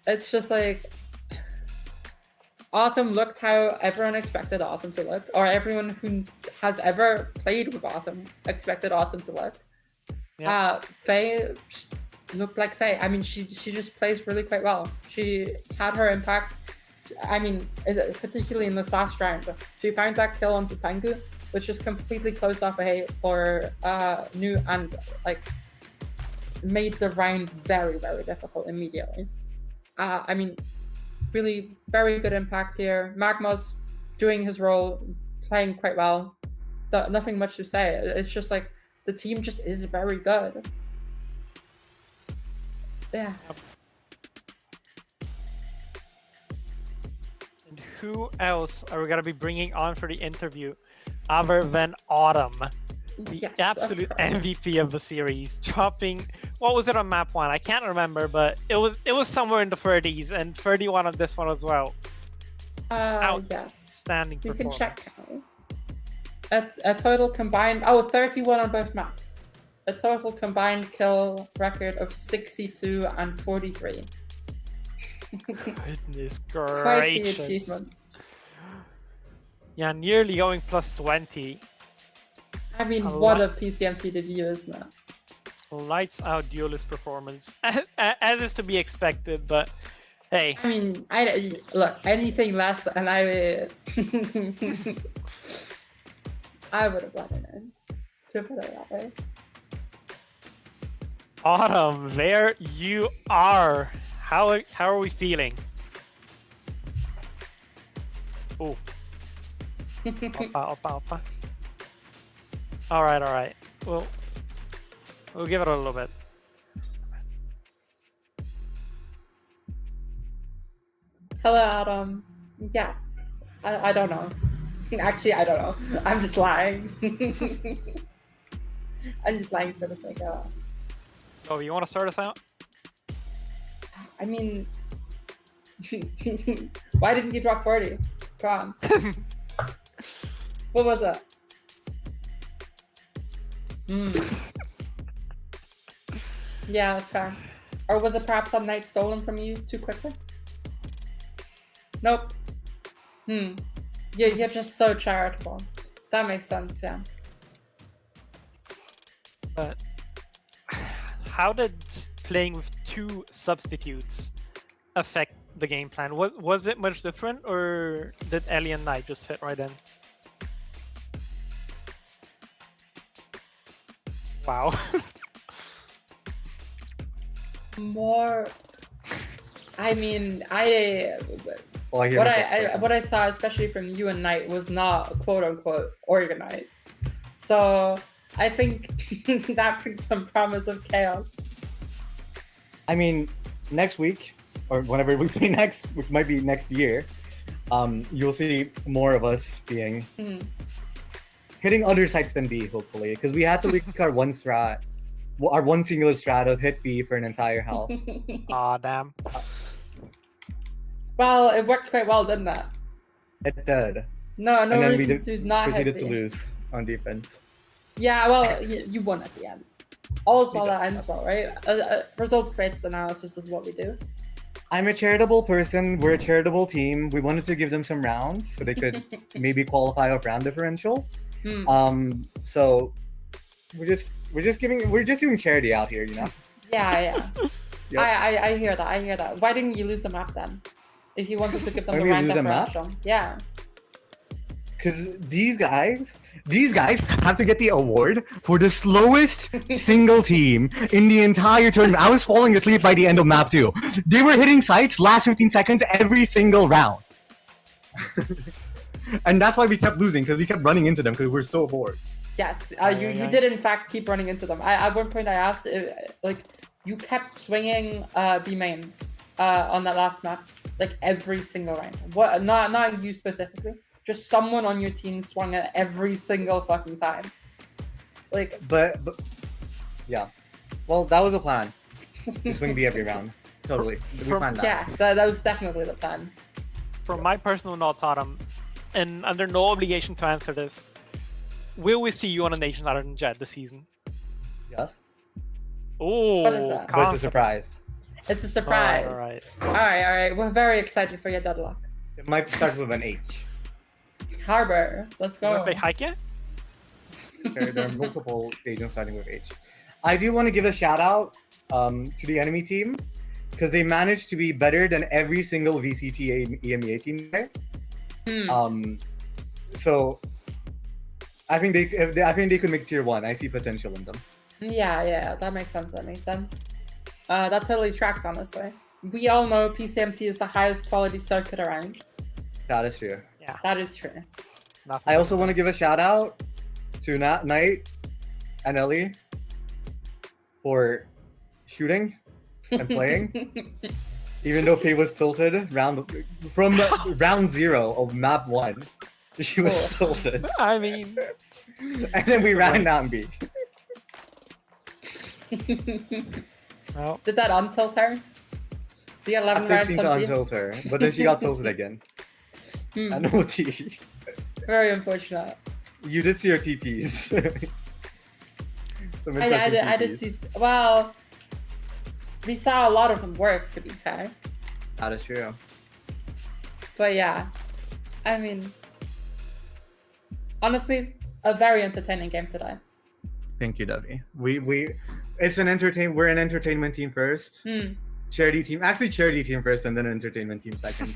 [SPEAKER 2] It's just like, Autumn looked how everyone expected Autumn to look, or everyone who has ever played with Autumn expected Autumn to look. Yeah. Faye just looked like Faye. I mean, she just plays really quite well. She had her impact. I mean, particularly in this last round, she found that kill on Pangu, which just completely closed off for New and like made the round very, very difficult immediately. I mean, really very good impact here. Magma's doing his role, playing quite well. Nothing much to say. It's just like the team just is very good. Yeah.
[SPEAKER 1] And who else are we gonna be bringing on for the interview other than Autumn? The absolute MVP of the series, dropping, what was it on map 1? I can't remember, but it was somewhere in the 30s and 31 on this one as well.
[SPEAKER 2] Yes.
[SPEAKER 1] Standing
[SPEAKER 2] We
[SPEAKER 1] performance.
[SPEAKER 2] can check now. A total combined, 31 on both maps. A total combined kill record of 62 and 43.
[SPEAKER 1] Goodness
[SPEAKER 2] Quite the
[SPEAKER 1] gracious.
[SPEAKER 2] achievement.
[SPEAKER 1] Yeah, nearly going plus 20.
[SPEAKER 2] I mean,
[SPEAKER 1] A
[SPEAKER 2] what
[SPEAKER 1] lot.
[SPEAKER 2] a PCMT debut, isn't it?
[SPEAKER 1] Lights out duelist performance, as is to be expected. But hey,
[SPEAKER 2] I mean, look, anything less, and I I would have let it in. To put it that way.
[SPEAKER 1] Autumn, there you are. How are we feeling? Oh. Oppa. All right. Well, we'll give it a little bit.
[SPEAKER 2] Hello, Adam. Yes. I don't know. Actually, I don't know. I'm just lying. I'm just lying for the sake of.
[SPEAKER 1] Oh, you want to start us out?
[SPEAKER 2] I mean, why didn't you drop 40? Come on. What was it? Yeah, that's fair. Or was it perhaps some night stolen from you too quickly? Nope. You're just so charitable. That makes sense, yeah.
[SPEAKER 1] But how did playing with 2 substitutes affect the game plan? Was it much different, or did Ellie and Knight just fit right in? Wow.
[SPEAKER 2] More. I mean,
[SPEAKER 7] Well,
[SPEAKER 2] what I saw, especially from you and Knight, was not quote unquote organized. So I think that brings some promise of chaos.
[SPEAKER 7] I mean, next week or whenever we play next, which might be next year, you'll see more of us being hitting other sites than B, hopefully, because we had to leak our one singular strat of hit B for an entire health.
[SPEAKER 1] Aw, damn.
[SPEAKER 2] Well, it worked quite well, didn't it?
[SPEAKER 7] It did.
[SPEAKER 2] No
[SPEAKER 7] And then we
[SPEAKER 2] reason to not hit
[SPEAKER 7] proceeded to
[SPEAKER 2] B.
[SPEAKER 7] lose on defense.
[SPEAKER 2] Yeah, well, you won at the end. All's well that ends well, right? Results-based analysis is what we do.
[SPEAKER 7] I'm a charitable person. We're a charitable team. We wanted to give them some rounds so they could maybe qualify off round differential. So we're just doing charity out here, you know.
[SPEAKER 2] Yeah.
[SPEAKER 7] Yep.
[SPEAKER 2] I hear that. Why didn't you lose the map then? If you wanted to give them
[SPEAKER 7] Why
[SPEAKER 2] the
[SPEAKER 7] did we
[SPEAKER 2] round
[SPEAKER 7] lose the map?
[SPEAKER 2] differential. Yeah.
[SPEAKER 7] Because these guys have to get the award for the slowest single team in the entire tournament. I was falling asleep by the end of map 2. They were hitting sites last 15 seconds every single round. And that's why we kept losing, because we kept running into them because we were so bored.
[SPEAKER 2] Yes, you did in fact keep running into them. At one point I asked, like, you kept swinging B main on that last map, like every single round. What? Not you specifically. Just someone on your team swung it every single fucking time. Like,
[SPEAKER 7] But yeah. Well, that was the plan. To swing B every round. Totally. We planned that.
[SPEAKER 2] yeah, that was definitely the plan.
[SPEAKER 1] From my personal notes, Autumn, and under no obligation to answer this, will we see you on a Nations other than Jed this season?
[SPEAKER 7] Yes.
[SPEAKER 1] Oh,
[SPEAKER 2] What is that?
[SPEAKER 7] But it's a surprise.
[SPEAKER 2] It's a surprise.
[SPEAKER 1] All right.
[SPEAKER 2] All right. We're very excited for your deadlock.
[SPEAKER 7] It might start with an H.
[SPEAKER 2] Harbor, let's
[SPEAKER 1] You
[SPEAKER 2] go.
[SPEAKER 1] want to play hike yet?
[SPEAKER 7] There are multiple agents starting with H. I do want to give a shout out to the enemy team because they managed to be better than every single VCT EMEA team there. So I think they could make tier 1. I see potential in them.
[SPEAKER 2] Yeah, that makes sense. That totally tracks, honestly. We all know PCMT is the highest quality circuit around.
[SPEAKER 7] That is true.
[SPEAKER 1] Yeah.
[SPEAKER 2] That is true.
[SPEAKER 1] Nothing.
[SPEAKER 7] I also want to give a shout out to Knight and Ellie for shooting and playing. Even though Faye was tilted from round 0 of map 1, she was tilted.
[SPEAKER 1] I mean,
[SPEAKER 7] And then we ran down B.
[SPEAKER 1] well,
[SPEAKER 2] Did that untilt her? The 11
[SPEAKER 7] It
[SPEAKER 2] rounds
[SPEAKER 7] seemed to
[SPEAKER 2] on B?
[SPEAKER 7] untilt her, but then she got tilted again. And OT.
[SPEAKER 2] Very unfortunate.
[SPEAKER 7] You did see her TPs. Some
[SPEAKER 2] I
[SPEAKER 7] interesting
[SPEAKER 2] did
[SPEAKER 7] TPs.
[SPEAKER 2] see. Well, we saw a lot of them work, to be fair.
[SPEAKER 7] That is true.
[SPEAKER 2] But yeah, I mean, honestly, a very entertaining game today.
[SPEAKER 7] Thank you, Debbie. We're an entertainment team first. Charity team first, and then an entertainment team second.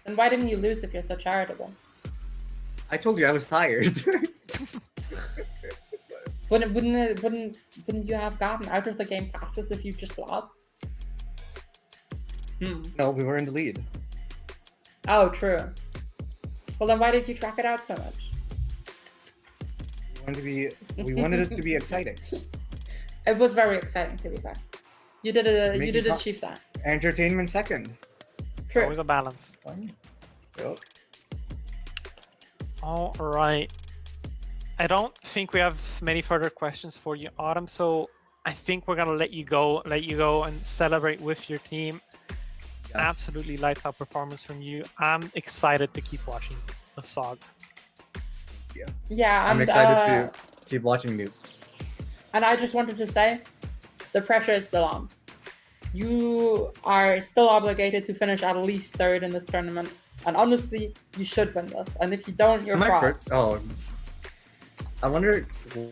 [SPEAKER 2] And why didn't you lose if you're so charitable?
[SPEAKER 7] I told you I was tired.
[SPEAKER 2] Wouldn't you have gotten out of the game fastest if you just lost?
[SPEAKER 7] No, we were in the lead.
[SPEAKER 2] Oh, true. Well, then why did you track it out so much?
[SPEAKER 7] We wanted it to be exciting.
[SPEAKER 2] It was very exciting, to be fair. You did achieve that.
[SPEAKER 7] Entertainment second.
[SPEAKER 2] True.
[SPEAKER 1] Always a balance.
[SPEAKER 7] Yep.
[SPEAKER 1] All right. I don't think we have many further questions for you, Autumn. So I think we're gonna let you go and celebrate with your team.
[SPEAKER 7] Yeah.
[SPEAKER 1] Absolutely lights out performance from you. I'm excited to keep watching the SOG.
[SPEAKER 2] Yeah,
[SPEAKER 7] I'm excited to keep watching you.
[SPEAKER 2] And I just wanted to say, the pressure is still on. You are still obligated to finish at least third in this tournament. And honestly, you should win this. And if you don't, you're frauds.
[SPEAKER 7] Oh, I wonder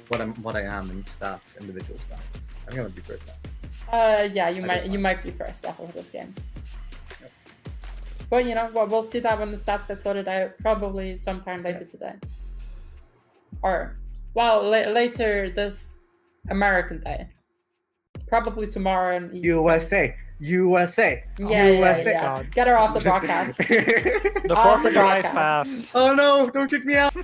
[SPEAKER 7] what I am in stats, individual stats. I think I would be first now.
[SPEAKER 2] Yeah, you might be first off of this game. Yep. But you know, we'll see that when the stats get sorted out, probably sometime later today. Or, well, later this American day. Probably tomorrow in
[SPEAKER 7] USA.
[SPEAKER 2] Yeah. Get her off the broadcast.
[SPEAKER 1] The corporate drive fast.
[SPEAKER 7] Oh no! Don't kick me out.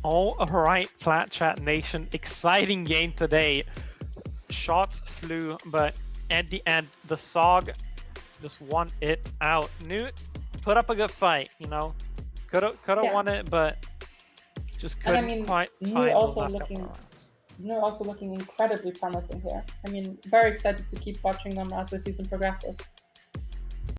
[SPEAKER 1] All right, Flat Chat Nation, exciting game today. Shots flew, but at the end, the SOG just won it out. Newt put up a good fight, you know. Could have won it, but just couldn't quite find those last couple of rounds.
[SPEAKER 2] They're also looking incredibly promising here. I mean, very excited to keep watching them as the season progresses.